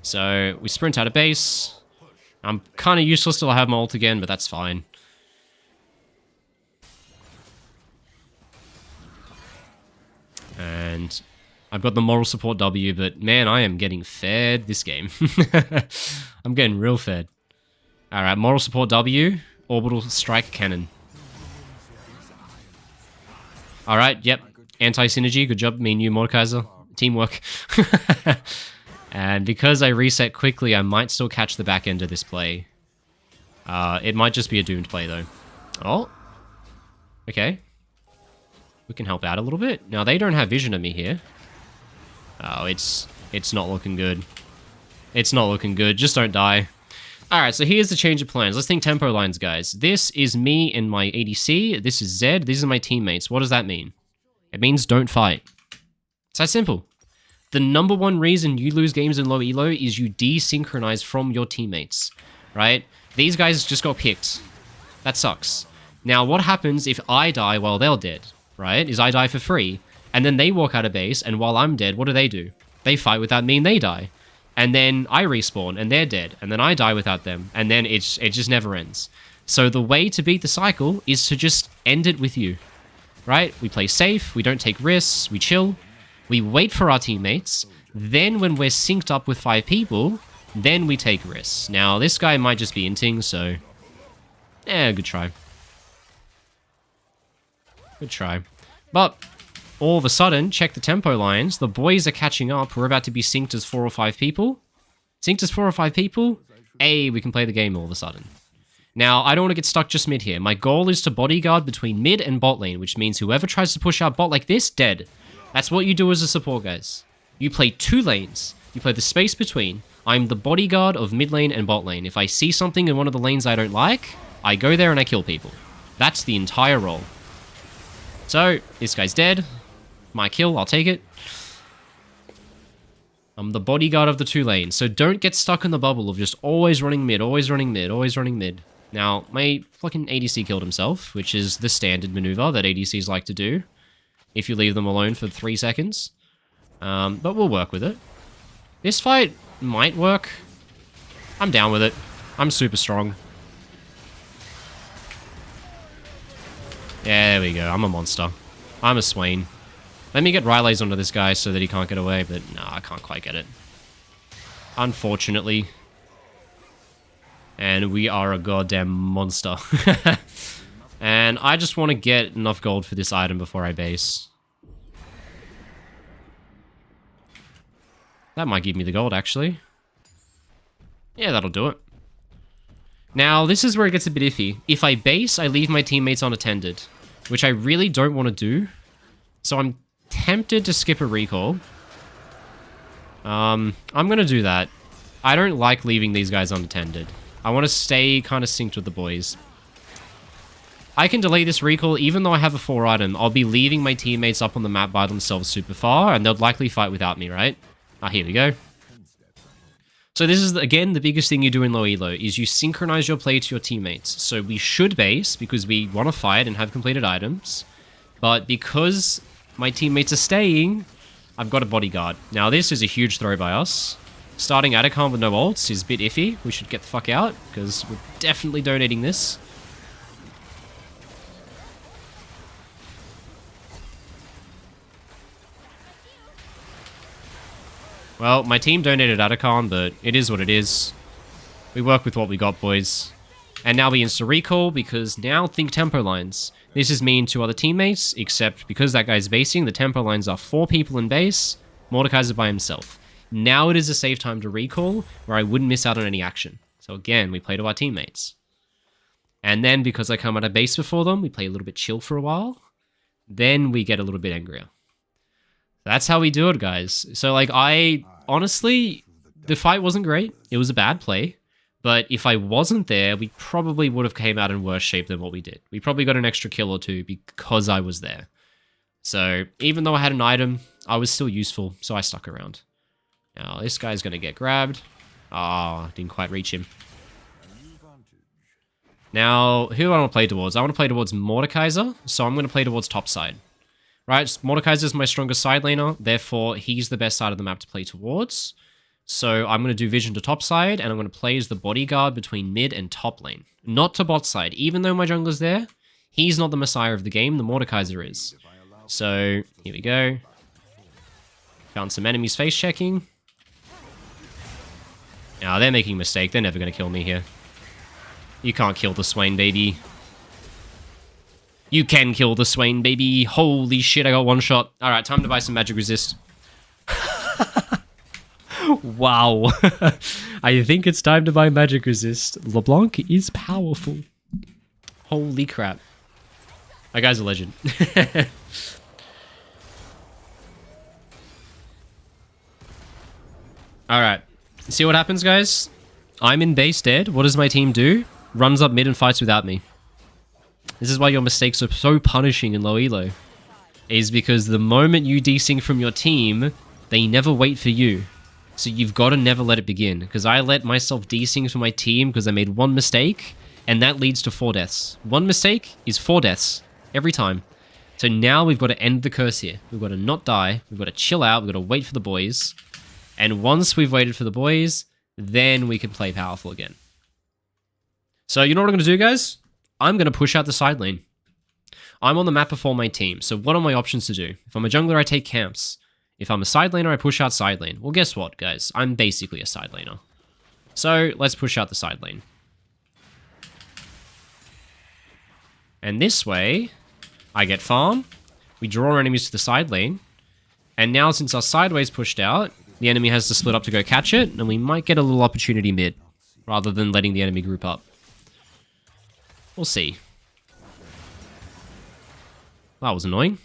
So, we sprint out of base. I'm kind of useless till I have my ult again, but that's fine. And I've got the moral support W, but man, I am getting fed this game. I'm getting real fed. Alright, moral support W, orbital strike cannon. Alright, yep. Anti-synergy, good job, me and you, Mordekaiser. Teamwork. And because I reset quickly, I might still catch the back end of this play. It might just be a doomed play, though. Oh. Okay. We can help out a little bit. Now, they don't have vision of me here. Oh, it's not looking good. It's not looking good. Just don't die. Alright, so here's the change of plans. Let's think tempo lines, guys. This is me and my ADC. This is Zed. These are my teammates. What does that mean? It means don't fight. It's that simple. The number one reason you lose games in low elo is you desynchronize from your teammates, right? These guys just got picked. That sucks. Now, what happens if I die while they're dead, right? Is I die for free, and then they walk out of base, and while I'm dead, what do? They fight without me and they die. And then I respawn, and they're dead, and then I die without them, and then it just never ends. So the way to beat the cycle is to just end it with you, right? We play safe, we don't take risks, we chill, we wait for our teammates, then when we're synced up with 5 people, then we take risks. Now, this guy might just be inting, so... good try. Good try. But... all of a sudden, check the tempo lines. The boys are catching up. We're about to be synced as 4 or 5 people. Synced as 4 or 5 people? We can play the game all of a sudden. Now, I don't want to get stuck just mid here. My goal is to bodyguard between mid and bot lane, which means whoever tries to push out bot like this, dead. That's what you do as a support, guys. You play 2 lanes. You play the space between. I'm the bodyguard of mid lane and bot lane. If I see something in one of the lanes I don't like, I go there and I kill people. That's the entire role. So, this guy's dead. My kill, I'll take it. I'm the bodyguard of the 2 lanes, so don't get stuck in the bubble of just always running mid, always running mid, always running mid. Now, my fucking ADC killed himself, which is the standard maneuver that ADCs like to do, if you leave them alone for 3 seconds. But we'll work with it. This fight might work. I'm down with it. I'm super strong. Yeah, there we go. I'm a monster. I'm a Swain. Let me get Rylays onto this guy so that he can't get away, but no, I can't quite get it. Unfortunately. And we are a goddamn monster. And I just want to get enough gold for this item before I base. That might give me the gold, actually. Yeah, that'll do it. Now, this is where it gets a bit iffy. If I base, I leave my teammates unattended, which I really don't want to do. So I'm tempted to skip a recall. I'm going to do that. I don't like leaving these guys unattended. I want to stay kind of synced with the boys. I can delay this recall even though I have a 4 item. I'll be leaving my teammates up on the map by themselves super far, and they'll likely fight without me, right? Ah, here we go. So this is, again, the biggest thing you do in low elo, is you synchronize your play to your teammates. So we should base, because we want to fight and have completed items. But because my teammates are staying, I've got a bodyguard. Now this is a huge throw by us. Starting Atacon with no ults is a bit iffy. We should get the fuck out, because we're definitely donating this. Well, my team donated Atacon, but it is what it is. We work with what we got, boys. And now we insta-recall because now think tempo lines. This is me and 2 other teammates, except because that guy's basing, the tempo lines are 4 people in base, Mordekaiser by himself. Now it is a safe time to recall, where I wouldn't miss out on any action. So again, we play to our teammates. And then because I come out of base before them, we play a little bit chill for a while. Then we get a little bit angrier. That's how we do it, guys. So like honestly, the fight wasn't great. It was a bad play. But if I wasn't there, we probably would have came out in worse shape than what we did. We probably got an extra kill or 2 because I was there. So even though I had an item, I was still useful, so I stuck around. Now this guy's going to get grabbed. Ah, didn't quite reach him. Now, who do I want to play towards? I want to play towards Mordekaiser, so I'm going to play towards top side. Right, Mordekaiser is my strongest side laner, therefore he's the best side of the map to play towards. So I'm going to do vision to top side, and I'm going to play as the bodyguard between mid and top lane. Not to bot side. Even though my jungler's there, he's not the messiah of the game, the Mordekaiser is. So, here we go. Found some enemies face checking. Now, they're making a mistake. They're never going to kill me here. You can't kill the Swain, baby. You can kill the Swain, baby. Holy shit, I got one shot. Alright, time to buy some magic resist. Wow. I think it's time to buy magic resist. LeBlanc is powerful. Holy crap. That guy's a legend. Alright. See what happens, guys? I'm in base dead. What does my team do? Runs up mid and fights without me. This is why your mistakes are so punishing in low elo. Is because the moment you desync from your team, they never wait for you. So you've got to never let it begin. Because I let myself desync from my team because I made one mistake, and that leads to 4 deaths. One mistake is 4 deaths. Every time. So now we've got to end the curse here. We've got to not die. We've got to chill out. We've got to wait for the boys. And once we've waited for the boys, then we can play powerful again. So you know what I'm going to do, guys? I'm going to push out the side lane. I'm on the map before my team. So what are my options to do? If I'm a jungler, I take camps. If I'm a side laner, I push out side lane. Well, guess what, guys? I'm basically a side laner. So let's push out the side lane. And this way, I get farm. We draw our enemies to the side lane. And now, since our sideway's pushed out, the enemy has to split up to go catch it, and we might get a little opportunity mid, rather than letting the enemy group up. We'll see. That was annoying.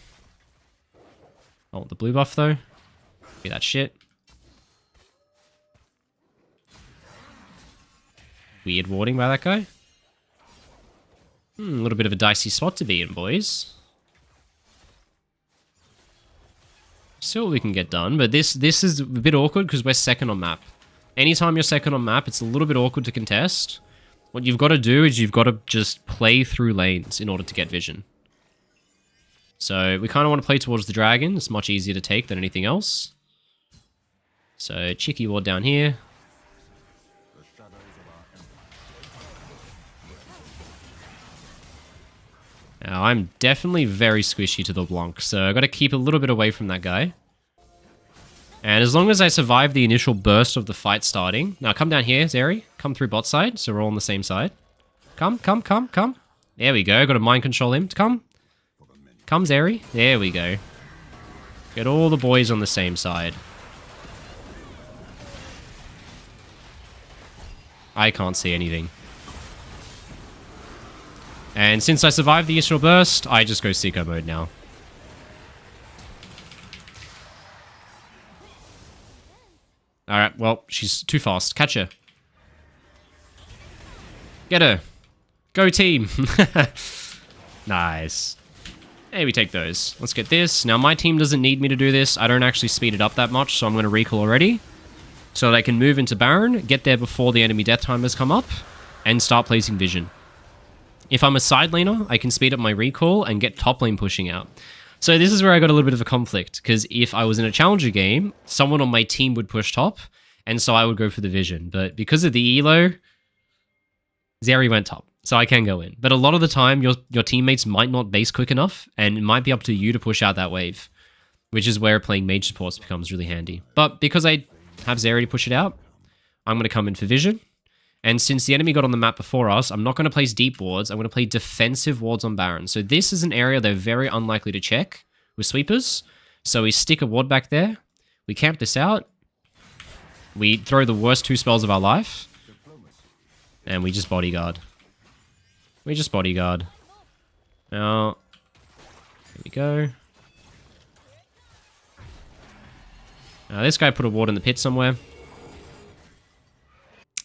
I want the blue buff, though. Be that shit. Weird warding by that guy. A little bit of a dicey spot to be in, boys. See what we can get done, but this is a bit awkward because we're second on map. Anytime you're second on map, it's a little bit awkward to contest. What you've got to do is you've got to just play through lanes in order to get vision. So we kind of want to play towards the dragon. It's much easier to take than anything else. So cheeky ward down here. Now, I'm definitely very squishy to the Blanc, so I've got to keep a little bit away from that guy. And as long as I survive the initial burst of the fight starting... Now, come down here, Zeri. Come through bot side, so we're all on the same side. Come. There we go. Got to mind control him. Come, Zeri. There we go. Get all the boys on the same side. I can't see anything. And since I survived the initial burst, I just go Seeker mode now. Alright, well, she's too fast. Catch her. Get her. Go team. Nice. Hey, we take those. Let's get this. Now, my team doesn't need me to do this. I don't actually speed it up that much, so I'm going to recall already. So they can move into Baron, get there before the enemy death timers come up, and start placing vision. If I'm a side laner, I can speed up my recall and get top lane pushing out. So this is where I got a little bit of a conflict, because if I was in a challenger game, someone on my team would push top, and so I would go for the vision. But because of the elo, Zeri went top, so I can go in. But a lot of the time, your teammates might not base quick enough, and it might be up to you to push out that wave, which is where playing mage supports becomes really handy. But because I have Zeri to push it out, I'm going to come in for vision. And since the enemy got on the map before us, I'm not going to place deep wards. I'm going to play defensive wards on Baron. So this is an area they're very unlikely to check with sweepers. So we stick a ward back there. We camp this out. We throw the worst 2 spells of our life. And we just bodyguard. We just bodyguard. Now, here we go. Now this guy put a ward in the pit somewhere.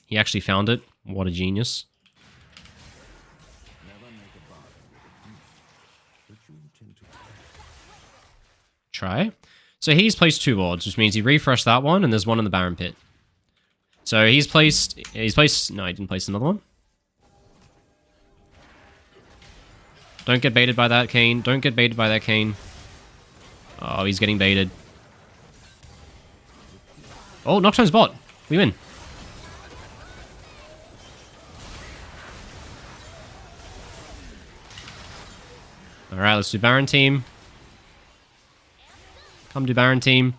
He actually found it. What a genius. Try. So he's placed 2 wards, which means he refreshed that one, and there's one in the Baron pit. So he's placed, no, he didn't place another one. Don't get baited by that, Kane. Don't get baited by that, Kane. Oh, he's getting baited. Oh, Nocturne's bot. We win. Alright, let's do Baron team. Come to Baron team.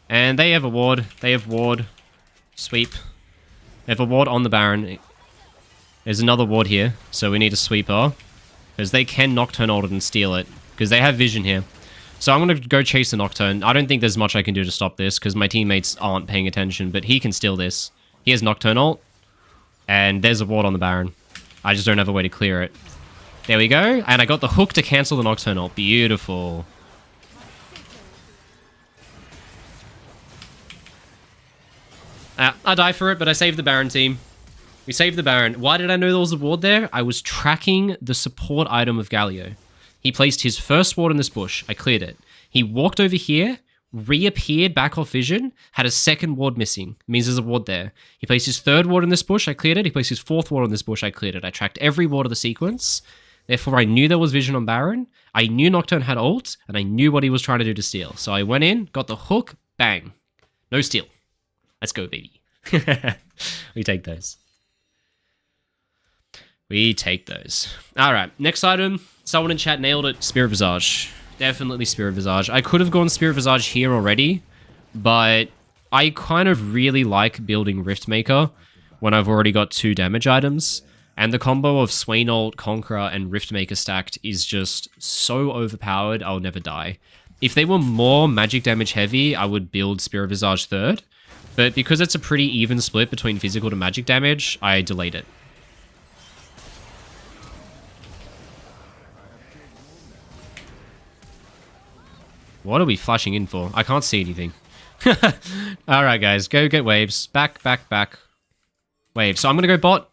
And they have a ward. They have ward. Sweep. They have a ward on the Baron. There's another ward here, so we need a sweeper. Because they can Nocturne ult it and steal it. Because they have vision here. So I'm going to go chase the Nocturne. I don't think there's much I can do to stop this, because my teammates aren't paying attention, but he can steal this. He has Nocturne ult. And there's a ward on the Baron. I just don't have a way to clear it. There we go. And I got the hook to cancel the Nocturne ult. Beautiful. I die for it, but I saved the Baron team. We saved the Baron. Why did I know there was a ward there? I was tracking the support item of Galio. He placed his first ward in this bush. I cleared it. He walked over here, reappeared back off vision, had a second ward missing. It means there's a ward there. He placed his 3rd ward in this bush. I cleared it. He placed his 4th ward in this bush. I cleared it. I tracked every ward of the sequence. Therefore, I knew there was vision on Baron. I knew Nocturne had ult, and I knew what he was trying to do to steal. So I went in, got the hook, bang. No steal. Let's go, baby. We take those. We take those. Alright, next item. Someone in chat nailed it. Spirit Visage. Definitely Spirit Visage. I could have gone Spirit Visage here already, but I kind of really like building Riftmaker when I've already got 2 damage items. And the combo of Swain ult, Conqueror, and Riftmaker stacked is just so overpowered, I'll never die. If they were more magic damage heavy, I would build Spirit Visage 3rd. But because it's a pretty even split between physical to magic damage, I delayed it. What are we flashing in for? I can't see anything. Alright guys, go get waves. Back, back, back. Waves. So I'm going to go bot.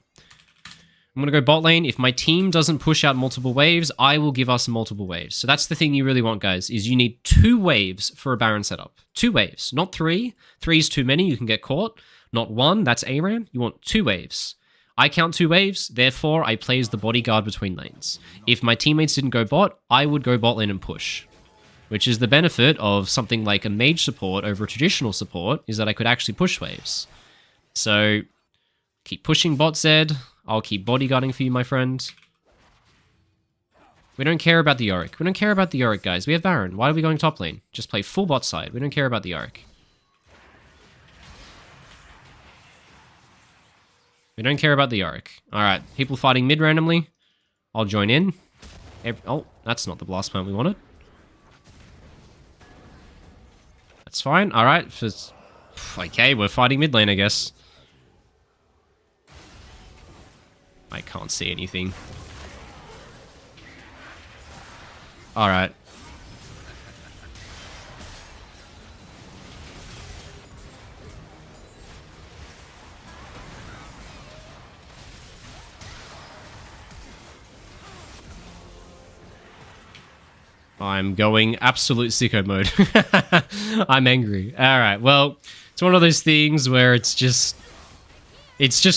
I'm going to go bot lane. If my team doesn't push out multiple waves, I will give us multiple waves. So that's the thing you really want, guys, is you need 2 waves for a Baron setup. 2 waves, not 3. 3 is too many, you can get caught. Not 1, that's ARAM. You want 2 waves. I count 2 waves, therefore I play as the bodyguard between lanes. If my teammates didn't go bot, I would go bot lane and push. Which is the benefit of something like a mage support over a traditional support, is that I could actually push waves. So, keep pushing bot Zed. I'll keep bodyguarding for you, my friend. We don't care about the Yorick. We don't care about the Yorick, guys. We have Baron. Why are we going top lane? Just play full bot side. We don't care about the Yorick. We don't care about the Yorick. Alright, people fighting mid randomly. I'll join in. Oh, that's not the blast plant we wanted. That's fine. Alright. Okay, we're fighting mid lane, I guess. I can't see anything. Alright. I'm going absolute sicko mode. I'm angry. Alright, well, it's one of those things where it's just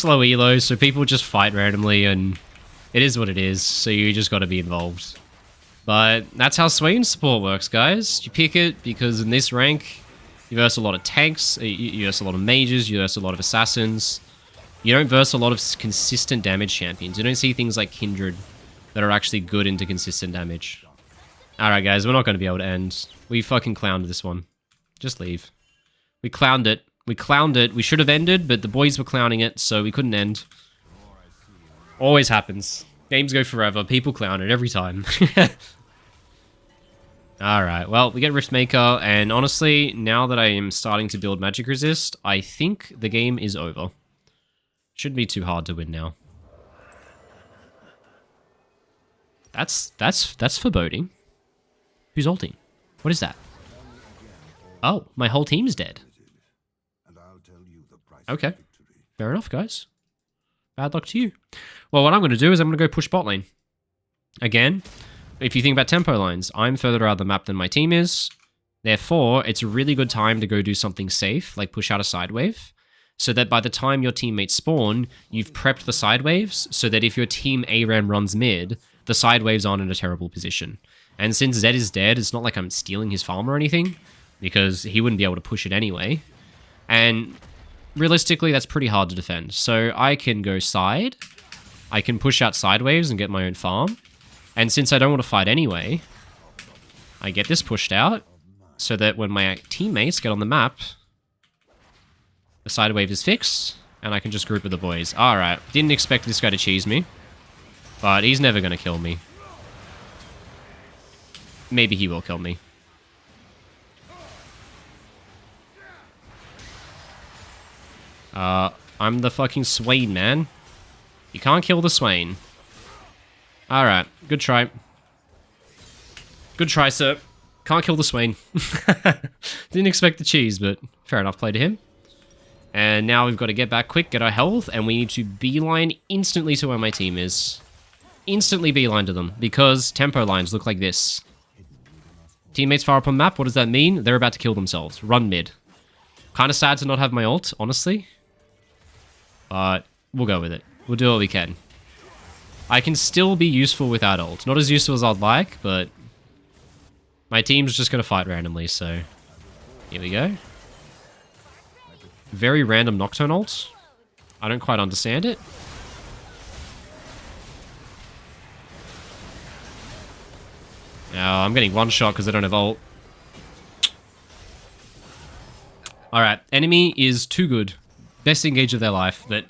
low elo, so people just fight randomly, and it is what it is, so you just gotta be involved. But that's how Swain support works, guys. You pick it because in this rank, you verse a lot of tanks, you verse a lot of mages, you verse a lot of assassins. You don't verse a lot of consistent damage champions. You don't see things like Kindred that are actually good into consistent damage. Alright guys, we're not going to be able to end. We fucking clowned this one. Just leave. We clowned it. We clowned it. We should have ended, but the boys were clowning it, so we couldn't end. Always happens. Games go forever. People clown it every time. Alright, well, we get Riftmaker, and honestly, now that I am starting to build Magic Resist, I think the game is over. Shouldn't be too hard to win now. That's foreboding. Who's ulting? What is that? Oh, my whole team's dead. Okay. Fair enough, guys. Bad luck to you. Well, what I'm going to do is I'm going to go push bot lane. Again, if you think about tempo lines, I'm further out of the map than my team is. Therefore, it's a really good time to go do something safe, like push out a side wave, so that by the time your teammates spawn, you've prepped the side waves, so that if your team ARAM runs mid, the side waves aren't in a terrible position. And since Zed is dead, it's not like I'm stealing his farm or anything, because he wouldn't be able to push it anyway. And realistically, that's pretty hard to defend. So I can go side, I can push out side waves and get my own farm. And since I don't want to fight anyway, I get this pushed out, so that when my teammates get on the map, the side wave is fixed, and I can just group with the boys. Alright, didn't expect this guy to cheese me, but he's never going to kill me. Maybe he will kill me. I'm the fucking Swain, man. You can't kill the Swain. Alright, good try. Good try, sir. Can't kill the Swain. Didn't expect the cheese, but fair enough, play to him. And now we've got to get back quick, get our health, and we need to beeline instantly to where my team is. Instantly beeline to them, because tempo lines look like this. Teammates far up on map, what does that mean? They're about to kill themselves. Run mid. Kind of sad to not have my ult, honestly. But we'll go with it. We'll do what we can. I can still be useful without ult. Not as useful as I'd like, but my team's just going to fight randomly, so here we go. Very random Nocturne ult. I don't quite understand it. Now I'm getting one shot because I don't have ult. Alright, enemy is too good. Best engage of their life, but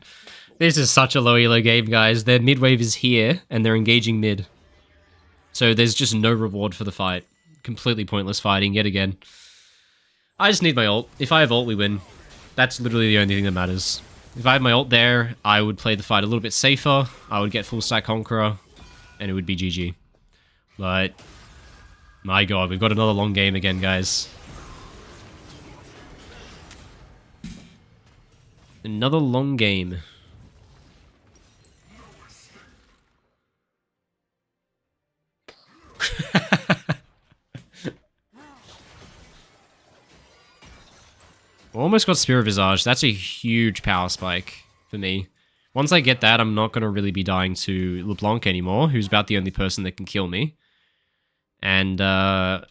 this is such a low elo game, guys. Their mid wave is here, and they're engaging mid. So there's just no reward for the fight. Completely pointless fighting, yet again. I just need my ult. If I have ult, we win. That's literally the only thing that matters. If I had my ult there, I would play the fight a little bit safer. I would get full stack Conqueror, and it would be GG. But my god, we've got another long game again, guys. Another long game. Almost got Spirit Visage. That's a huge power spike for me. Once I get that, I'm not going to really be dying to LeBlanc anymore, who's about the only person that can kill me. And the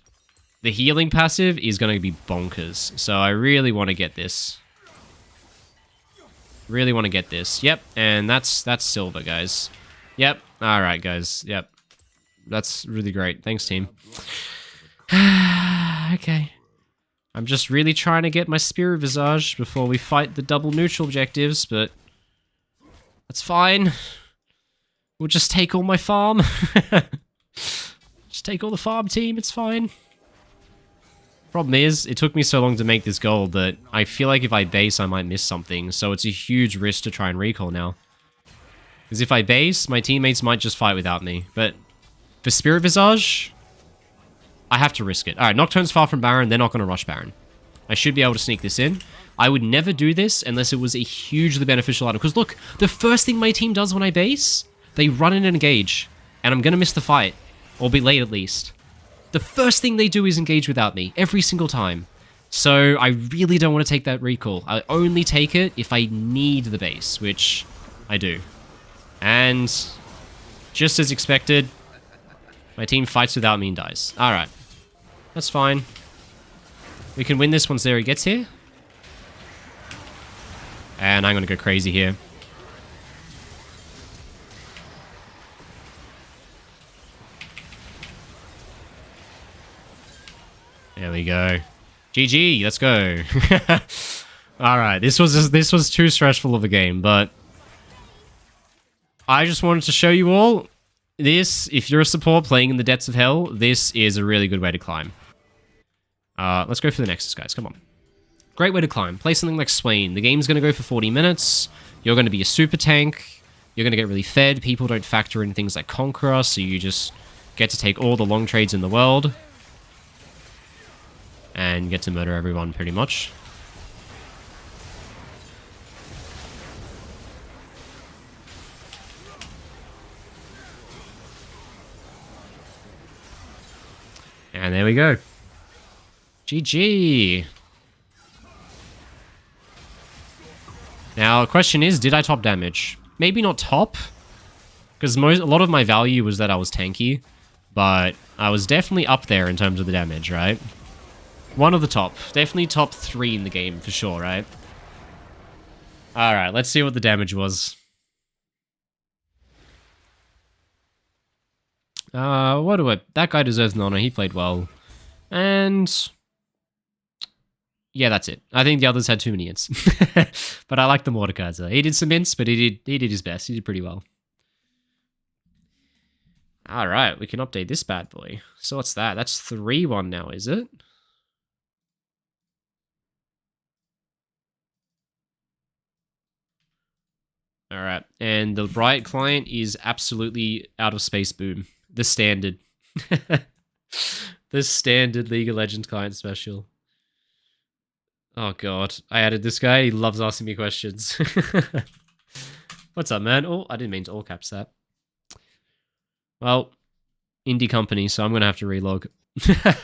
healing passive is going to be bonkers. So I really want to get this. Really want to get this. Yep, and that's silver, guys. Yep, alright, guys. Yep. That's really great. Thanks, team. Okay. I'm just really trying to get my Spirit Visage before we fight the double neutral objectives, but that's fine. We'll just take all my farm. Just take all the farm, team. It's fine. Problem is, it took me so long to make this gold that I feel like if I base, I might miss something, so it's a huge risk to try and recall now. Because if I base, my teammates might just fight without me, but for Spirit Visage, I have to risk it. Alright, Nocturne's far from Baron, they're not going to rush Baron. I should be able to sneak this in. I would never do this unless it was a hugely beneficial item, because look, the first thing my team does when I base, they run in and engage, and I'm going to miss the fight, or be late at least. The first thing they do is engage without me, every single time. So I really don't want to take that recall. I only take it if I need the base, which I do. And just as expected, my team fights without me and dies. Alright. That's fine. We can win this once Zeri gets here. And I'm going to go crazy here. There we go. GG, let's go. Alright, this was too stressful of a game, but I just wanted to show you all this. If you're a support playing in the depths of hell, this is a really good way to climb. Let's go for the Nexus, guys. Come on. Great way to climb. Play something like Swain. The game's going to go for 40 minutes. You're going to be a super tank. You're going to get really fed. People don't factor in things like Conqueror, so you just get to take all the long trades in the world. And get to murder everyone, pretty much. And there we go. GG. Now, the question is, did I top damage? Maybe not top, because a lot of my value was that I was tanky, but I was definitely up there in terms of the damage, right? One of the top. Definitely top 3 in the game, for sure, right? Alright, let's see what the damage was. That guy deserves an honor. He played well. And yeah, that's it. I think the others had too many ints. But I like the Mordekaiser. He did some ints, but he did his best. He did pretty well. Alright, we can update this bad boy. So what's that? That's 3-1 now, is it? Alright, and the Riot client is absolutely out of space boom. The standard. The standard League of Legends client special. Oh god, I added this guy. He loves asking me questions. What's up, man? Oh, I didn't mean to all caps that. Well, indie company, so I'm going to have to relog.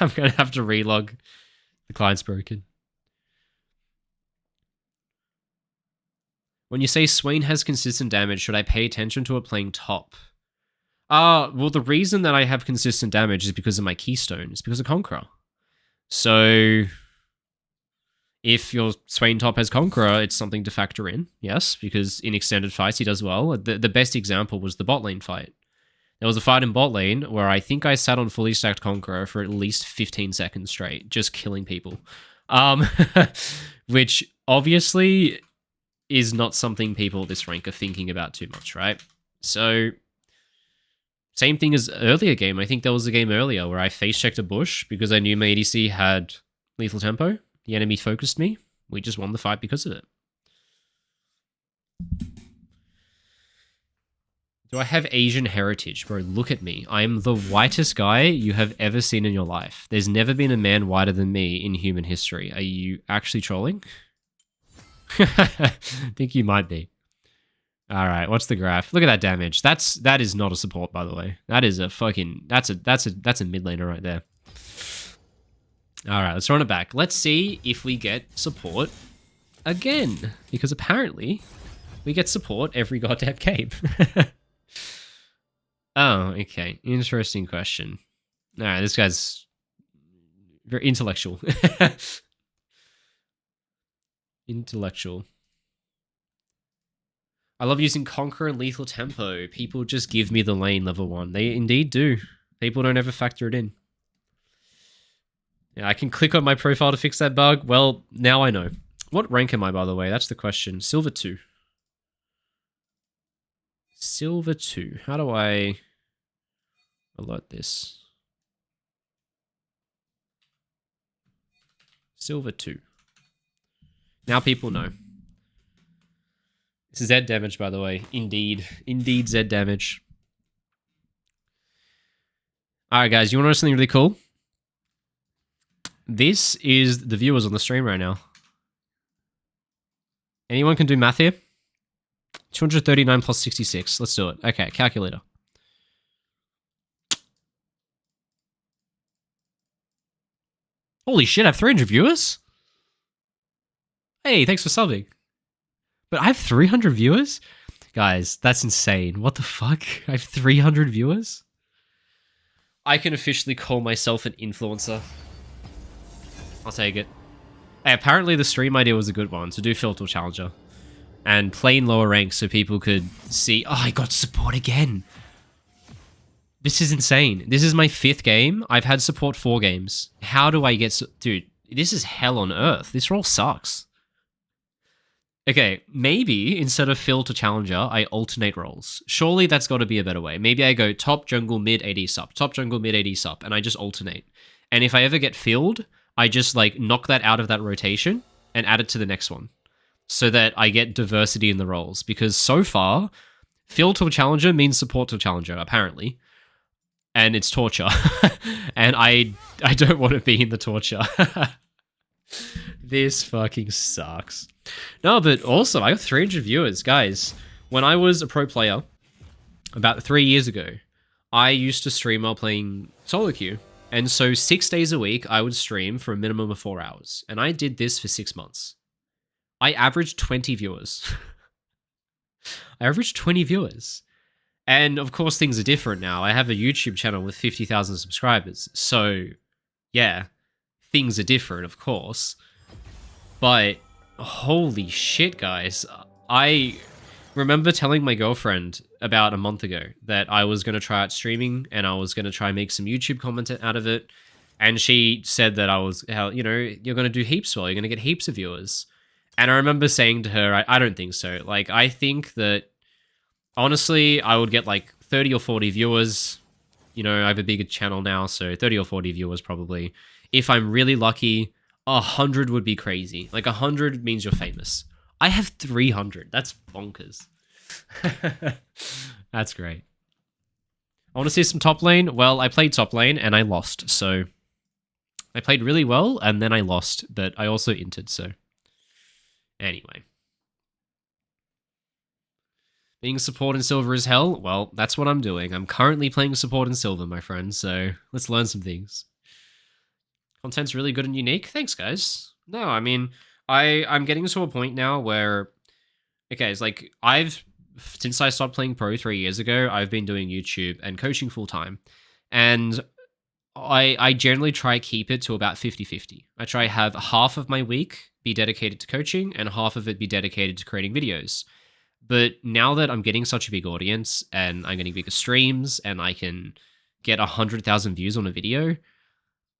I'm going to have to relog. The client's broken. When you say Swain has consistent damage, should I pay attention to it playing top? Well, the reason that I have consistent damage is because of my keystone. It's because of Conqueror. So, if your Swain top has Conqueror, it's something to factor in, yes, because in extended fights he does well. The best example was the bot lane fight. There was a fight in bot lane where I think I sat on fully stacked Conqueror for at least 15 seconds straight, just killing people. Which, obviously, is not something people at this rank are thinking about too much, right? So, same thing as earlier game. I think there was a game earlier where I face-checked a bush because I knew my ADC had lethal tempo. The enemy focused me. We just won the fight because of it. Do I have Asian heritage? Bro, look at me. I am the whitest guy you have ever seen in your life. There's never been a man whiter than me in human history. Are you actually trolling? I think you might be. All right, what's the graph? Look at that damage. That is not a support, by the way. That is a fucking that's a mid laner right there. All right, let's run it back. Let's see if we get support again, because apparently we get support every goddamn game. Oh, okay. Interesting question. All right, this guy's very intellectual. Intellectual. I love using Conqueror and Lethal Tempo. People just give me the lane level 1. They indeed do. People don't ever factor it in. Yeah, I can click on my profile to fix that bug. Well, now I know. What rank am I, by the way? That's the question. Silver 2. Silver 2. How do I alert this? Silver 2. Now people know. This is Z damage, by the way. Indeed. Indeed Z damage. Alright, guys. You want to know something really cool? This is the viewers on the stream right now. Anyone can do math here? 239 plus 66. Let's do it. Okay, calculator. Holy shit, I have 300 viewers? Hey, thanks for subbing. But I have 300 viewers? Guys, that's insane. What the fuck? I have 300 viewers? I can officially call myself an influencer. I'll take it. Hey, apparently the stream idea was a good one, to do Filter Challenger. And play in lower ranks so people could see, oh, I got support again. This is insane. This is my 5th game. I've had support 4 games. How do I get... Dude, this is hell on earth. This role sucks. Okay, maybe instead of fill to challenger, I alternate roles. Surely that's got to be a better way. Maybe I go top jungle mid AD sup, top jungle mid AD sup, and I just alternate. And if I ever get filled, I just like knock that out of that rotation and add it to the next one, so that I get diversity in the roles. Because so far, fill to challenger means support to challenger apparently, and it's torture, and I don't want to be in the torture. This fucking sucks. No, but also, I got 300 viewers. Guys, when I was a pro player, about 3 years ago, I used to stream while playing solo queue. And so 6 days a week, I would stream for a minimum of 4 hours. And I did this for 6 months. I averaged 20 viewers. I averaged 20 viewers. And of course, things are different now. I have a YouTube channel with 50,000 subscribers. So, yeah, things are different, of course. But holy shit, guys. I remember telling my girlfriend about a month ago that I was going to try out streaming and I was going to try and make some YouTube content out of it. And she said that you're going to do heaps well. You're going to get heaps of viewers. And I remember saying to her, I don't think so. Like, I think that, honestly, I would get like 30 or 40 viewers. You know, I have a bigger channel now, so 30 or 40 viewers probably. If I'm really lucky, 100 would be crazy. Like 100 means you're famous. I have 300. That's bonkers. That's great. I want to see some top lane. Well, I played top lane and I lost. So I played really well and then I lost, but I also inted. So anyway, being support in silver is hell. Well, that's what I'm doing. I'm currently playing support in silver, my friend. So let's learn some things. Content's really good and unique. Thanks, guys. No, I mean, I'm getting to a point now where, okay, it's like since I stopped playing pro 3 years ago, I've been doing YouTube and coaching full time. And I generally try keep it to about 50-50. I try have half of my week be dedicated to coaching and half of it be dedicated to creating videos. But now that I'm getting such a big audience and I'm getting bigger streams and I can get 100,000 views on a video,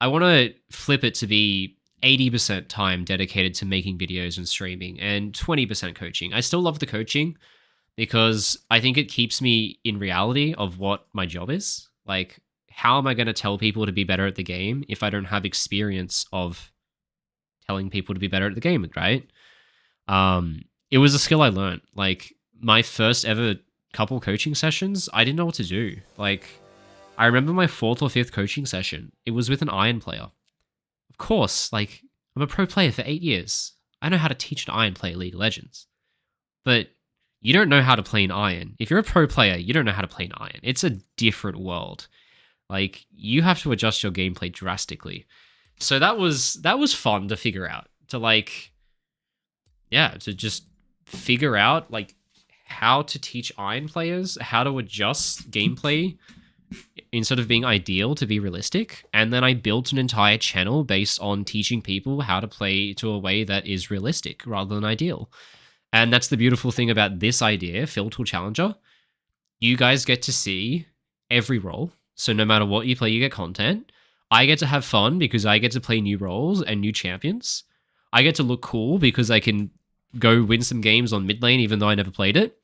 I want to flip it to be 80% time dedicated to making videos and streaming and 20% coaching. I still love the coaching because I think it keeps me in reality of what my job is. Like, how am I going to tell people to be better at the game if I don't have experience of telling people to be better at the game, right? It was a skill I learned. Like, my first ever couple coaching sessions, I didn't know what to do. Like, I remember my 4th or 5th coaching session. It was with an Iron player. Of course, like, I'm a pro player for 8 years. I know how to teach an Iron player League of Legends. But you don't know how to play an Iron. If you're a pro player, you don't know how to play an Iron. It's a different world. Like, you have to adjust your gameplay drastically. So that was fun to figure out. To just figure out, like, how to teach Iron players, how to adjust gameplay instead of being ideal to be realistic. And then I built an entire channel based on teaching people how to play to a way that is realistic rather than ideal. And that's the beautiful thing about this idea, Fill Tool Challenger. You guys get to see every role. So no matter what you play, you get content. I get to have fun because I get to play new roles and new champions. I get to look cool because I can go win some games on mid lane even though I never played it.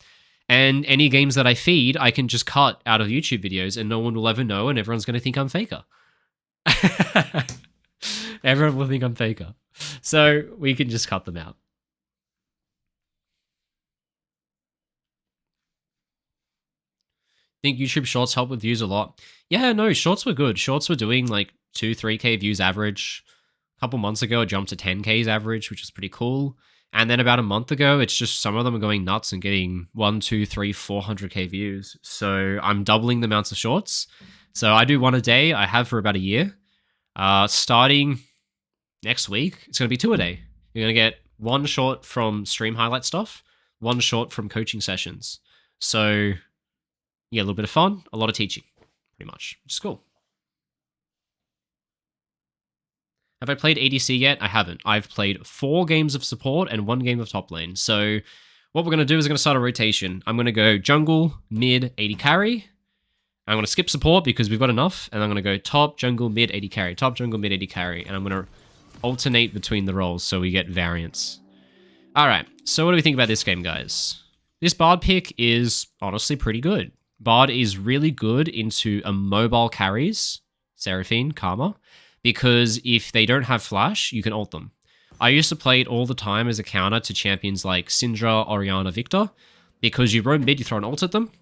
And any games that I feed, I can just cut out of YouTube videos and no one will ever know and everyone's going to think I'm Faker. Everyone will think I'm Faker. So we can just cut them out. Think YouTube Shorts help with views a lot. Yeah, no, Shorts were good. Shorts were doing like 2-3K views average. A couple months ago, it jumped to 10K's average, which is pretty cool. And then about a month ago, it's just some of them are going nuts and getting 1, 2, 3, 400K views. So I'm doubling the amounts of shorts. So I do one a day. I have for about a year. Starting next week, it's going to be 2 a day. You're going to get 1 short from stream highlight stuff, 1 short from coaching sessions. So yeah, a little bit of fun, a lot of teaching, pretty much, which is cool. Have I played ADC yet? I haven't. I've played 4 games of support and 1 game of top lane. So what we're going to do is we're going to start a rotation. I'm going to go jungle, mid, AD carry. I'm going to skip support because we've got enough. And I'm going to go top, jungle, mid, AD carry. Top, jungle, mid, AD carry. And I'm going to alternate between the roles so we get variance. All right. So what do we think about this game, guys? This Bard pick is honestly pretty good. Bard is really good into a mobile carries, Seraphine, Karma, because if they don't have flash, you can ult them. I used to play it all the time as a counter to champions like Syndra, Orianna, Victor, because you roam mid, you throw an ult at them.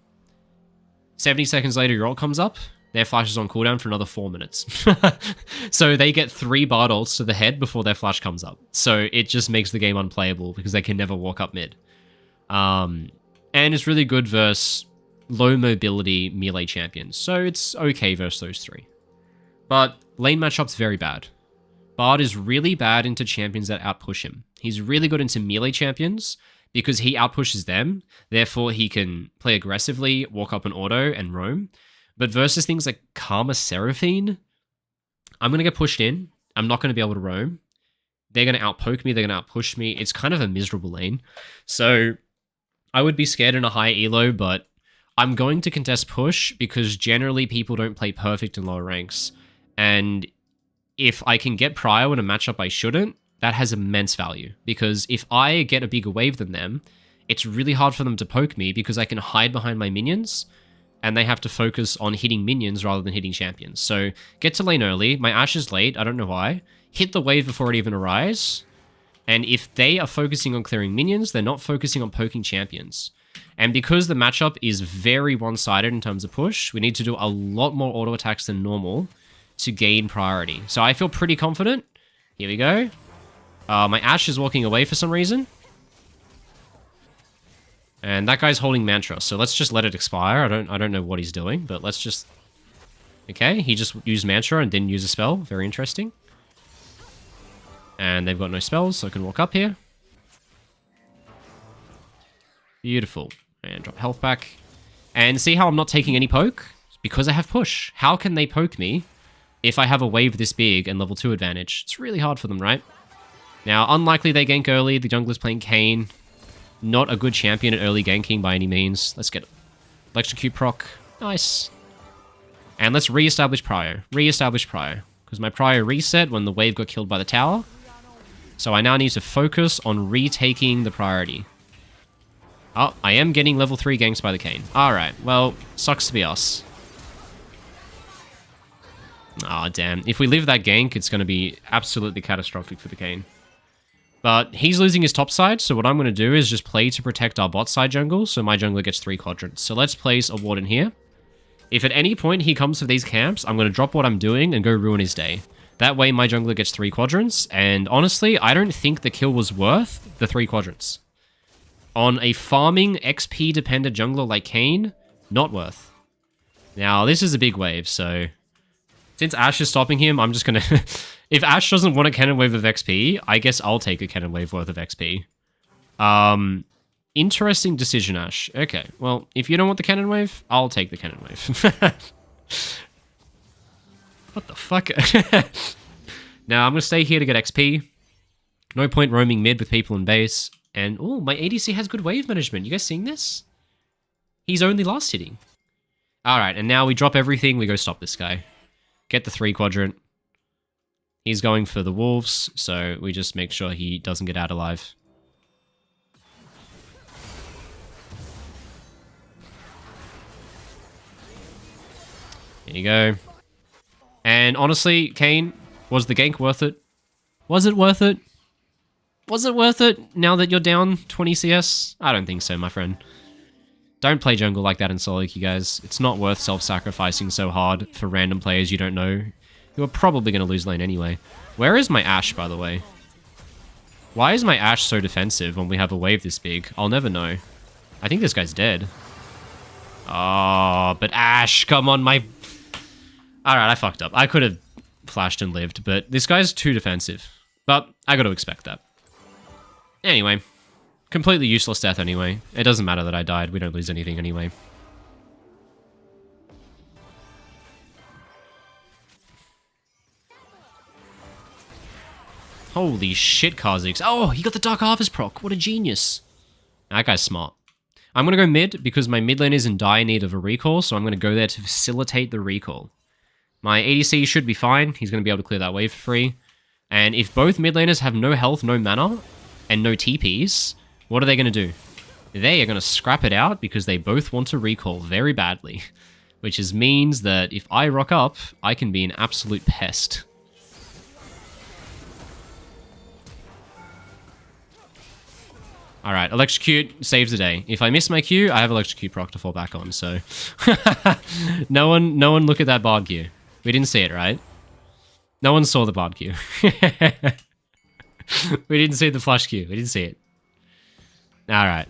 70 seconds later, your ult comes up. Their flash is on cooldown for another 4 minutes. So they get 3 Bard ults to the head before their flash comes up. So it just makes the game unplayable because they can never walk up mid. And it's really good versus low mobility melee champions. So it's okay versus those 3. But lane matchup's very bad. Bard is really bad into champions that outpush him. He's really good into melee champions because he outpushes them. Therefore, he can play aggressively, walk up an auto, and roam. But versus things like Karma Seraphine, I'm going to get pushed in. I'm not going to be able to roam. They're going to outpoke me. They're going to outpush me. It's kind of a miserable lane. So I would be scared in a high elo, but I'm going to contest push because generally people don't play perfect in lower ranks. And if I can get prio in a matchup I shouldn't, that has immense value. Because if I get a bigger wave than them, it's really hard for them to poke me because I can hide behind my minions and they have to focus on hitting minions rather than hitting champions. So get to lane early. My Ashe is late. I don't know why. Hit the wave before it even arrives. And if they are focusing on clearing minions, they're not focusing on poking champions. And because the matchup is very one-sided in terms of push, we need to do a lot more auto attacks than normal to gain priority. So I feel pretty confident. Here we go. My Ashe is walking away for some reason. And that guy's holding Mantra, so let's just let it expire. I don't know what he's doing, but let's just... Okay, he just used Mantra and didn't use a spell. Very interesting. And they've got no spells, so I can walk up here. Beautiful. And drop health back. And see how I'm not taking any poke? It's because I have push. How can they poke me if I have a wave this big and level 2 advantage? It's really hard for them, right? Now, unlikely they gank early. The jungler's playing Kayn. Not a good champion at early ganking by any means. Let's get Electrocute proc. Nice. And let's re-establish prio. Re-establish prio. Because my prio reset when the wave got killed by the tower. So I now need to focus on retaking the priority. Oh, I am getting level 3 ganks by the Kayn. Alright, well, sucks to be us. Aw, oh, damn. If we live that gank, it's going to be absolutely catastrophic for the Kayn. But he's losing his top side, so what I'm going to do is just play to protect our bot side jungle, so my jungler gets 3 quadrants. So let's place a Warden here. If at any point he comes to these camps, I'm going to drop what I'm doing and go ruin his day. That way my jungler gets 3 quadrants, and honestly, I don't think the kill was worth the 3 quadrants. On a farming, XP-dependent jungler like Kayn, not worth. Now, this is a big wave, so... Since Ashe is stopping him, I'm just going to... If Ashe doesn't want a cannon wave of XP, I guess I'll take a cannon wave worth of XP. Interesting decision, Ashe. Okay, well, if you don't want the cannon wave, I'll take the cannon wave. What the fuck? Now, I'm going to stay here to get XP. No point roaming mid with people in base. And, oh, my ADC has good wave management. You guys seeing this? He's only last hitting. Alright, and now we drop everything. We go stop this guy. Get the 3 quadrant. He's going for the wolves, so we just make sure he doesn't get out alive. There you go. And honestly, Kayn, was the gank worth it? Was it worth it? Was it worth it now that you're down 20 CS? I don't think so, my friend. Don't play jungle like that in solo, you guys. It's not worth self-sacrificing so hard for random players you don't know, who are probably going to lose lane anyway. Where is my Ashe, by the way? Why is my Ashe so defensive when we have a wave this big? I'll never know. I think this guy's dead. Oh, but Ashe, come on, my... Alright, I fucked up. I could have flashed and lived, but this guy's too defensive. But I got to expect that. Anyway, completely useless death anyway. It doesn't matter that I died. We don't lose anything anyway. Holy shit, Kha'Zix. Oh, he got the Dark Harvest proc. What a genius. That guy's smart. I'm going to go mid because my mid lane is in dire need of a recall, so I'm going to go there to facilitate the recall. My ADC should be fine. He's going to be able to clear that wave for free. And if both mid laners have no health, no mana, and no TPs, What are they going to do? They are going to scrap it out because they both want to recall very badly. Which means that if I rock up, I can be an absolute pest. Alright, Electrocute saves the day. If I miss my Q, I have Electrocute proc to fall back on, so... no one look at that Bard Q. We didn't see it, right? No one saw the Bard Q. We didn't see the flush Q. We didn't see it. Alright.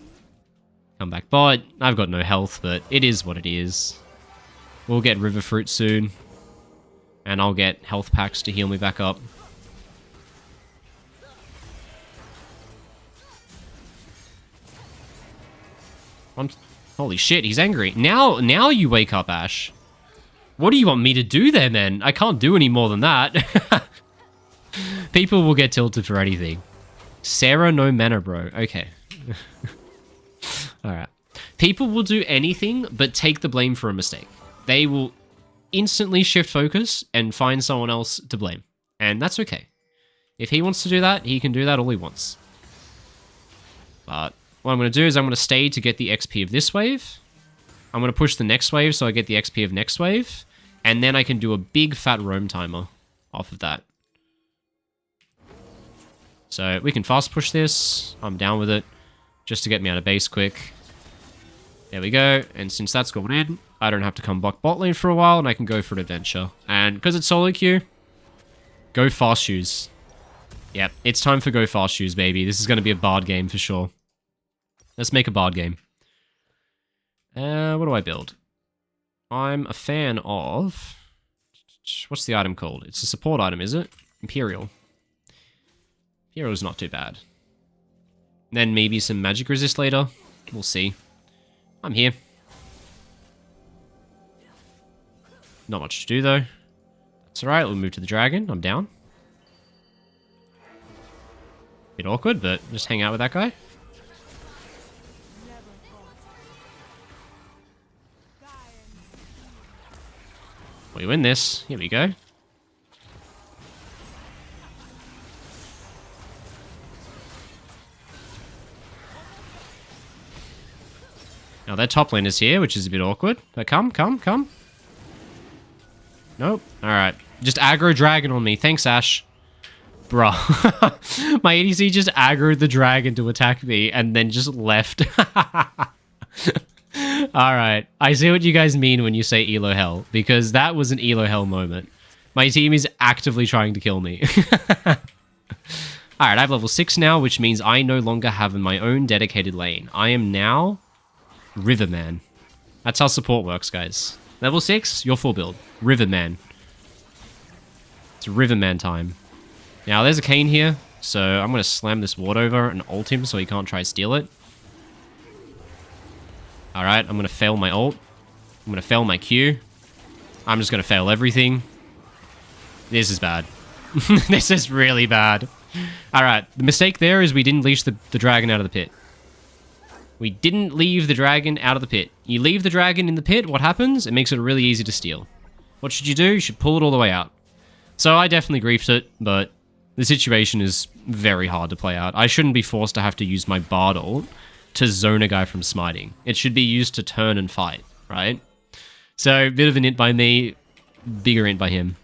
Come back bot. I've got no health, but it is what it is. We'll get River Fruit soon. And I'll get health packs to heal me back up. Holy shit, he's angry. Now you wake up, Ash. What do you want me to do there, man? I can't do any more than that. People will get tilted for anything. Sarah, no mana, bro. Okay. Alright. People will do anything but take the blame for a mistake. They will instantly shift focus and find someone else to blame. And that's okay. If he wants to do that, he can do that all he wants. But what I'm going to do is I'm going to stay to get the XP of this wave. I'm going to push the next wave so I get the XP of next wave. And then I can do a big fat roam timer off of that. So we can fast push this. I'm down with it. Just to get me out of base quick. There we go. And since that's gone in, I don't have to come back bot lane for a while and I can go for an adventure. And because it's solo queue, go fast shoes. Yep, it's time for go fast shoes, baby. This is going to be a Bard game for sure. Let's make a Bard game. What do I build? I'm a fan of... What's the item called? It's a support item, is it? Imperial. Imperial's not too bad. Then maybe some magic resist later. We'll see. I'm here. Not much to do, though. That's alright, we'll move to the dragon. I'm down. Bit awkward, but just hang out with that guy. We win this. Here we go. Now their top lane is here, which is a bit awkward. But come. Nope. Alright. Just aggro dragon on me. Thanks, Ash. Bruh. My ADC just aggroed the dragon to attack me and then just left. Alright. I see what you guys mean when you say Elo Hell, because that was an Elo Hell moment. My team is actively trying to kill me. Alright, I have level 6 now, which means I no longer have my own dedicated lane. I am now Riverman. That's how support works, guys. Level 6, you're full build. Riverman. It's Riverman time. Now, there's a Kayn here, so I'm going to slam this ward over and ult him so he can't try to steal it. Alright, I'm going to fail my ult. I'm going to fail my Q. I'm just going to fail everything. This is bad. This is really bad. Alright, the mistake there is we didn't leash the dragon out of the pit. We didn't leave the dragon out of the pit. You leave the dragon in the pit, what happens? It makes it really easy to steal. What should you do? You should pull it all the way out. So I definitely griefed it, but the situation is very hard to play out. I shouldn't be forced to have to use my Bard ult to zone a guy from smiting. It should be used to turn and fight, right? So, a bit of an int by me, bigger int by him.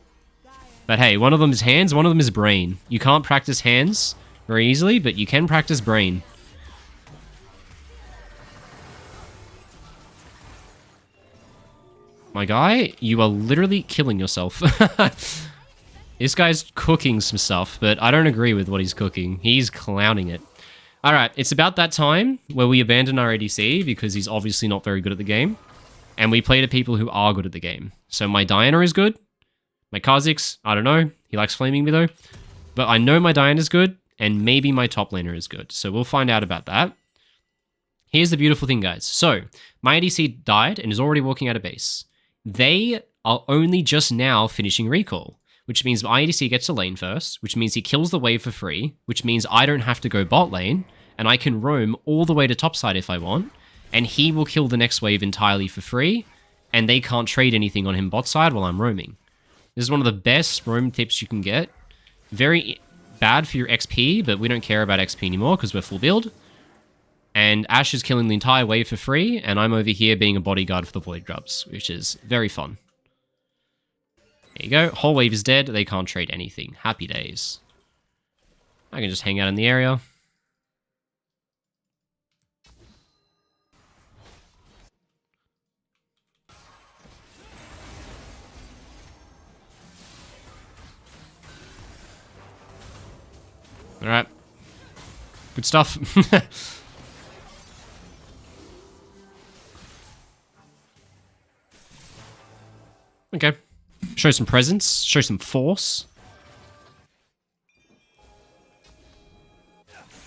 But hey, one of them is hands, one of them is brain. You can't practice hands very easily, but you can practice brain. My guy, you are literally killing yourself. This guy's cooking some stuff, but I don't agree with what he's cooking. He's clowning it. Alright, it's about that time where we abandon our ADC because he's obviously not very good at the game. And we play to people who are good at the game. So my Diana is good. My Kha'Zix, I don't know. He likes flaming me though. But I know my Diana is good, and maybe my top laner is good. So we'll find out about that. Here's the beautiful thing, guys. So, my ADC died and is already walking out of base. They are only just now finishing recall, which means my ADC gets a lane first, which means he kills the wave for free, which means I don't have to go bot lane, and I can roam all the way to topside if I want, and he will kill the next wave entirely for free, and they can't trade anything on him bot side while I'm roaming. This is one of the best roam tips you can get. Very bad for your XP, but we don't care about XP anymore because we're full build. And Ash is killing the entire wave for free, and I'm over here being a bodyguard for the Void Grubs, which is very fun. There you go. Whole wave is dead. They can't trade anything. Happy days. I can just hang out in the area. Alright. Good stuff. Okay. Show some presence. Show some force.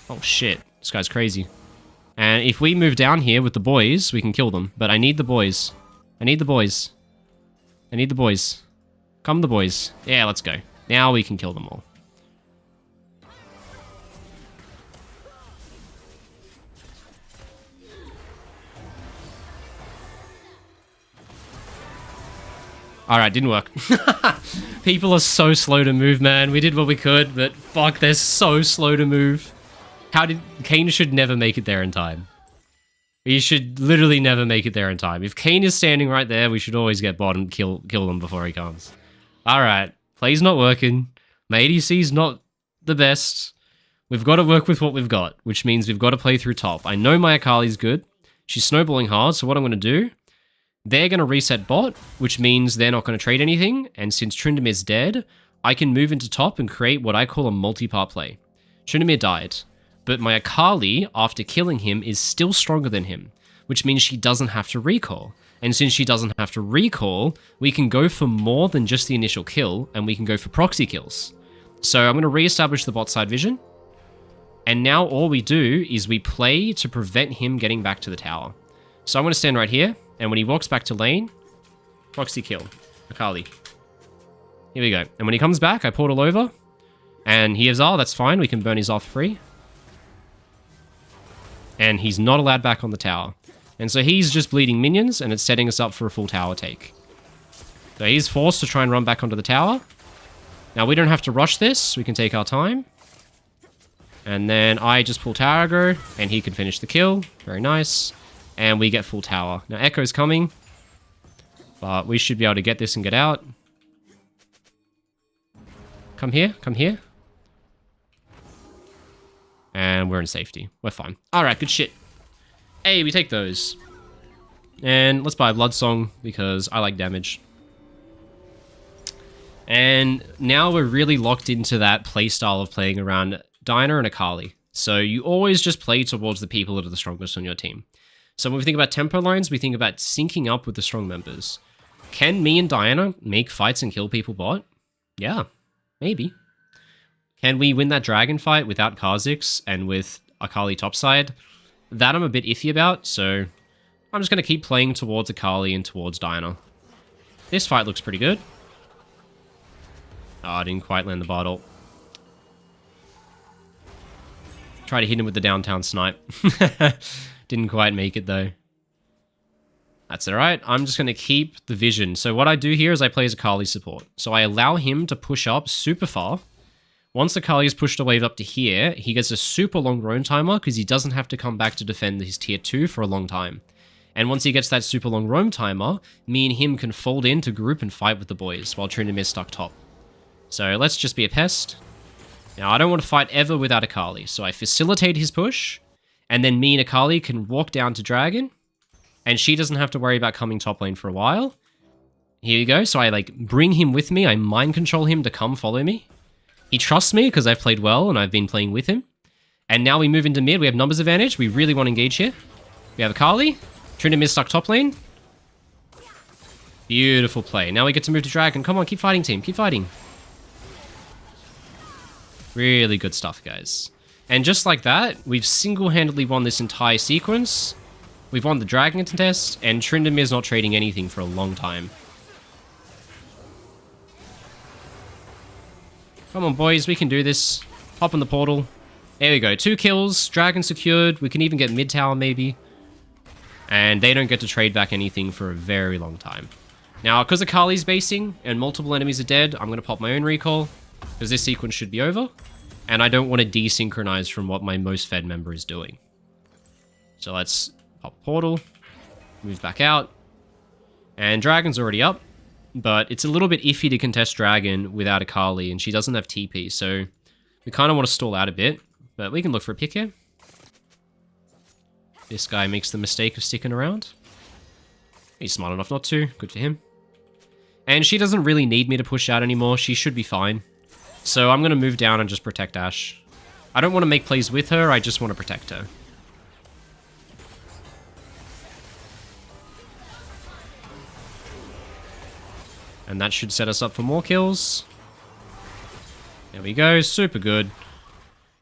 Oh shit. This guy's crazy. And if we move down here with the boys, we can kill them. But I need the boys. I need the boys. I need the boys. Come the boys. Yeah, let's go. Now we can kill them all. Alright, didn't work. People are so slow to move, man. We did what we could, but fuck, they're so slow to move. Kayn should never make it there in time. He should literally never make it there in time. If Kayn is standing right there, we should always get bot and kill them before he comes. Alright, play's not working. My ADC's not the best. We've got to work with what we've got, which means we've got to play through top. I know my Akali's good. She's snowballing hard, so what I'm going to do... They're going to reset bot, which means they're not going to trade anything, and since Tryndamere's dead, I can move into top and create what I call a multi-part play. Tryndamere died, but my Akali, after killing him, is still stronger than him, which means she doesn't have to recall. And since she doesn't have to recall, we can go for more than just the initial kill, and we can go for proxy kills. So I'm going to re-establish the bot side vision, and now all we do is we play to prevent him getting back to the tower. So I'm going to stand right here, and when he walks back to lane, proxy kill, Akali. Here we go. And when he comes back, I portal over, and he has that's fine, we can burn his off free. And he's not allowed back on the tower. And so he's just bleeding minions, and it's setting us up for a full tower take. So he's forced to try and run back onto the tower. Now we don't have to rush this, we can take our time. And then I just pull tower aggro, and he can finish the kill. Very nice. And we get full tower. Now Echo's coming, but we should be able to get this and get out. Come here, come here. And we're in safety. We're fine. Alright, good shit. Hey, we take those. And let's buy a Blood Song, because I like damage. And now we're really locked into that playstyle of playing around Diana and Akali. So you always just play towards the people that are the strongest on your team. So when we think about tempo lines, we think about syncing up with the strong members. Can me and Diana make fights and kill people bot? Yeah, maybe. Can we win that dragon fight without Kha'Zix and with Akali topside? That I'm a bit iffy about, so I'm just going to keep playing towards Akali and towards Diana. This fight looks pretty good. Oh, I didn't quite land the bottle. Try to hit him with the downtown snipe. Didn't quite make it though. That's alright. I'm just going to keep the vision. So what I do here is I play as Akali support. So I allow him to push up super far. Once Akali is pushed a wave up to here, he gets a super long roam timer because he doesn't have to come back to defend his tier 2 for a long time. And once he gets that super long roam timer, me and him can fold in to group and fight with the boys while Tryndamere's stuck top. So let's just be a pest. Now I don't want to fight ever without Akali, so I facilitate his push. And then me and Akali can walk down to Dragon. And she doesn't have to worry about coming top lane for a while. Here you go. So I bring him with me. I mind control him to come follow me. He trusts me because I've played well and I've been playing with him. And now we move into mid. We have numbers advantage. We really want to engage here. We have Akali. Tryndamere's stuck top lane. Beautiful play. Now we get to move to Dragon. Come on, keep fighting, team. Keep fighting. Really good stuff, guys. And just like that, we've single-handedly won this entire sequence. We've won the Dragon test, and Tryndamere's not trading anything for a long time. Come on, boys, we can do this. Hop in the portal. There we go. 2 kills, Dragon secured. We can even get mid-tower, maybe. And they don't get to trade back anything for a very long time. Now, because Akali's basing, and multiple enemies are dead, I'm going to pop my own recall, because this sequence should be over. And I don't want to desynchronize from what my most fed member is doing. So let's pop portal, move back out. And Dragon's already up, but it's a little bit iffy to contest Dragon without Akali, and she doesn't have TP, so we kind of want to stall out a bit, but we can look for a pick here. This guy makes the mistake of sticking around. He's smart enough not to. Good for him. And she doesn't really need me to push out anymore. She should be fine. So I'm going to move down and just protect Ashe. I don't want to make plays with her. I just want to protect her. And that should set us up for more kills. There we go. Super good.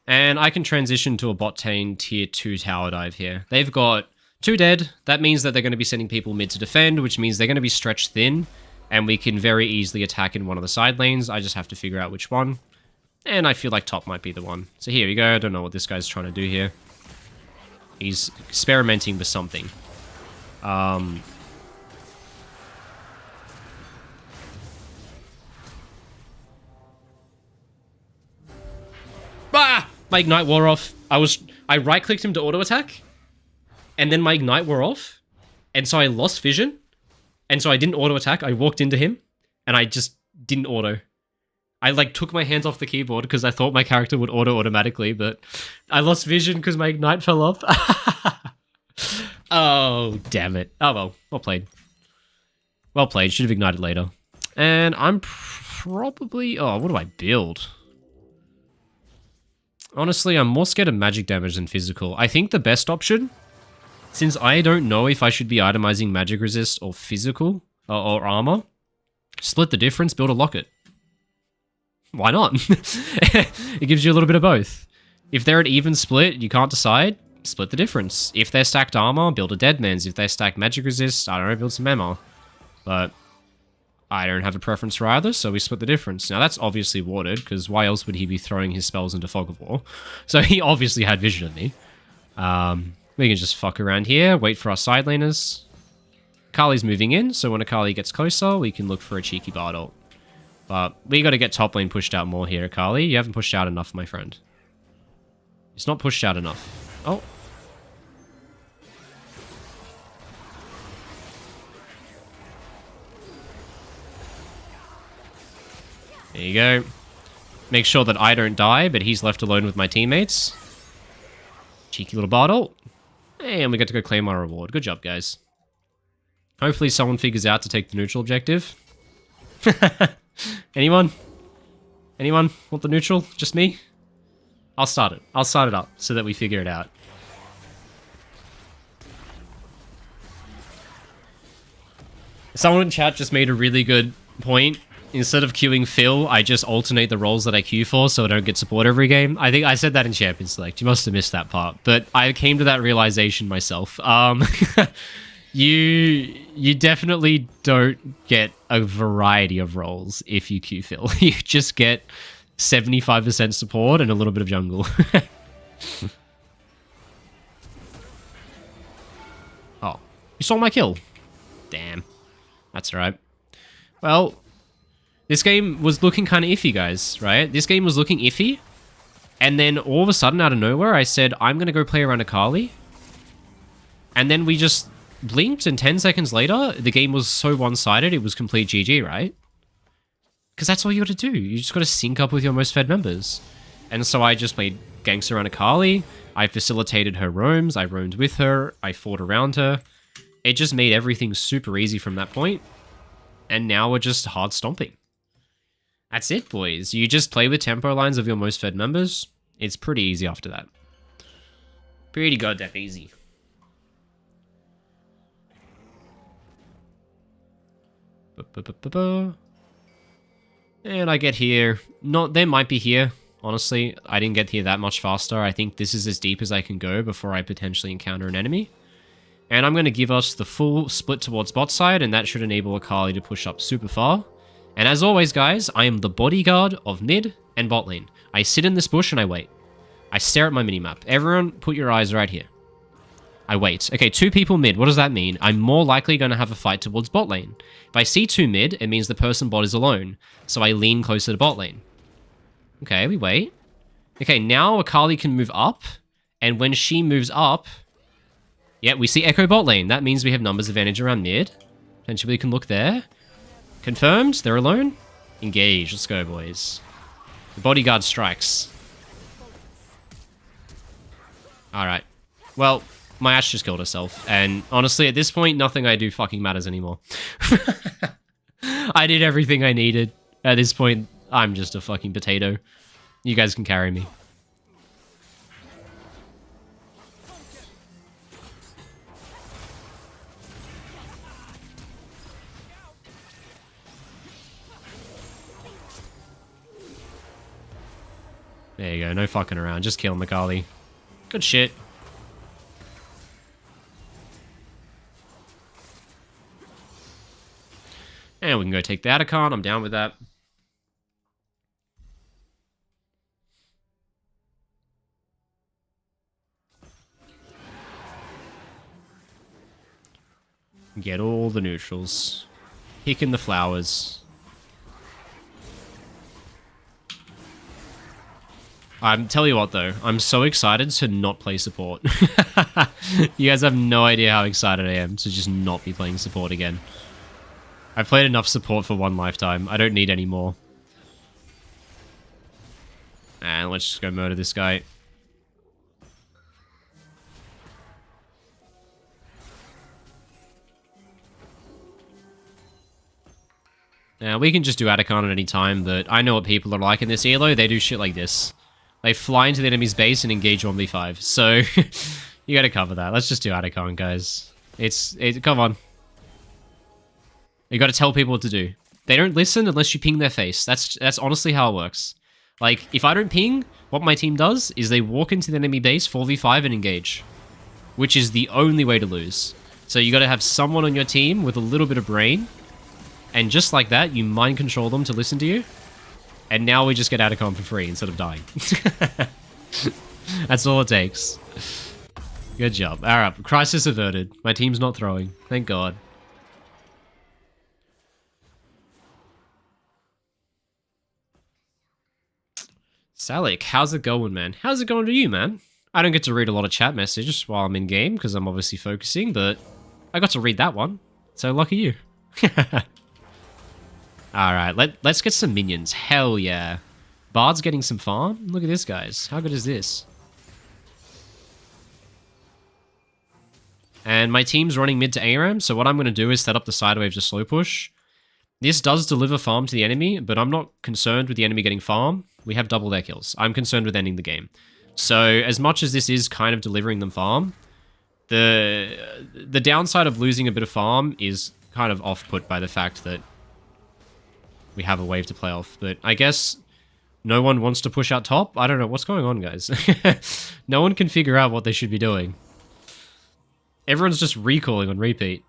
And I can transition to a bot lane tier 2 tower dive here. They've got 2 dead. That means that they're going to be sending people mid to defend, which means they're going to be stretched thin. And we can very easily attack in one of the side lanes. I just have to figure out which one. And I feel like top might be the one. So here we go. I don't know what this guy's trying to do here. He's experimenting with something. Ah! My ignite wore off. I right-clicked him to auto-attack. And then my ignite wore off. And so I lost vision. And so I didn't auto-attack. I walked into him. And I just didn't auto. I like took my hands off the keyboard because I thought my character would auto automatically, but I lost vision because my ignite fell off. Oh, damn it. Oh well, well played. Well played, should have ignited later. And I'm probably... Oh, what do I build? Honestly, I'm more scared of magic damage than physical. I think the best option, since I don't know if I should be itemizing magic resist or physical or armor, split the difference, build a locket. Why not? It gives you a little bit of both. If they're an even split, you can't decide, split the difference. If they're stacked armor, build a Deadman's. If they're stacked magic resist, I don't know, build some armor. But I don't have a preference for either, so we split the difference. Now that's obviously warded, because why else would he be throwing his spells into Fog of War? So he obviously had vision of me. We can just fuck around here, wait for our side laners. Akali's moving in, so when Akali gets closer, we can look for a cheeky Bard ult. But we got to get top lane pushed out more here, Akali. You haven't pushed out enough, my friend. It's not pushed out enough. Oh. There you go. Make sure that I don't die, but he's left alone with my teammates. Cheeky little Bard ult. And we get to go claim our reward. Good job, guys. Hopefully someone figures out to take the neutral objective. Anyone? Anyone want the neutral? Just me? I'll start it. I'll start it up so that we figure it out. Someone in chat just made a really good point. Instead of queuing Phil, I just alternate the roles that I queue for so I don't get support every game. I think I said that in Champion Select. You must have missed that part. But I came to that realization myself. You definitely don't get a variety of roles if you queue Phil. You just get 75% support and a little bit of jungle. Oh, you saw my kill. Damn. That's alright. Well, this game was looking kind of iffy, guys, right? This game was looking iffy. And then all of a sudden, out of nowhere, I said, I'm going to go play around Akali. And then we just blinked, and 10 seconds later, the game was so one-sided, it was complete GG, right? Because that's all you got to do. You just got to sync up with your most fed members. And so I just played ganks around Akali. I facilitated her roams. I roamed with her. I fought around her. It just made everything super easy from that point. And now we're just hard stomping. That's it, boys. You just play with tempo lines of your most fed members. It's pretty easy after that. Pretty goddamn easy. And I get here. They might be here. Honestly, I didn't get here that much faster. I think this is as deep as I can go before I potentially encounter an enemy. And I'm going to give us the full split towards bot side, and that should enable Akali to push up super far. And as always, guys, I am the bodyguard of mid and bot lane. I sit in this bush and I wait. I stare at my minimap. Everyone, put your eyes right here. I wait. Okay, 2 people mid. What does that mean? I'm more likely going to have a fight towards bot lane. If I see 2 mid, it means the person bot is alone. So I lean closer to bot lane. Okay, we wait. Okay, now Akali can move up. And when she moves up, Yeah, we see Echo bot lane. That means we have numbers advantage around mid. Potentially we can look there. Confirmed. They're alone. Engage. Let's go, boys. The bodyguard strikes. Alright. Well, my Ashe just killed herself. And honestly, at this point, nothing I do fucking matters anymore. I did everything I needed. At this point, I'm just a fucking potato. You guys can carry me. There you go, no fucking around. Just kill Makali. Good shit. And we can go take the Atacon. I'm down with that. Get all the neutrals. Picking the flowers. Tell you what though, I'm so excited to not play support. You guys have no idea how excited I am to just not be playing support again. I've played enough support for one lifetime. I don't need any more. And let's just go murder this guy. Now, we can just do Atacon at any time, but I know what people are like in this elo. They do shit like this. They fly into the enemy's base and engage 1v5. So, you gotta cover that. Let's just do Atacon, guys. Come on. You gotta tell people what to do. They don't listen unless you ping their face. That's honestly how it works. Like, if I don't ping, what my team does is they walk into the enemy base, 4v5 and engage. Which is the only way to lose. So you gotta have someone on your team with a little bit of brain. And just like that, you mind control them to listen to you. And now we just get Atacon for free instead of dying. That's all it takes. Good job. Alright, crisis averted. My team's not throwing. Thank God. Salik, how's it going, man? How's it going to you, man? I don't get to read a lot of chat messages while I'm in game because I'm obviously focusing, but I got to read that one. So lucky you. Alright, let's get some minions. Hell yeah. Bard's getting some farm? Look at this, guys. How good is this? And my team's running mid to ARAM, so what I'm going to do is set up the sidewave to slow push. This does deliver farm to the enemy, but I'm not concerned with the enemy getting farm. We have double their kills. I'm concerned with ending the game. So, as much as this is kind of delivering them farm, the downside of losing a bit of farm is kind of off-put by the fact that we have a wave to play off. But I guess no one wants to push out top? I don't know. What's going on, guys? No one can figure out what they should be doing. Everyone's just recalling on repeat.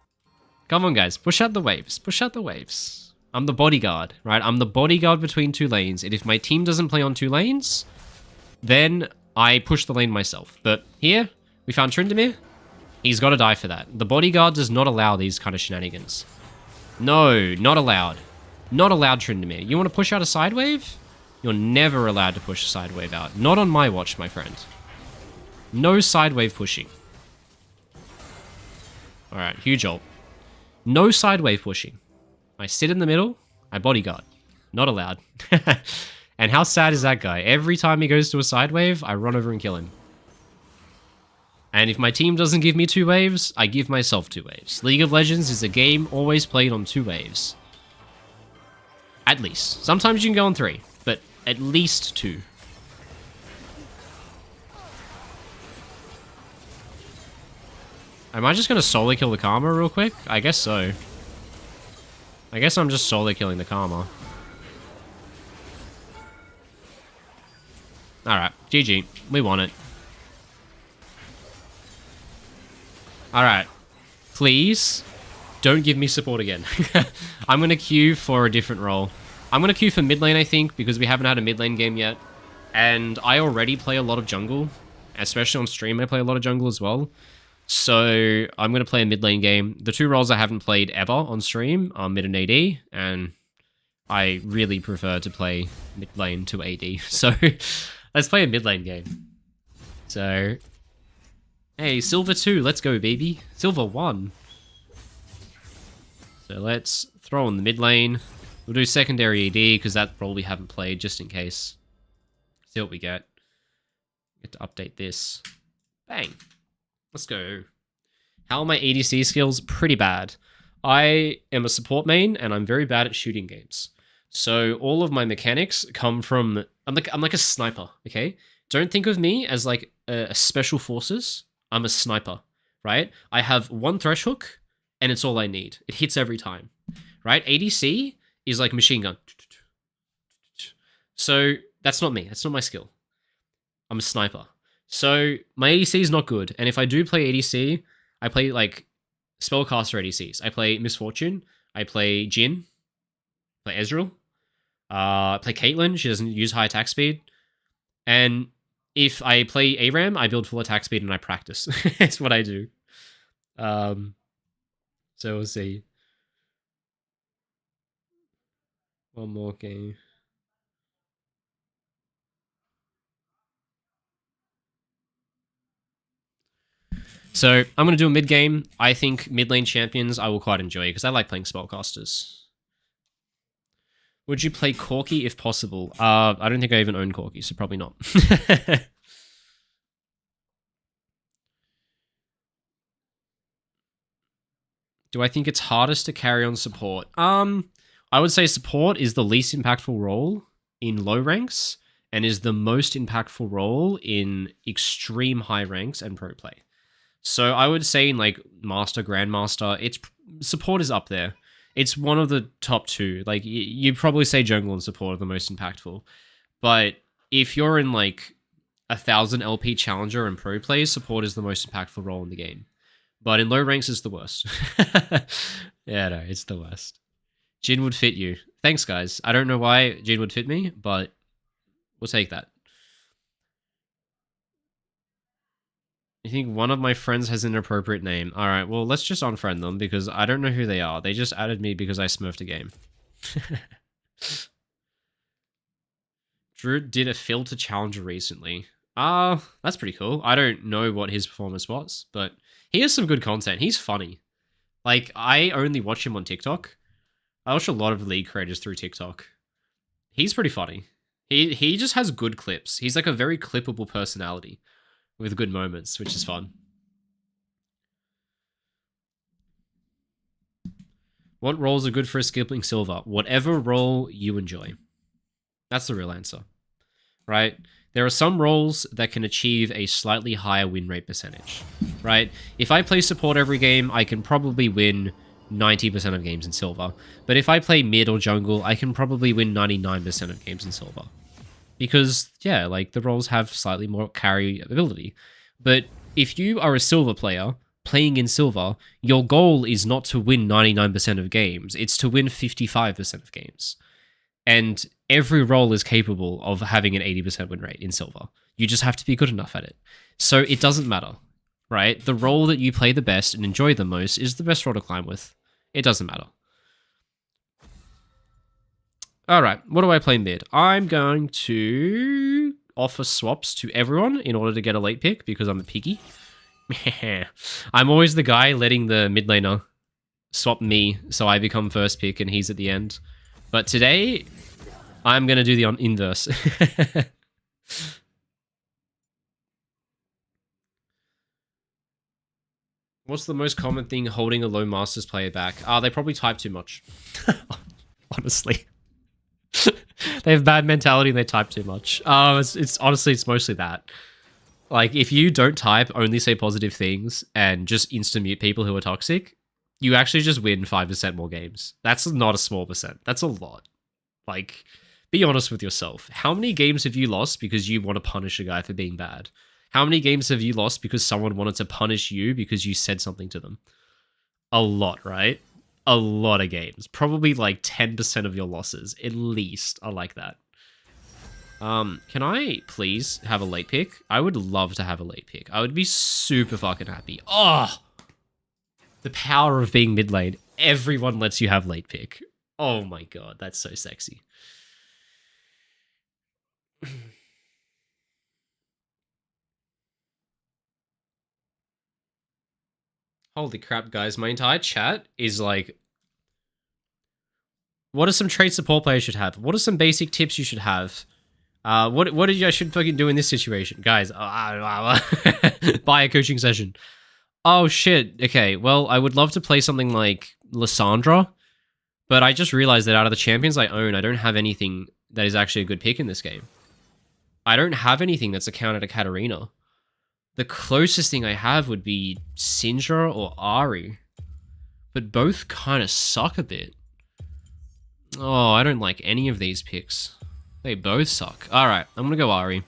Come on, guys. Push out the waves. Push out the waves. I'm the bodyguard, right? I'm the bodyguard between two lanes. And if my team doesn't play on two lanes, then I push the lane myself. But here, we found Tryndamere. He's got to die for that. The bodyguard does not allow these kind of shenanigans. No, not allowed. Not allowed, Tryndamere. You want to push out a side wave? You're never allowed to push a side wave out. Not on my watch, my friend. No side wave pushing. Alright, huge ult. No side wave pushing. I sit in the middle, I bodyguard. Not allowed. And how sad is that guy? Every time he goes to a side wave, I run over and kill him. And if my team doesn't give me 2 waves, I give myself 2 waves. League of Legends is a game always played on 2 waves. At least. Sometimes you can go on 3, but at least 2. Am I just going to solo kill the Karma real quick? I guess so. I guess I'm just solo killing the Karma. Alright, GG. We won it. Alright. Please, don't give me support again. I'm going to queue for a different role. I'm going to queue for mid lane, I think, because we haven't had a mid lane game yet. And I already play a lot of jungle. Especially on stream, I play a lot of jungle as well. So I'm going to play a mid lane game. The 2 roles I haven't played ever on stream are mid and AD. And I really prefer to play mid lane to AD. So let's play a mid lane game. So Hey, silver 2, let's go, baby. Silver 1. So let's throw in the mid lane. We'll do secondary AD, because that role we haven't played, just in case. See what we get. Get to update this. Bang. Let's go. How are my ADC skills? Pretty bad. I am a support main, and I'm very bad at shooting games. So all of my mechanics come from... I'm like a sniper, okay? Don't think of me as like a special forces. I'm a sniper, right? I have one thresh hook, and it's all I need. It hits every time, right? ADC is like machine gun. So that's not me. That's not my skill. I'm a sniper. So my ADC is not good. And if I do play ADC, I play like spellcaster ADCs. I play Misfortune. I play Jhin. I play Ezreal. I play Caitlyn. She doesn't use high attack speed. And if I play ARAM, I build full attack speed and I practice. It's what I do. So we'll see. One more game. So I'm going to do a mid game. I think mid lane champions I will quite enjoy because I like playing spellcasters. Would you play Corki if possible? I don't think I even own Corki, so probably not. Do I think it's hardest to carry on support? I would say support is the least impactful role in low ranks and is the most impactful role in extreme high ranks and pro play. So I would say in like Master, Grandmaster, it's support is up there. It's one of the top two. Like you probably say jungle and support are the most impactful. But if you're in like 1,000 LP challenger and pro play, support is the most impactful role in the game. But in low ranks, it's the worst. Yeah, no, it's the worst. Jhin would fit you. Thanks, guys. I don't know why Jhin would fit me, but we'll take that. I think one of my friends has an inappropriate name. All right, well, let's just unfriend them because I don't know who they are. They just added me because I smurfed a game. Drew did a filter challenger recently. That's pretty cool. I don't know what his performance was, but he has some good content. He's funny. Like, I only watch him on TikTok. I watch a lot of league creators through TikTok. He's pretty funny. He just has good clips. He's like a very clippable personality with good moments, which is fun. What roles are good for skipping silver? Whatever role you enjoy. That's the real answer, right? There are some roles that can achieve a slightly higher win rate percentage, right? If I play support every game, I can probably win 90% of games in silver. But if I play mid or jungle, I can probably win 99% of games in silver. Because, yeah, like, the roles have slightly more carry ability. But if you are a silver player playing in silver, your goal is not to win 99% of games. It's to win 55% of games. And every role is capable of having an 80% win rate in silver. You just have to be good enough at it. So it doesn't matter, right? The role that you play the best and enjoy the most is the best role to climb with. It doesn't matter. All right, what do I play mid? I'm going to offer swaps to everyone in order to get a late pick because I'm a piggy. I'm always the guy letting the mid laner swap me so I become first pick and he's at the end. But today, I'm going to do the inverse. What's the most common thing holding a low Masters player back? They probably type too much. Honestly. They have bad mentality and they type too much. It's honestly, it's mostly that. Like, if you don't type, only say positive things, and just insta-mute people who are toxic, you actually just win 5% more games. That's not a small percent. That's a lot. Like, be honest with yourself. How many games have you lost because you want to punish a guy for being bad? How many games have you lost because someone wanted to punish you because you said something to them? A lot, right? A lot of games. Probably like 10% of your losses, at least, are like that. Can I please have a late pick? I would love to have a late pick. I would be super fucking happy. Oh! The power of being mid lane. Everyone lets you have late pick. Oh my god, that's so sexy. Holy crap, guys. My entire chat is like, what are some traits support players should have? What are some basic tips you should have? What did you should fucking do in this situation? Guys, buy a coaching session. Oh shit. Okay, well, I would love to play something like Lissandra, but I just realized that out of the champions I own, I don't have anything that is actually a good pick in this game. I don't have anything that's a counter to Katarina. The closest thing I have would be Syndra or Ari, but both kind of suck a bit. Oh, I don't like any of these picks. They both suck. Alright, I'm gonna go Ari.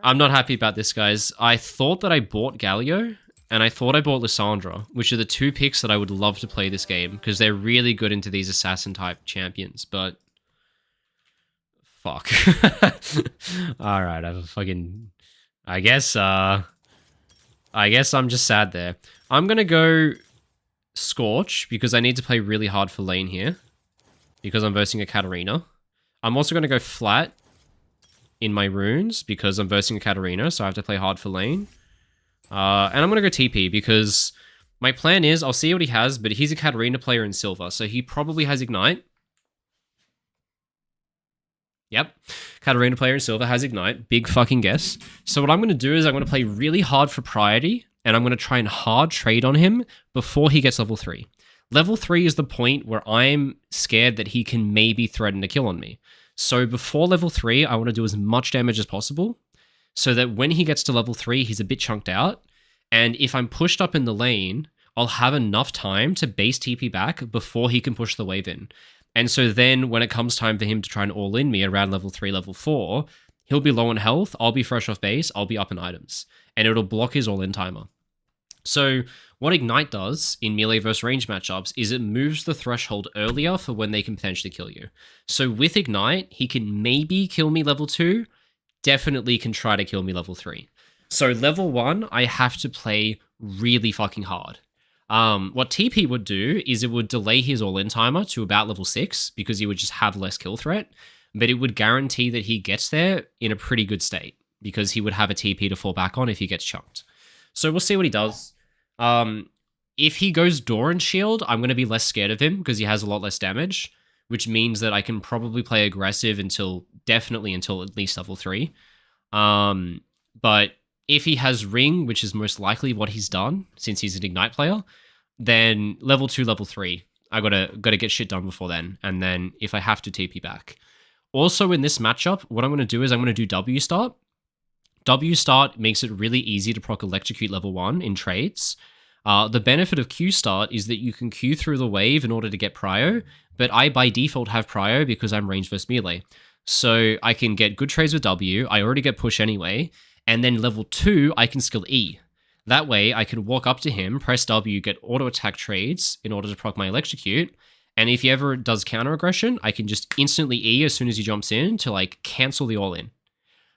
I'm not happy about this, guys. I thought that I bought Galio, and I thought I bought Lissandra, which are the two picks that I would love to play this game, because they're really good into these assassin-type champions, but... Fuck. Alright, I fucking... I guess I'm just sad there. I'm gonna go Scorch, because I need to play really hard for lane here, because I'm versing a Katarina. I'm also gonna go flat in my runes, because I'm versing a Katarina, so I have to play hard for lane. And I'm gonna go TP, because my plan is, I'll see what he has, but he's a Katarina player in silver, so he probably has Ignite. Yep, Katarina player in silver has Ignite. Big fucking guess. So what I'm going to do is I'm going to play really hard for priority, and I'm going to try and hard trade on him before he gets level 3. Level 3 is the point where I'm scared that he can maybe threaten a kill on me. So before level 3, I want to do as much damage as possible, so that when he gets to level 3, he's a bit chunked out, and if I'm pushed up in the lane, I'll have enough time to base TP back before he can push the wave in. And so then when it comes time for him to try and all-in me around level 3, level 4, he'll be low on health, I'll be fresh off base, I'll be up in items. And it'll block his all-in timer. So what Ignite does in melee versus range matchups is it moves the threshold earlier for when they can potentially kill you. So with Ignite, he can maybe kill me level 2, definitely can try to kill me level 3. So level 1, I have to play really fucking hard. What TP would do is it would delay his all-in timer to about level 6 because he would just have less kill threat, but it would guarantee that he gets there in a pretty good state because he would have a TP to fall back on if he gets chunked. So we'll see what he does. If he goes Doran Shield, I'm going to be less scared of him because he has a lot less damage, which means that I can probably play aggressive definitely until at least level 3. But if he has Ring, which is most likely what he's done since he's an Ignite player, then level 2, level 3, I gotta get shit done before then, and then if I have to TP back. Also in this matchup, what I'm gonna do is I'm gonna do W start. W start makes it really easy to proc Electrocute level 1 in trades. The benefit of Q start is that you can Q through the wave in order to get prio, but I by default have prio because I'm range versus melee. So I can get good trades with W, I already get push anyway, and then level 2, I can skill E. That way, I can walk up to him, press W, get auto-attack trades in order to proc my Electrocute, and if he ever does counter-aggression, I can just instantly E as soon as he jumps in to, like, cancel the all-in.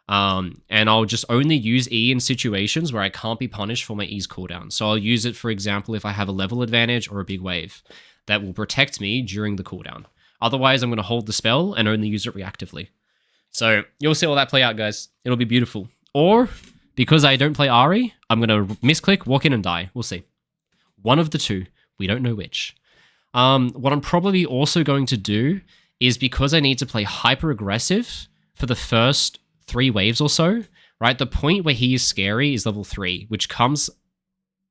And I'll just only use E in situations where I can't be punished for my E's cooldown. So I'll use it, for example, if I have a level advantage or a big wave that will protect me during the cooldown. Otherwise, I'm going to hold the spell and only use it reactively. So you'll see all that play out, guys. It'll be beautiful. Or, because I don't play Ari, I'm going to misclick, walk in and die. We'll see. One of the two. We don't know which. What I'm probably also going to do is, because I need to play hyper-aggressive for the first 3 waves or so, right? The point where he is scary is level 3, which comes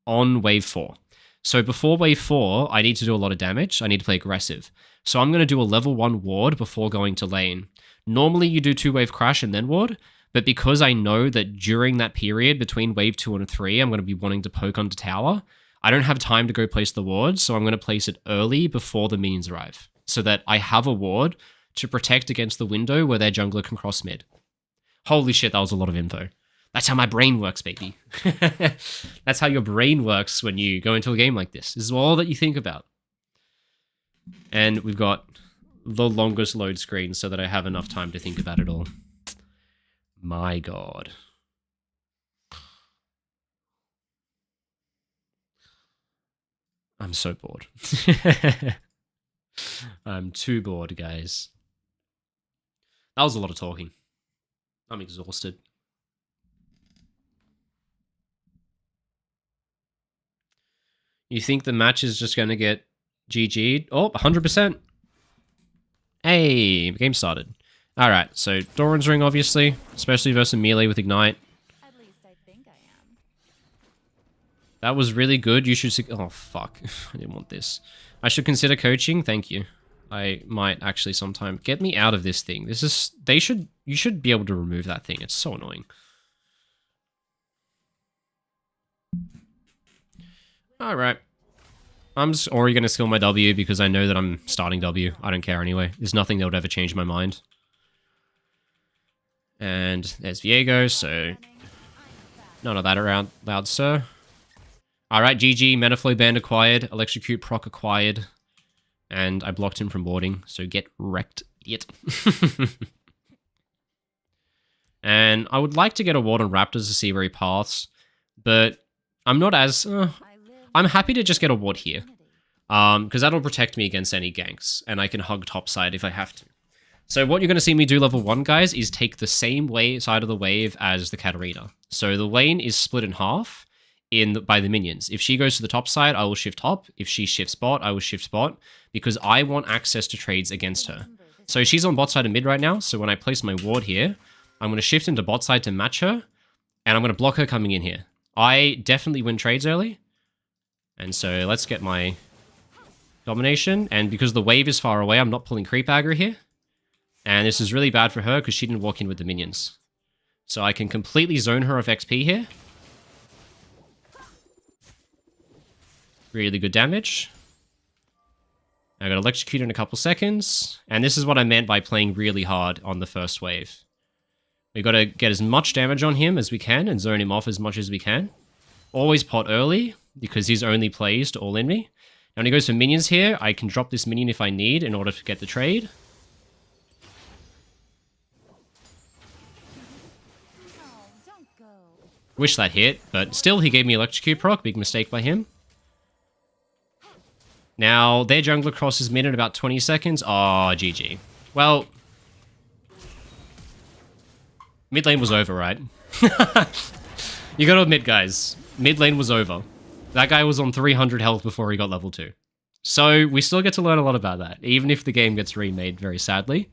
on wave 4. So before wave 4, I need to do a lot of damage. I need to play aggressive. So I'm going to do a level 1 ward before going to lane. Normally you do 2-wave crash and then ward, but because I know that during that period between wave 2 and 3, I'm going to be wanting to poke onto tower, I don't have time to go place the ward, so I'm going to place it early before the minions arrive, so that I have a ward to protect against the window where their jungler can cross mid. Holy shit, that was a lot of info. That's how my brain works, baby. That's how your brain works when you go into a game like this. This is all that you think about. And we've got the longest load screen so that I have enough time to think about it all. My god. I'm so bored. I'm too bored, guys. That was a lot of talking. I'm exhausted. You think the match is just going to get GG'd? Oh, 100%. Hey, the game started. Alright, so Doran's Ring, obviously, especially versus melee with Ignite. At least I think I am. That was really good. You should... Oh, fuck. I didn't want this. I should consider coaching. Thank you. I might actually sometime. Get me out of this thing. This is... You should be able to remove that thing. It's so annoying. Alright. I'm just already going to skill my W because I know that I'm starting W. I don't care anyway. There's nothing that would ever change my mind. And there's Viego, so... None of that around, loud sir. Alright, GG, Metaflow Band acquired, Electrocute proc acquired, and I blocked him from boarding, so get wrecked, idiot. And I would like to get a ward on Raptors to see where he paths, but I'm not as... I'm happy to just get a ward here, because that'll protect me against any ganks, and I can hug topside if I have to. So what you're going to see me do level 1, guys, is take the same side of the wave as the Katarina. So the lane is split in half by the minions. If she goes to the top side, I will shift top. If she shifts bot, I will shift bot, because I want access to trades against her. So she's on bot side and mid right now, so when I place my ward here, I'm going to shift into bot side to match her, and I'm going to block her coming in here. I definitely win trades early, and so let's get my domination, and because the wave is far away, I'm not pulling creep aggro here. And this is really bad for her because she didn't walk in with the minions. So I can completely zone her of XP here. Really good damage. I got electrocuted in a couple seconds. And this is what I meant by playing really hard on the first wave. We got to get as much damage on him as we can and zone him off as much as we can. Always pot early because he's only plays to all in me. Now when he goes for minions here, I can drop this minion if I need in order to get the trade. Wish that hit, but still he gave me Electrocute proc, big mistake by him. Now, their jungler crosses mid in about 20 seconds. Oh, GG. Well, mid lane was over, right? You gotta admit, guys, mid lane was over. That guy was on 300 health before he got level 2. So, we still get to learn a lot about that, even if the game gets remade, very sadly.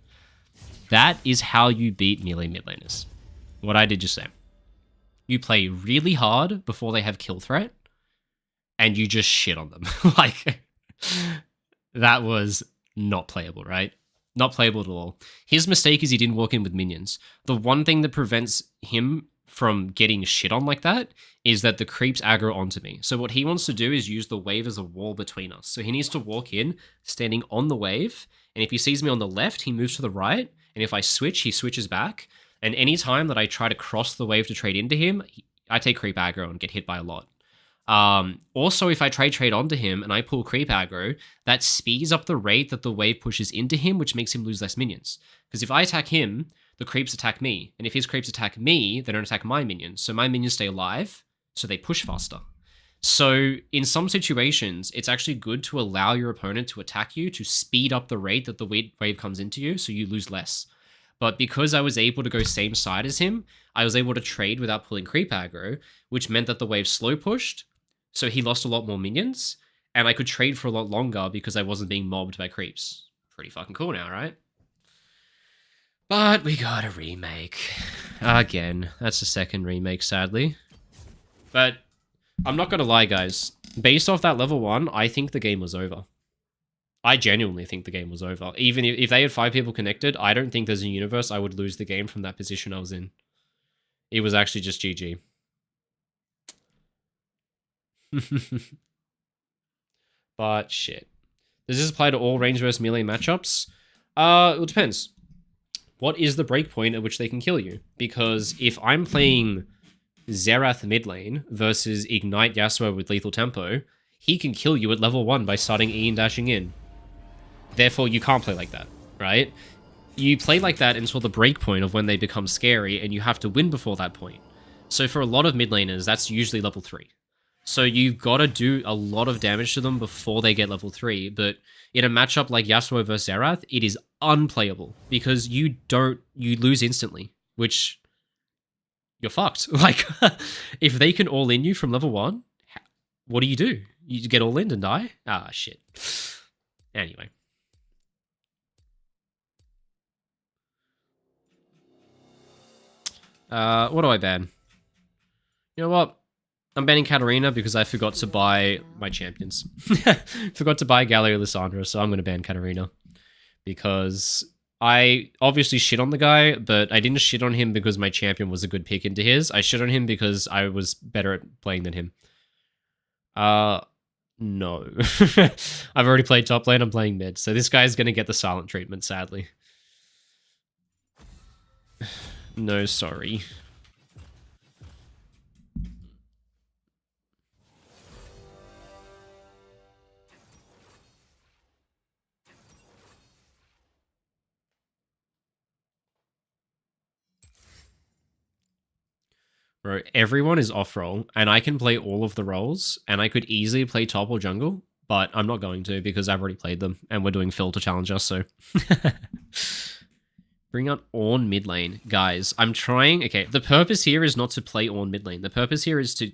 That is how you beat melee mid laners. What I did just say. You play really hard before they have kill threat, and you just shit on them. Like, that was not playable, right? Not playable at all. His mistake is he didn't walk in with minions. The one thing that prevents him from getting shit on like that is that the creeps aggro onto me. So what he wants to do is use the wave as a wall between us. So he needs to walk in, standing on the wave, and if he sees me on the left, he moves to the right, and if I switch, he switches back. And any time that I try to cross the wave to trade into him, I take creep aggro and get hit by a lot. Also, if I try trade onto him and I pull creep aggro, that speeds up the rate that the wave pushes into him, which makes him lose less minions. Because if I attack him, the creeps attack me. And if his creeps attack me, they don't attack my minions. So my minions stay alive, so they push faster. So in some situations, it's actually good to allow your opponent to attack you to speed up the rate that the wave comes into you, so you lose less. But because I was able to go same side as him, I was able to trade without pulling creep aggro, which meant that the wave slow pushed, so he lost a lot more minions, and I could trade for a lot longer because I wasn't being mobbed by creeps. Pretty fucking cool now, right? But we got a remake. Again, that's the second remake, sadly. But I'm not gonna lie, guys. Based off that level 1, I think the game was over. I genuinely think the game was over. Even if they had 5 people connected, I don't think there's a universe I would lose the game from that position I was in. It was actually just GG. But shit. Does this apply to all range versus melee matchups? It depends. What is the breakpoint at which they can kill you? Because if I'm playing Xerath mid lane versus Ignite Yasuo with lethal tempo, he can kill you at level 1 by starting E and dashing in. Therefore, you can't play like that, right? You play like that until the breakpoint of when they become scary, and you have to win before that point. So for a lot of mid laners, that's usually level 3. So you've got to do a lot of damage to them before they get level 3, but in a matchup like Yasuo versus Xerath, it is unplayable, because you lose instantly, which you're fucked. Like, if they can all in you from level 1, what do? You get all in and die? Ah, shit. Anyway. What do I ban? You know what? I'm banning Katarina because I forgot to buy my champions. Forgot to buy Galio Lissandra, so I'm going to ban Katarina. Because I obviously shit on the guy, but I didn't shit on him because my champion was a good pick into his. I shit on him because I was better at playing than him. No. I've already played top lane, I'm playing mid, so this guy's going to get the silent treatment, sadly. No, sorry. Bro, everyone is off role, and I can play all of the roles, and I could easily play top or jungle, but I'm not going to because I've already played them, and we're doing Phil to challenge us, so... Bring out Ornn mid lane. Guys, I'm trying... Okay, the purpose here is not to play Ornn mid lane. The purpose here is to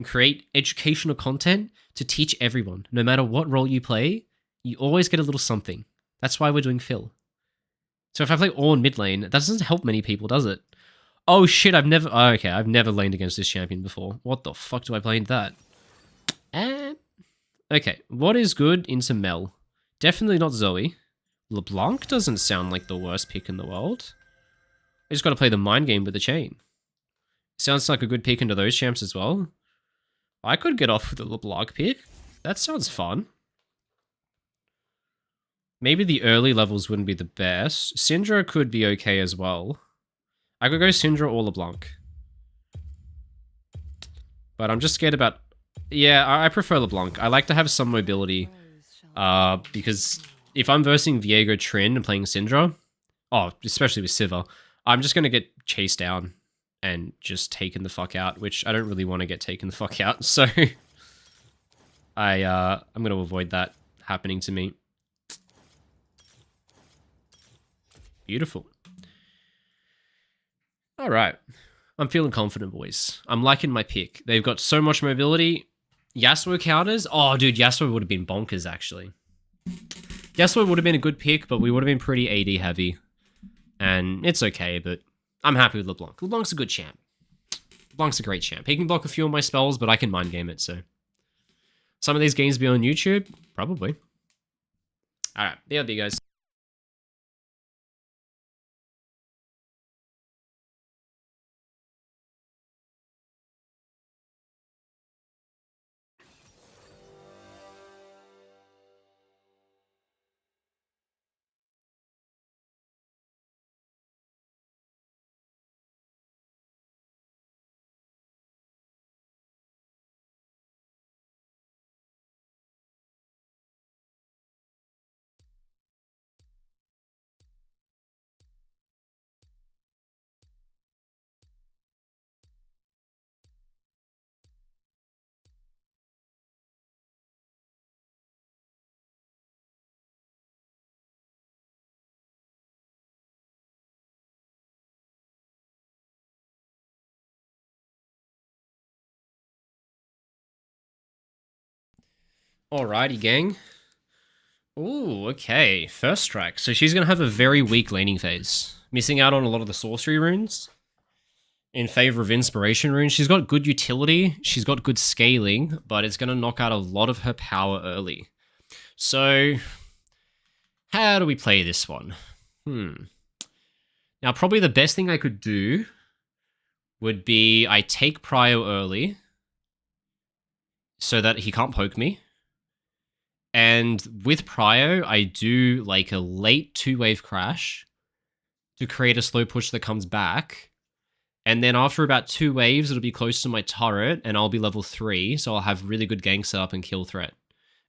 create educational content to teach everyone. No matter what role you play, you always get a little something. That's why we're doing Phil. So if I play Ornn mid lane, that doesn't help many people, does it? Oh shit, I've never... Oh, okay, I've never laned against this champion before. What the fuck do I play into that? Okay, what is good into Mel? Definitely not Zoe. LeBlanc doesn't sound like the worst pick in the world. I just got to play the mind game with the chain. Sounds like a good pick into those champs as well. I could get off with a LeBlanc pick. That sounds fun. Maybe the early levels wouldn't be the best. Syndra could be okay as well. I could go Syndra or LeBlanc. But I'm just scared about... Yeah, I prefer LeBlanc. I like to have some mobility. Because if I'm versing Viego Trin and playing Syndra... Oh, especially with Sivir. I'm just going to get chased down and just taken the fuck out, which I don't really want to get taken the fuck out. So I'm going to avoid that happening to me. Beautiful. All right. I'm feeling confident, boys. I'm liking my pick. They've got so much mobility. Yasuo counters. Oh, dude, Yasuo would have been bonkers, actually. Yasuo would have been a good pick, but we would have been pretty AD heavy. And it's okay, but I'm happy with LeBlanc. LeBlanc's a good champ. LeBlanc's a great champ. He can block a few of my spells, but I can mind game it, so. Some of these games be on YouTube? Probably. All right, BRB, guys. Alrighty, gang. Ooh, okay. First strike. So she's going to have a very weak laning phase. Missing out on a lot of the sorcery runes in favor of inspiration runes. She's got good utility. She's got good scaling, but it's going to knock out a lot of her power early. So, how do we play this one? Now, probably the best thing I could do would be I take Prio early so that he can't poke me. And with Prio, I do like a late 2-wave crash to create a slow push that comes back. And then after about 2 waves, it'll be close to my turret and I'll be level 3. So I'll have really good gank setup and kill threat.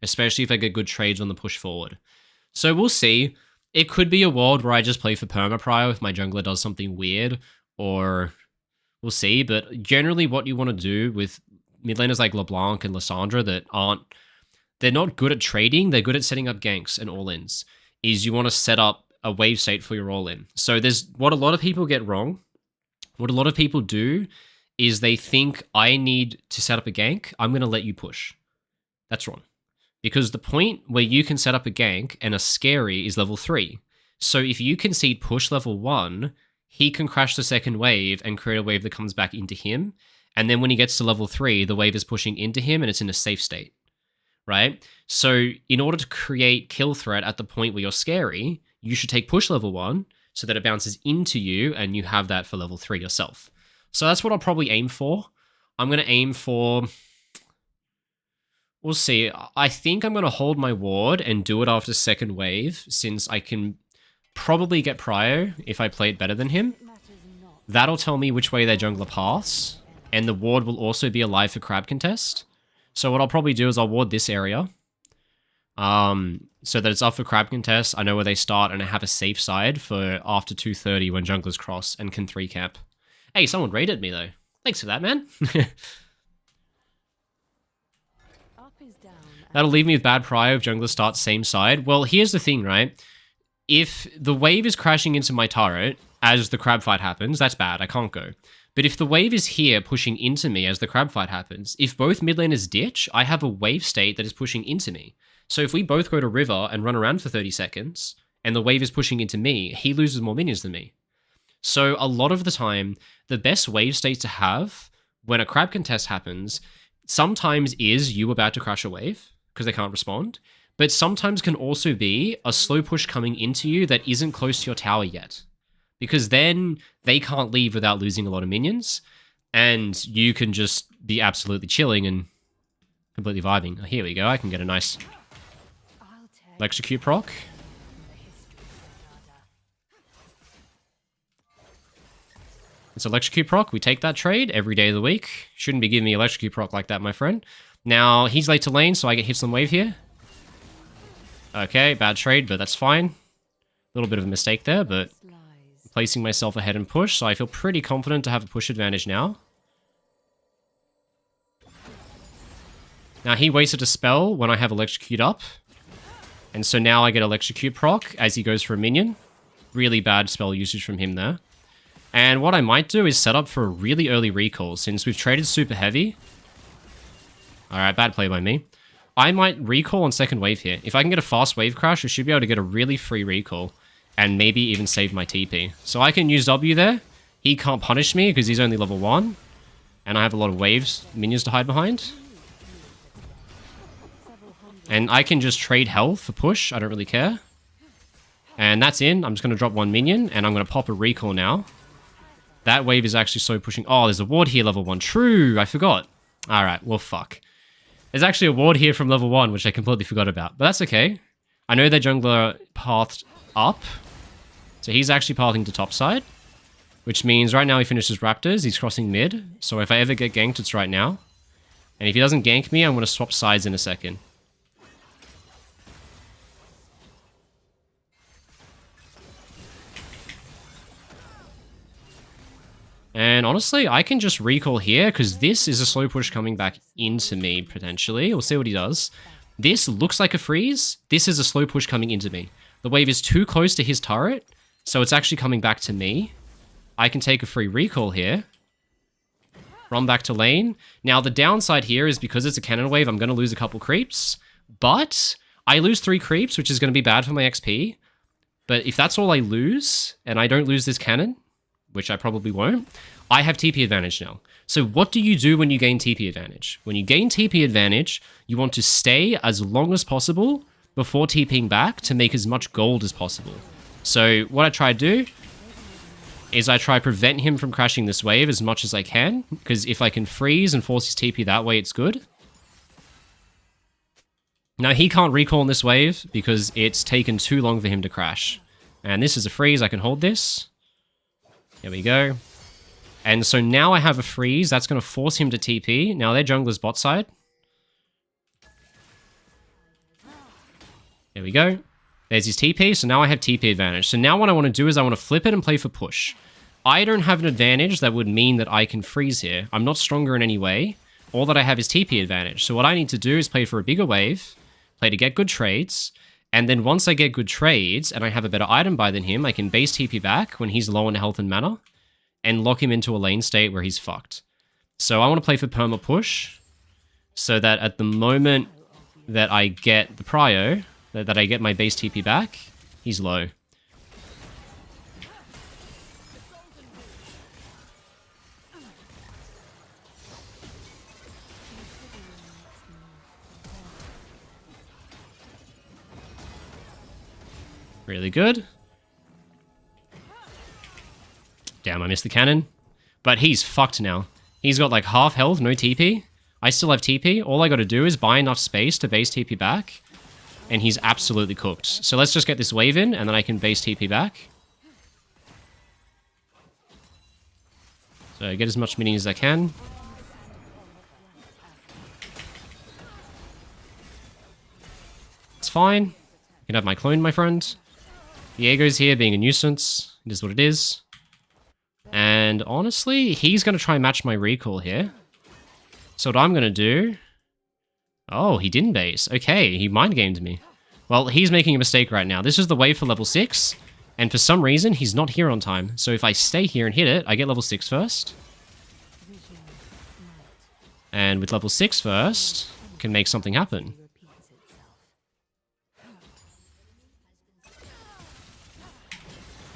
Especially if I get good trades on the push forward. So we'll see. It could be a world where I just play for perma Prio if my jungler does something weird. Or we'll see. But generally what you want to do with mid laners like LeBlanc and Lissandra that aren't... They're not good at trading, they're good at setting up ganks and all-ins, is you want to set up a wave state for your all-in. So there's what a lot of people get wrong. What a lot of people do is they think I need to set up a gank, I'm going to let you push. That's wrong. Because the point where you can set up a gank and a scary is level 3. So if you concede push level 1, he can crash the second wave and create a wave that comes back into him. And then when he gets to level 3, the wave is pushing into him and it's in a safe state, right? So in order to create kill threat at the point where you're scary, you should take push level 1 so that it bounces into you and you have that for level 3 yourself. So that's what I'll probably aim for. I'm going to aim for... We'll see. I think I'm going to hold my ward and do it after second wave, since I can probably get prio if I play it better than him. That'll tell me which way their jungler paths, and the ward will also be alive for crab contest. So what I'll probably do is I'll ward this area, so that it's up for crab contest. I know where they start, and I have a safe side for after 2:30 when junglers cross and can 3 camp. Hey, someone raided me though. Thanks for that, man. That'll leave me with bad prio if jungler starts same side. Well, here's the thing, right? If the wave is crashing into my turret as the crab fight happens, that's bad. I can't go. But if the wave is here pushing into me as the crab fight happens, if both mid laners ditch, I have a wave state that is pushing into me. So if we both go to river and run around for 30 seconds, and the wave is pushing into me, he loses more minions than me. So a lot of the time, the best wave state to have when a crab contest happens sometimes is you about to crash a wave, because they can't respond, but sometimes can also be a slow push coming into you that isn't close to your tower yet. Because then they can't leave without losing a lot of minions, and you can just be absolutely chilling and completely vibing. Oh, here we go, I can get a nice electrocute proc. It's electrocute proc, we take that trade every day of the week. Shouldn't be giving me electrocute proc like that, my friend. Now, he's late to lane, so I get hits on wave here. Okay, bad trade, but that's fine. A little bit of a mistake there, but placing myself ahead and push, so I feel pretty confident to have a push advantage now. Now, he wasted a spell when I have electrocute up, and so now I get electrocute proc as he goes for a minion. Really bad spell usage from him there. And what I might do is set up for a really early recall, since we've traded super heavy. Alright, bad play by me. I might recall on second wave here. If I can get a fast wave crash, I should be able to get a really free recall. And maybe even save my TP. So I can use W there. He can't punish me because he's only level 1. And I have a lot of waves, minions to hide behind. And I can just trade health for push. I don't really care. And that's in. I'm just going to drop 1 minion. And I'm going to pop a recall now. That wave is actually so pushing. Oh, there's a ward here, level 1. True, I forgot. Alright, well, fuck. There's actually a ward here from level 1, which I completely forgot about. But that's okay. I know their jungler pathed up. So he's actually pathing to top side. Which means right now he finishes Raptors. He's crossing mid. So if I ever get ganked, it's right now. And if he doesn't gank me, I'm going to swap sides in a second. And honestly, I can just recall here, because this is a slow push coming back into me, potentially. We'll see what he does. This looks like a freeze. This is a slow push coming into me. The wave is too close to his turret, so it's actually coming back to me. I can take a free recall here. Run back to lane. Now, the downside here is because it's a cannon wave, I'm going to lose a couple creeps. But I lose 3 creeps, which is going to be bad for my XP. But if that's all I lose, and I don't lose this cannon, which I probably won't, I have TP advantage now. So what do you do when you gain TP advantage? When you gain TP advantage, you want to stay as long as possible before TPing back to make as much gold as possible. So what I try to do is I try to prevent him from crashing this wave as much as I can, because if I can freeze and force his TP that way, it's good. Now he can't recall in this wave because it's taken too long for him to crash. And this is a freeze, I can hold this. There we go. And so now I have a freeze. That's going to force him to TP. Now their jungler's bot side. There we go. There's his TP. So now I have TP advantage. So now what I want to do is I want to flip it and play for push. I don't have an advantage that would mean that I can freeze here. I'm not stronger in any way. All that I have is TP advantage. So what I need to do is play for a bigger wave, play to get good trades, and then once I get good trades and I have a better item buy than him, I can base TP back when he's low on health and mana and lock him into a lane state where he's fucked. So I want to play for perma push so that at the moment that I get the prio, that I get my base TP back, he's low. Really good. Damn, I missed the cannon. But he's fucked now. He's got like half health, no TP. I still have TP. All I gotta do is buy enough space to base TP back. And he's absolutely cooked. So let's just get this wave in, and then I can base TP back. So get as much minions as I can. It's fine. You can have my clone, my friend. Diego's here being a nuisance. It is what it is. And honestly, he's going to try and match my recall here. So what I'm going to do... Oh, he didn't base. Okay, he mind gamed me. Well, he's making a mistake right now. This is the wave for level 6. And for some reason, he's not here on time. So if I stay here and hit it, I get level 6 first. And with level 6 first, can make something happen.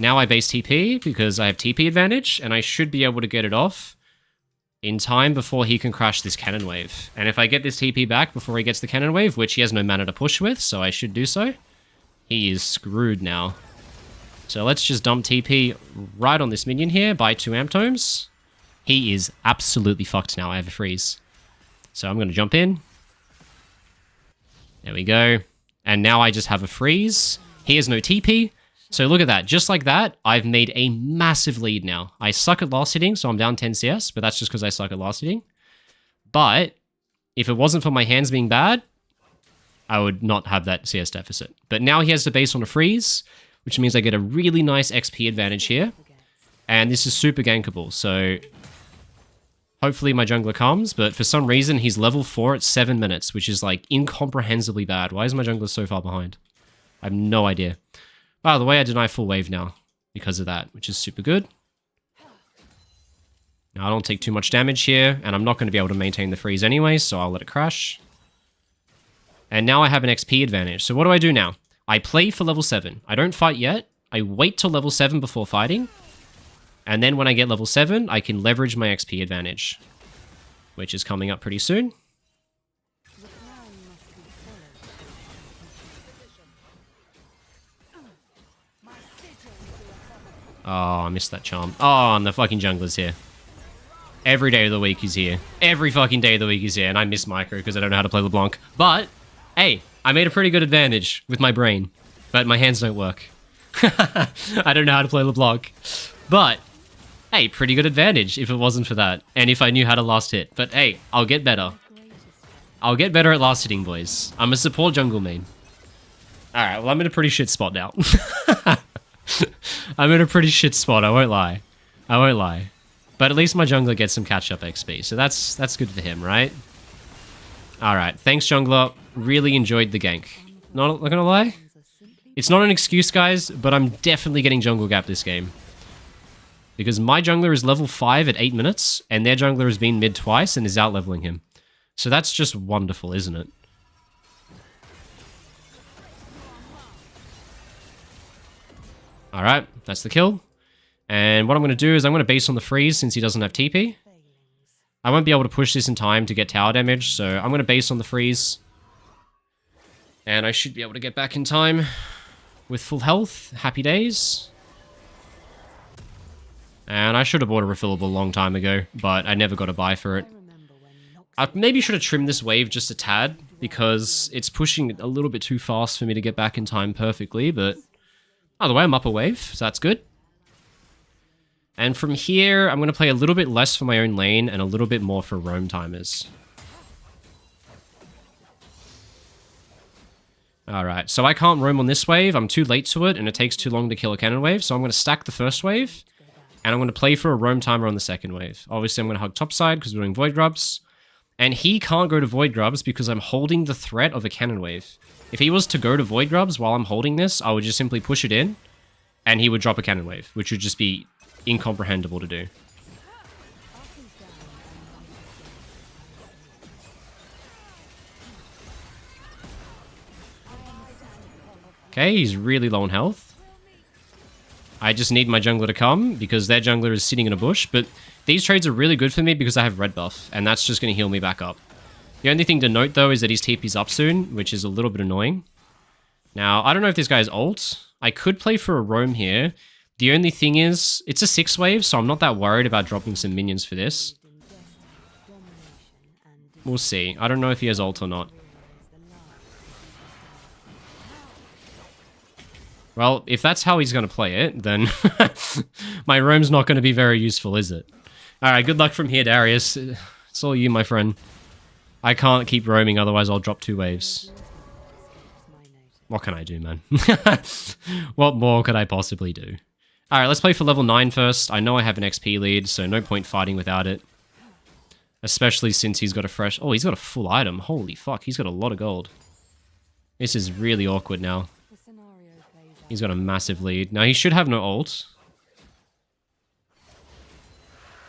Now I base TP because I have TP advantage, and I should be able to get it off in time before he can crash this cannon wave. And if I get this TP back before he gets the cannon wave, which he has no mana to push with, so I should do so, he is screwed now. So let's just dump TP right on this minion here, buy 2 amp tomes. He is absolutely fucked now. I have a freeze. So I'm going to jump in. There we go. And now I just have a freeze. He has no TP. So look at that. Just like that, I've made a massive lead now. I suck at last hitting, so I'm down 10 CS, but that's just because I suck at last hitting. But if it wasn't for my hands being bad, I would not have that CS deficit. But now he has the base on a freeze, which means I get a really nice XP advantage here. And this is super gankable, so hopefully my jungler comes, but for some reason he's level 4 at 7 minutes, which is like incomprehensibly bad. Why is my jungler so far behind? I have no idea. By the way, I deny full wave now because of that, which is super good. Now, I don't take too much damage here, and I'm not going to be able to maintain the freeze anyway, so I'll let it crash. And now I have an XP advantage. So what do I do now? I play for level 7. I don't fight yet. I wait till level 7 before fighting. And then when I get level 7, I can leverage my XP advantage, which is coming up pretty soon. Oh, I missed that charm. Oh, and the fucking jungler's here. Every day of the week he's here. Every fucking day of the week he's here, and I miss micro because I don't know how to play LeBlanc. But, hey, I made a pretty good advantage with my brain, but my hands don't work. I don't know how to play LeBlanc. But, hey, pretty good advantage if it wasn't for that, and if I knew how to last hit. But hey, I'll get better. I'll get better at last hitting, boys. I'm a support jungle main. Alright, well I'm in a pretty shit spot now. I'm in a pretty shit spot, I won't lie. I won't lie. But at least my jungler gets some catch-up XP, so that's good for him, right? Alright, thanks jungler. Really enjoyed the gank. Not gonna lie. It's not an excuse, guys, but I'm definitely getting jungle gap this game. Because my jungler is level 5 at 8 minutes, and their jungler has been mid twice and is out-leveling him. So that's just wonderful, isn't it? Alright, that's the kill. And what I'm going to do is I'm going to base on the freeze since he doesn't have TP. I won't be able to push this in time to get tower damage, so I'm going to base on the freeze. And I should be able to get back in time with full health. Happy days. And I should have bought a refillable a long time ago, but I never got a buy for it. I maybe should have trimmed this wave just a tad, because it's pushing a little bit too fast for me to get back in time perfectly, but either way, I'm up a wave, so that's good. And from here, I'm going to play a little bit less for my own lane and a little bit more for roam timers. Alright, so I can't roam on this wave, I'm too late to it, and it takes too long to kill a cannon wave, so I'm going to stack the first wave, and I'm going to play for a roam timer on the second wave. Obviously, I'm going to hug topside because we're doing Void Grubs. And he can't go to Void Grubs because I'm holding the threat of a cannon wave. If he was to go to Void Grubs while I'm holding this, I would just simply push it in, and he would drop a cannon wave, which would just be incomprehensible to do. Okay, he's really low on health. I just need my jungler to come because their jungler is sitting in a bush. But these trades are really good for me because I have red buff, and that's just going to heal me back up. The only thing to note, though, is that his TP's up soon, which is a little bit annoying. Now, I don't know if this guy's ult. I could play for a roam here. The only thing is, it's a 6-wave, so I'm not that worried about dropping some minions for this. We'll see. I don't know if he has ult or not. Well, if that's how he's going to play it, then my roam's not going to be very useful, is it? Alright, good luck from here, Darius. It's all you, my friend. I can't keep roaming, otherwise I'll drop 2 waves. What can I do, man? What more could I possibly do? Alright, let's play for level 9 first. I know I have an XP lead, so no point fighting without it. Especially since he's got a fresh... Oh, he's got a full item. Holy fuck, he's got a lot of gold. This is really awkward now. He's got a massive lead. Now, he should have no ult.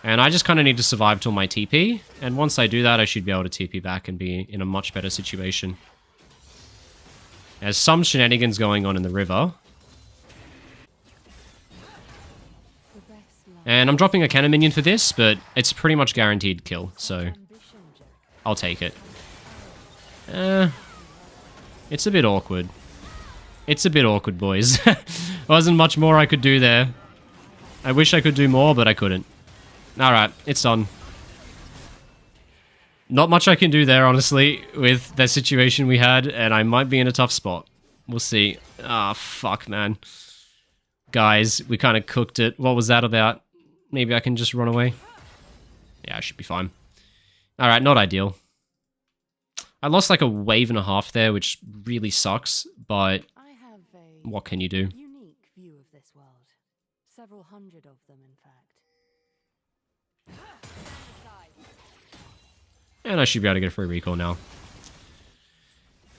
And I just kind of need to survive till my TP. And once I do that, I should be able to TP back and be in a much better situation. There's some shenanigans going on in the river. And I'm dropping a cannon minion for this, but it's pretty much guaranteed kill, so I'll take it. It's a bit awkward. It's a bit awkward, boys. Wasn't much more I could do there. I wish I could do more, but I couldn't. Alright, it's done. Not much I can do there, honestly, with the situation we had, and I might be in a tough spot. We'll see. Ah, fuck, man. Guys, we kind of cooked it. What was that about? Maybe I can just run away? Yeah, I should be fine. Alright, not ideal. I lost like a wave and a half there, which really sucks, but what can you do? Unique view of this world. Several hundred of them, in fact. And I should be able to get a free recall now.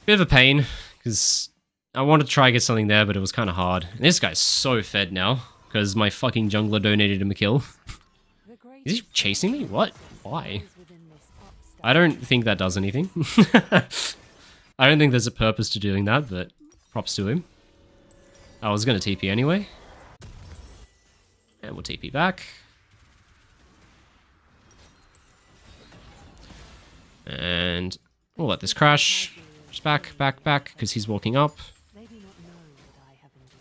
Bit of a pain, because I wanted to try and get something there, but it was kind of hard. And this guy's so fed now, because my fucking jungler donated him a kill. Is he chasing me? What? Why? I don't think that does anything. I don't think there's a purpose to doing that, but props to him. I was going to TP anyway. And we'll TP back. And we'll let this crash. Just back, because he's walking up. They do not know what I have endured.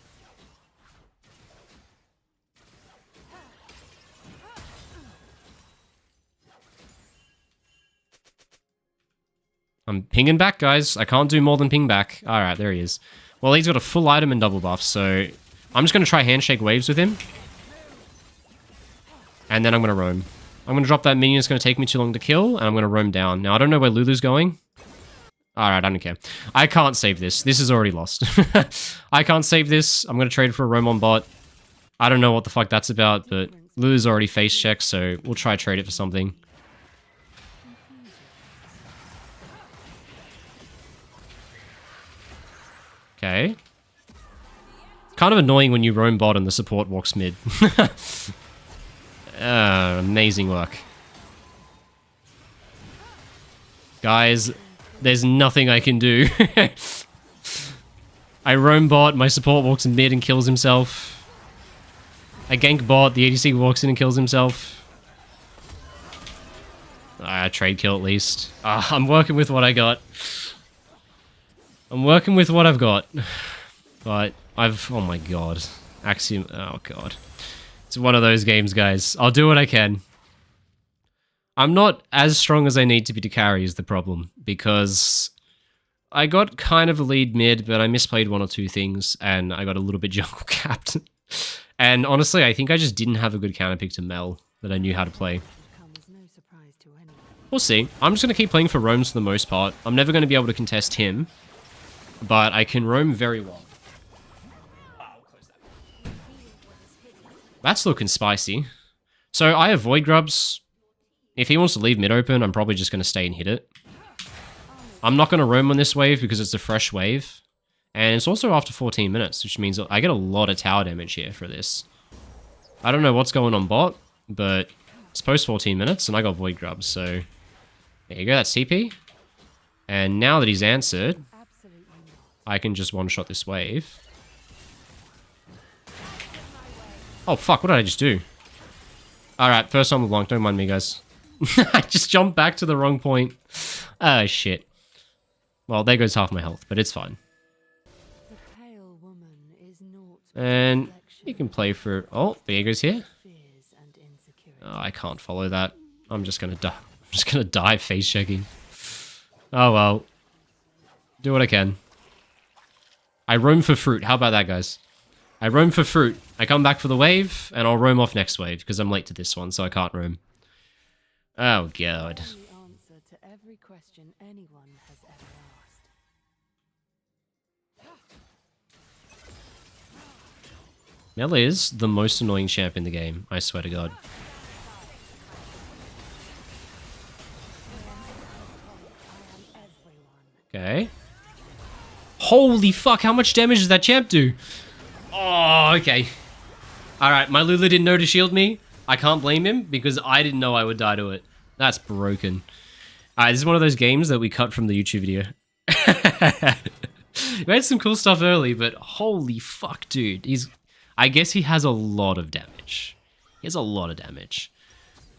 I'm pinging back, guys. I can't do more than ping back. Alright, there he is. Well, he's got a full item and double buff, so I'm just going to try handshake waves with him. And then I'm going to roam. I'm going to drop that minion. It's going to take me too long to kill, and I'm going to roam down. Now, I don't know where Lulu's going. Alright, I don't care. I can't save this. This is already lost. I can't save this. I'm going to trade for a roam on bot. I don't know what the fuck that's about, but Lulu's already face checked, so we'll try trade it for something. Okay. Kind of annoying when you roam bot and the support walks mid. Amazing work. Guys, there's nothing I can do. I roam bot, my support walks in mid and kills himself. I gank bot, the ADC walks in and kills himself. Trade kill at least. I'm working with what I got. I'm working with what I've got. But oh my god. Axiom, oh god. It's one of those games, guys. I'll do what I can. I'm not as strong as I need to be to carry is the problem, because I got kind of a lead mid, but I misplayed one or two things, and I got a little bit jungle capped. And honestly, I think I just didn't have a good counter pick to Mel that I knew how to play. We'll see. I'm just going to keep playing for roams for the most part. I'm never going to be able to contest him, but I can roam very well. That's looking spicy. So I have Void Grubs. If he wants to leave mid open, I'm probably just going to stay and hit it. I'm not going to roam on this wave because it's a fresh wave. And it's also after 14 minutes, which means I get a lot of tower damage here for this. I don't know what's going on bot, but it's post 14 minutes and I got Void Grubs, so there you go, that's TP. And now that he's answered, I can just one-shot this wave. Oh, fuck. What did I just do? Alright, first time LeBlanc. Don't mind me, guys. I just jumped back to the wrong point. Oh, shit. Well, there goes half my health, but it's fine. The pale woman is naught And reflection you can play for... Oh, Viego's here. fears and insecurity. Oh, I can't follow that. I'm just gonna die. I'm just gonna die face checking. Oh, well. Do what I can. I roam for fruit. How about that, guys? I roam for fruit. I come back for the wave, and I'll roam off next wave, because I'm late to this one, so I can't roam. Oh, God. The answer to every question anyone has ever asked. Mel is the most annoying champ in the game, I swear to God. Okay. Holy fuck, how much damage does that champ do? Oh, okay. Alright, my Lula didn't know to shield me. I can't blame him, because I didn't know I would die to it. That's broken. Alright, this is one of those games that we cut from the YouTube video. We had some cool stuff early, but holy fuck, dude. I guess he has a lot of damage. He has a lot of damage.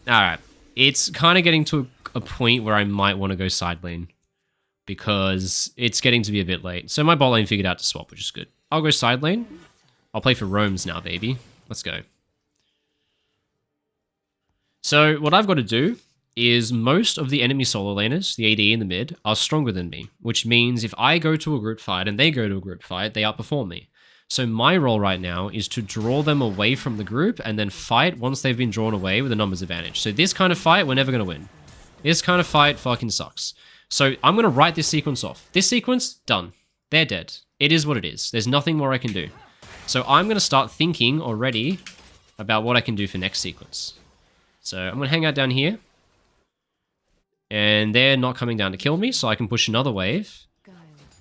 Alright, it's kind of getting to a point where I might want to go side lane, because it's getting to be a bit late. So my bot lane figured out to swap, which is good. I'll go side lane. I'll play for roams now, baby. Let's go. So what I've got to do is most of the enemy solo laners, the AD in the mid, are stronger than me, which means if I go to a group fight and they go to a group fight, they outperform me. So my role right now is to draw them away from the group and then fight once they've been drawn away with a numbers advantage. So this kind of fight, we're never going to win. This kind of fight fucking sucks. So I'm going to write this sequence off. This sequence, done. They're dead. It is what it is. There's nothing more I can do. So I'm going to start thinking already about what I can do for next sequence. So I'm going to hang out down here. And they're not coming down to kill me, so I can push another wave.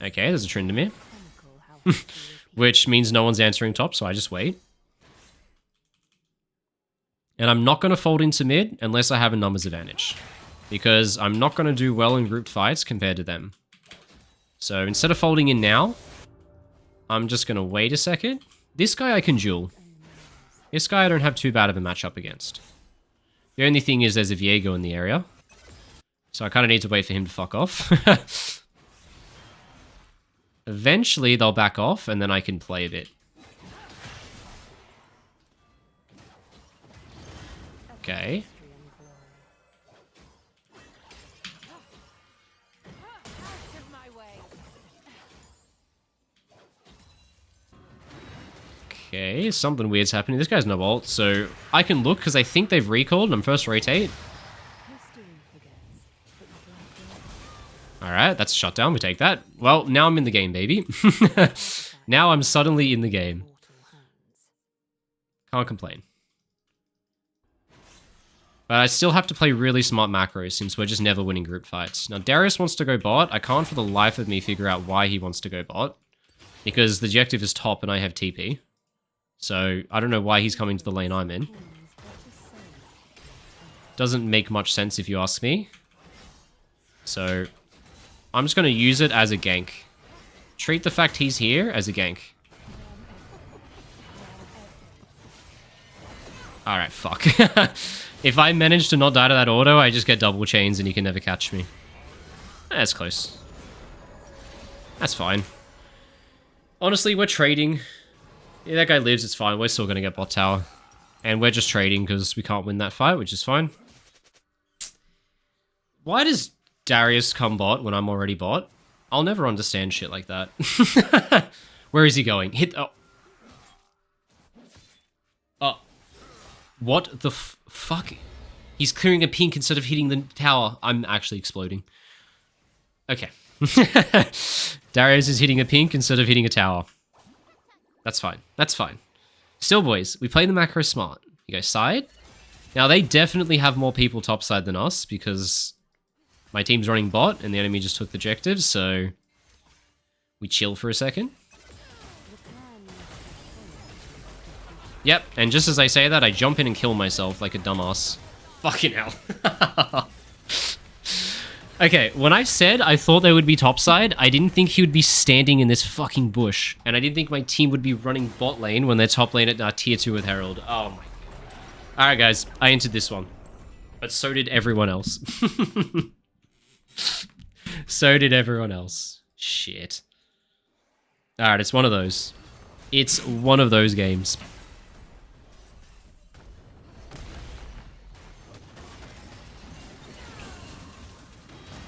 Okay, there's a Tryndamere. Which means no one's answering top, so I just wait. And I'm not going to fold into mid unless I have a numbers advantage, because I'm not going to do well in grouped fights compared to them. So instead of folding in now, I'm just going to wait a second. This guy I can duel. This guy I don't have too bad of a matchup against. The only thing is there's a Viego in the area, so I kind of need to wait for him to fuck off. Eventually they'll back off and then I can play a bit. Okay. Okay, something weird's happening. This guy's no ult, so I can look because I think they've recalled and I'm first rotate. Alright, that's a shutdown. We take that. Well, now I'm in the game, baby. Now I'm suddenly in the game. Can't complain. But I still have to play really smart macros since we're just never winning group fights. Now, Darius wants to go bot. I can't for the life of me figure out why he wants to go bot, because the objective is top and I have TP. So I don't know why he's coming to the lane I'm in. Doesn't make much sense if you ask me. So I'm just going to use it as a gank. Treat the fact he's here as a gank. Alright, fuck. If I manage to not die to that auto, I just get double chains and he can never catch me. That's close. That's fine. Honestly, we're trading. Yeah, that guy lives, it's fine. We're still going to get bot tower. And we're just trading because we can't win that fight, which is fine. Why does Darius come bot when I'm already bot? I'll never understand shit like that. Where is he going? Hit... Oh. Oh. What the fuck? He's clearing a pink instead of hitting the tower. I'm actually exploding. Okay. Darius is hitting a pink instead of hitting a tower. That's fine. That's fine. Still, boys, we play the macro smart. You go side. Now, they definitely have more people topside than us because my team's running bot and the enemy just took the objectives, so we chill for a second. Yep, and just as I say that, I jump in and kill myself like a dumbass. Fucking hell. Okay, when I said I thought they would be topside, I didn't think he would be standing in this fucking bush. And I didn't think my team would be running bot lane when they're top lane at tier 2 with Herald. Oh my god. Alright guys, I entered this one. But so did everyone else. So did everyone else. Shit. Alright, it's one of those. It's one of those games.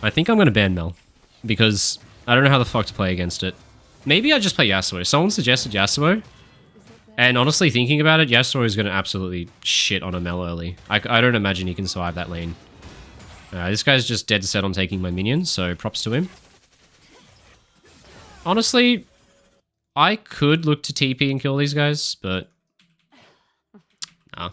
I think I'm going to ban Mel, because I don't know how the fuck to play against it. Maybe I just play Yasuo. Someone suggested Yasuo, and honestly thinking about it, Yasuo is going to absolutely shit on a Mel early. I don't imagine he can survive that lane. This guy's just dead set on taking my minions, so props to him. Honestly, I could look to TP and kill these guys, but... nah.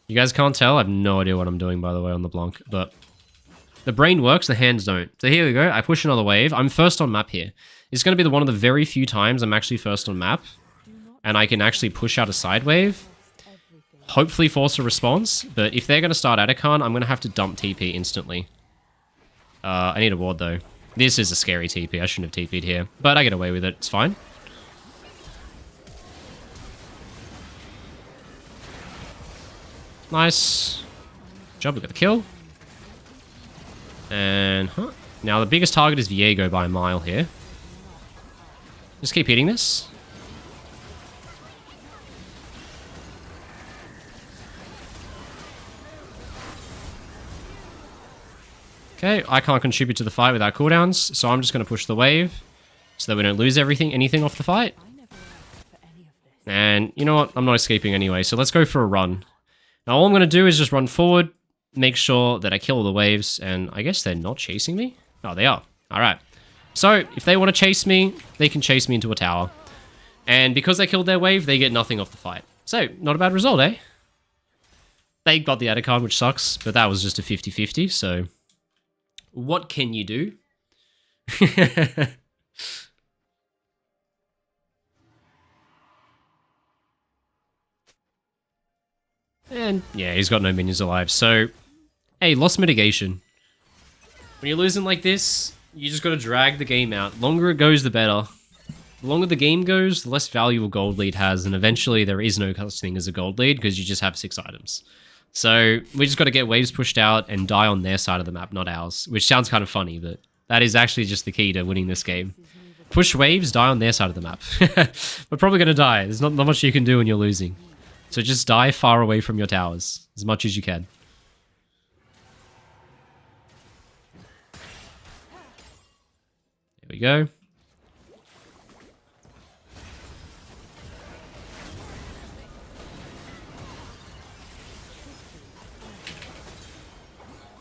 You guys can't tell? I have no idea what I'm doing, by the way, on the Blanc, but the brain works, the hands don't. So here we go. I push another wave. I'm first on map here. It's going to be one of the very few times I'm actually first on map, and I can actually push out a side wave, hopefully force a response, but if they're going to start Atacon, I'm going to have to dump TP instantly. I need a ward, though. This is a scary TP. I shouldn't have TP'd here, but I get away with it. It's fine. Nice. Good job, we got the kill. And, now the biggest target is Viego by a mile here. Just keep hitting this. Okay, I can't contribute to the fight without cooldowns, so I'm just going to push the wave so that we don't lose anything off the fight. And you know what? I'm not escaping anyway, so let's go for a run. Now all I'm going to do is just run forward, make sure that I kill all the waves, and I guess they're not chasing me? Oh, they are. Alright. So, if they want to chase me, they can chase me into a tower. And because they killed their wave, they get nothing off the fight. So, not a bad result, eh? They got the Atacon, which sucks, but that was just a 50-50, so... what can you do? And, yeah, he's got no minions alive, so... hey, loss mitigation. When you're losing like this, you just gotta drag the game out. The longer it goes, the better. The longer the game goes, the less value a gold lead has, and eventually there is no such thing as a gold lead, because you just have 6 items. So, we just gotta get waves pushed out and die on their side of the map, not ours. Which sounds kind of funny, but that is actually just the key to winning this game. Push waves, die on their side of the map. We're probably gonna die. There's not much you can do when you're losing. So just die far away from your towers, as much as you can. There we go.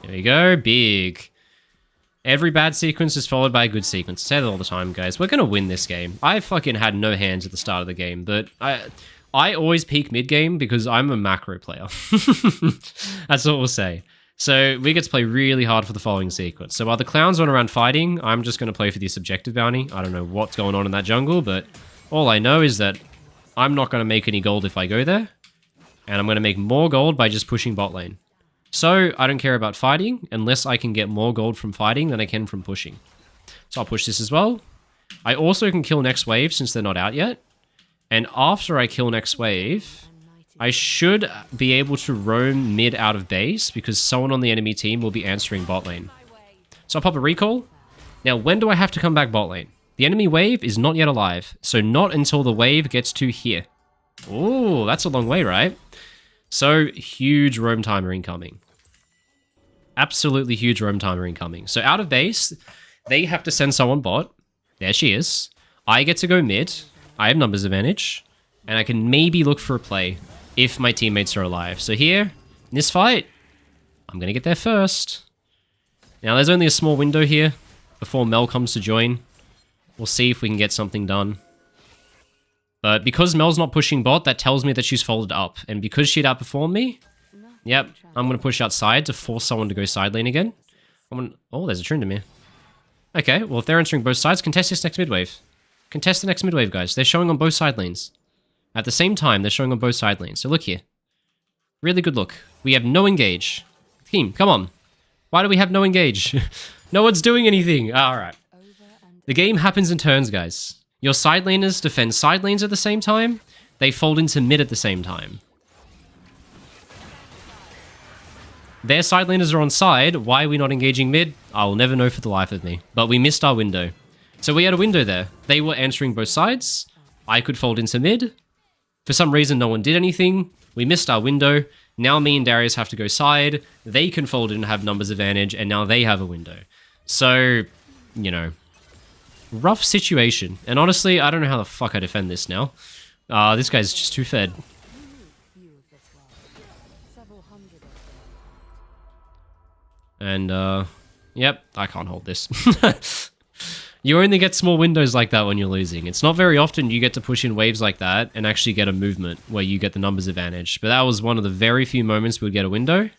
There we go, big. Every bad sequence is followed by a good sequence. I say that all the time, guys. We're gonna win this game. I fucking had no hands at the start of the game, but I always peak mid-game because I'm a macro player. That's what we'll say. So we get to play really hard for the following sequence. So while the clowns run around fighting, I'm just going to play for this objective bounty. I don't know what's going on in that jungle, but all I know is that I'm not going to make any gold if I go there. And I'm going to make more gold by just pushing bot lane. So I don't care about fighting unless I can get more gold from fighting than I can from pushing. So I'll push this as well. I also can kill next wave since they're not out yet. And after I kill next wave, I should be able to roam mid out of base because someone on the enemy team will be answering bot lane. So I'll pop a recall. Now, when do I have to come back bot lane? The enemy wave is not yet alive, so not until the wave gets to here. Oh, that's a long way, right? So, huge roam timer incoming. Absolutely huge roam timer incoming. So out of base, they have to send someone bot. There she is. I get to go mid. I have numbers advantage, and I can maybe look for a play if my teammates are alive. So here, in this fight, I'm going to get there first. Now, there's only a small window here before Mel comes to join. We'll see if we can get something done. But because Mel's not pushing bot, that tells me that she's folded up. And because she'd outperformed me, yep, I'm going to push outside to force someone to go side lane again. Oh, there's a Tryndamere. Okay, well, if they're entering both sides, contest this next mid wave. Contest the next mid wave, guys. They're showing on both side lanes. At the same time, they're showing on both side lanes. So look here. Really good look. We have no engage. Team, come on. Why do we have no engage? No one's doing anything. Alright. The game happens in turns, guys. Your side laners defend side lanes at the same time. They fold into mid at the same time. Their side laners are on side. Why are we not engaging mid? I'll never know for the life of me. But we missed our window. So we had a window there. They were answering both sides. I could fold into mid. For some reason, no one did anything. We missed our window. Now me and Darius have to go side. They can fold in and have numbers advantage, and now they have a window. So, you know, rough situation. And honestly, I don't know how the fuck I defend this now. This guy's just too fed. And, yep, I can't hold this. You only get small windows like that when you're losing. It's not very often you get to push in waves like that and actually get a movement where you get the numbers advantage. But that was one of the very few moments we would get a window.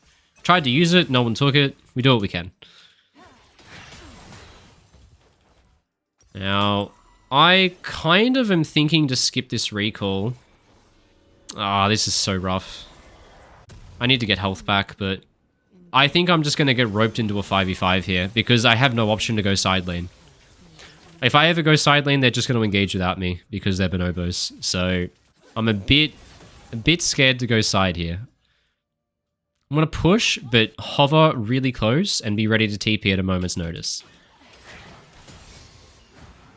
Tried to use it, no one took it. We do what we can. Now, I kind of am thinking to skip this recall. Ah, this is so rough. I need to get health back, but I think I'm just going to get roped into a 5v5 here because I have no option to go side lane. If I ever go side lane, they're just going to engage without me because they're bonobos. So I'm a bit scared to go side here. I'm going to push, but hover really close and be ready to TP at a moment's notice.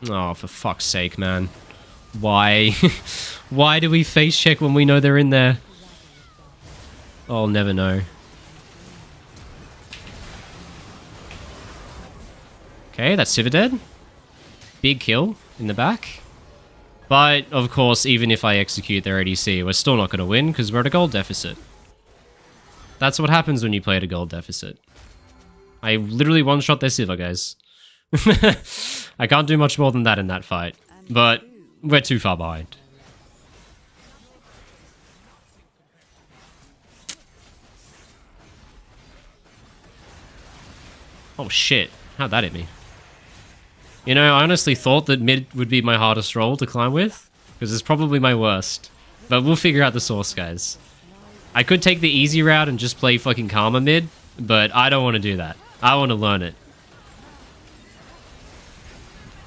Oh, for fuck's sake, man. Why? Why do we face check when we know they're in there? I'll never know. Okay, that's Sivir dead. Big kill in the back. But, of course, even if I execute their ADC, we're still not going to win because we're at a gold deficit. That's what happens when you play at a gold deficit. I literally one-shot their Sivir, guys. I can't do much more than that in that fight. But we're too far behind. Oh shit, how'd that hit me? You know, I honestly thought that mid would be my hardest role to climb with, because it's probably my worst. But we'll figure out the source, guys. I could take the easy route and just play fucking Karma mid, but I don't want to do that. I want to learn it.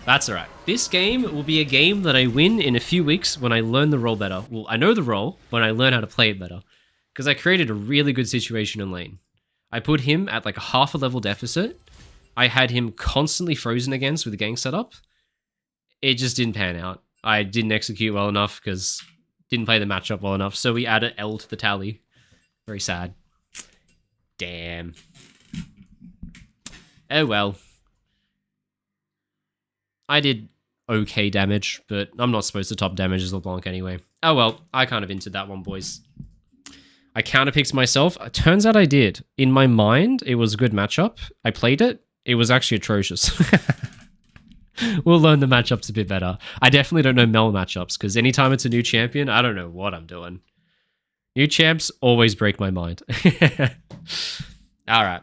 That's alright. This game will be a game that I win in a few weeks when I learn the role better. Well, I know the role, when I learn how to play it better. Because I created a really good situation in lane. I put him at like a half a level deficit. I had him constantly frozen against with the gang setup. It just didn't pan out. I didn't execute well enough because didn't play the matchup well enough. So we added L to the tally. Very sad. Damn. Oh well. I did okay damage, but I'm not supposed to top damage as LeBlanc anyway. Oh well, I kind of entered that one, boys. I counterpicked myself. It turns out I did. In my mind, it was a good matchup. I played it. It was actually atrocious. We'll learn the matchups a bit better. I definitely don't know Mel matchups, because anytime it's a new champion, I don't know what I'm doing. New champs always break my mind. Alright.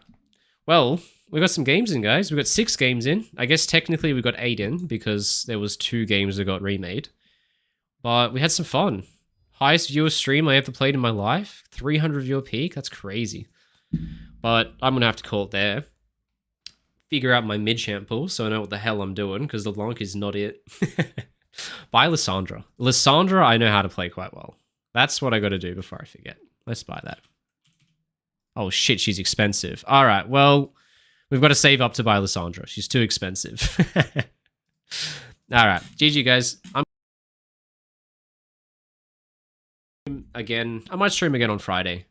Well, we got some games in, guys. We got 6 games in. I guess technically we got 8 in, because there was 2 games that got remade. But we had some fun. Highest viewer stream I ever played in my life. 300 viewer peak. That's crazy. But I'm going to have to call it there. Figure out my mid-champ pool so I know what the hell I'm doing, because LeBlanc is not it. Buy Lissandra. Lissandra I know how to play quite well. That's what I got to do before I forget. Let's buy that. Oh shit, she's expensive. Alright, well, we've got to save up to buy Lissandra. She's too expensive. Alright, GG guys. I might stream again on Friday.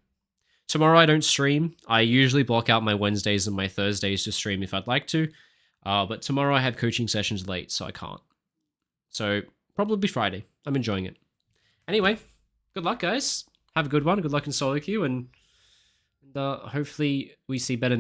Tomorrow I don't stream. I usually block out my Wednesdays and my Thursdays to stream if I'd like to. But tomorrow I have coaching sessions late, so I can't. So, probably Friday. I'm enjoying it. Anyway, good luck, guys. Have a good one. Good luck in solo queue, and hopefully we see better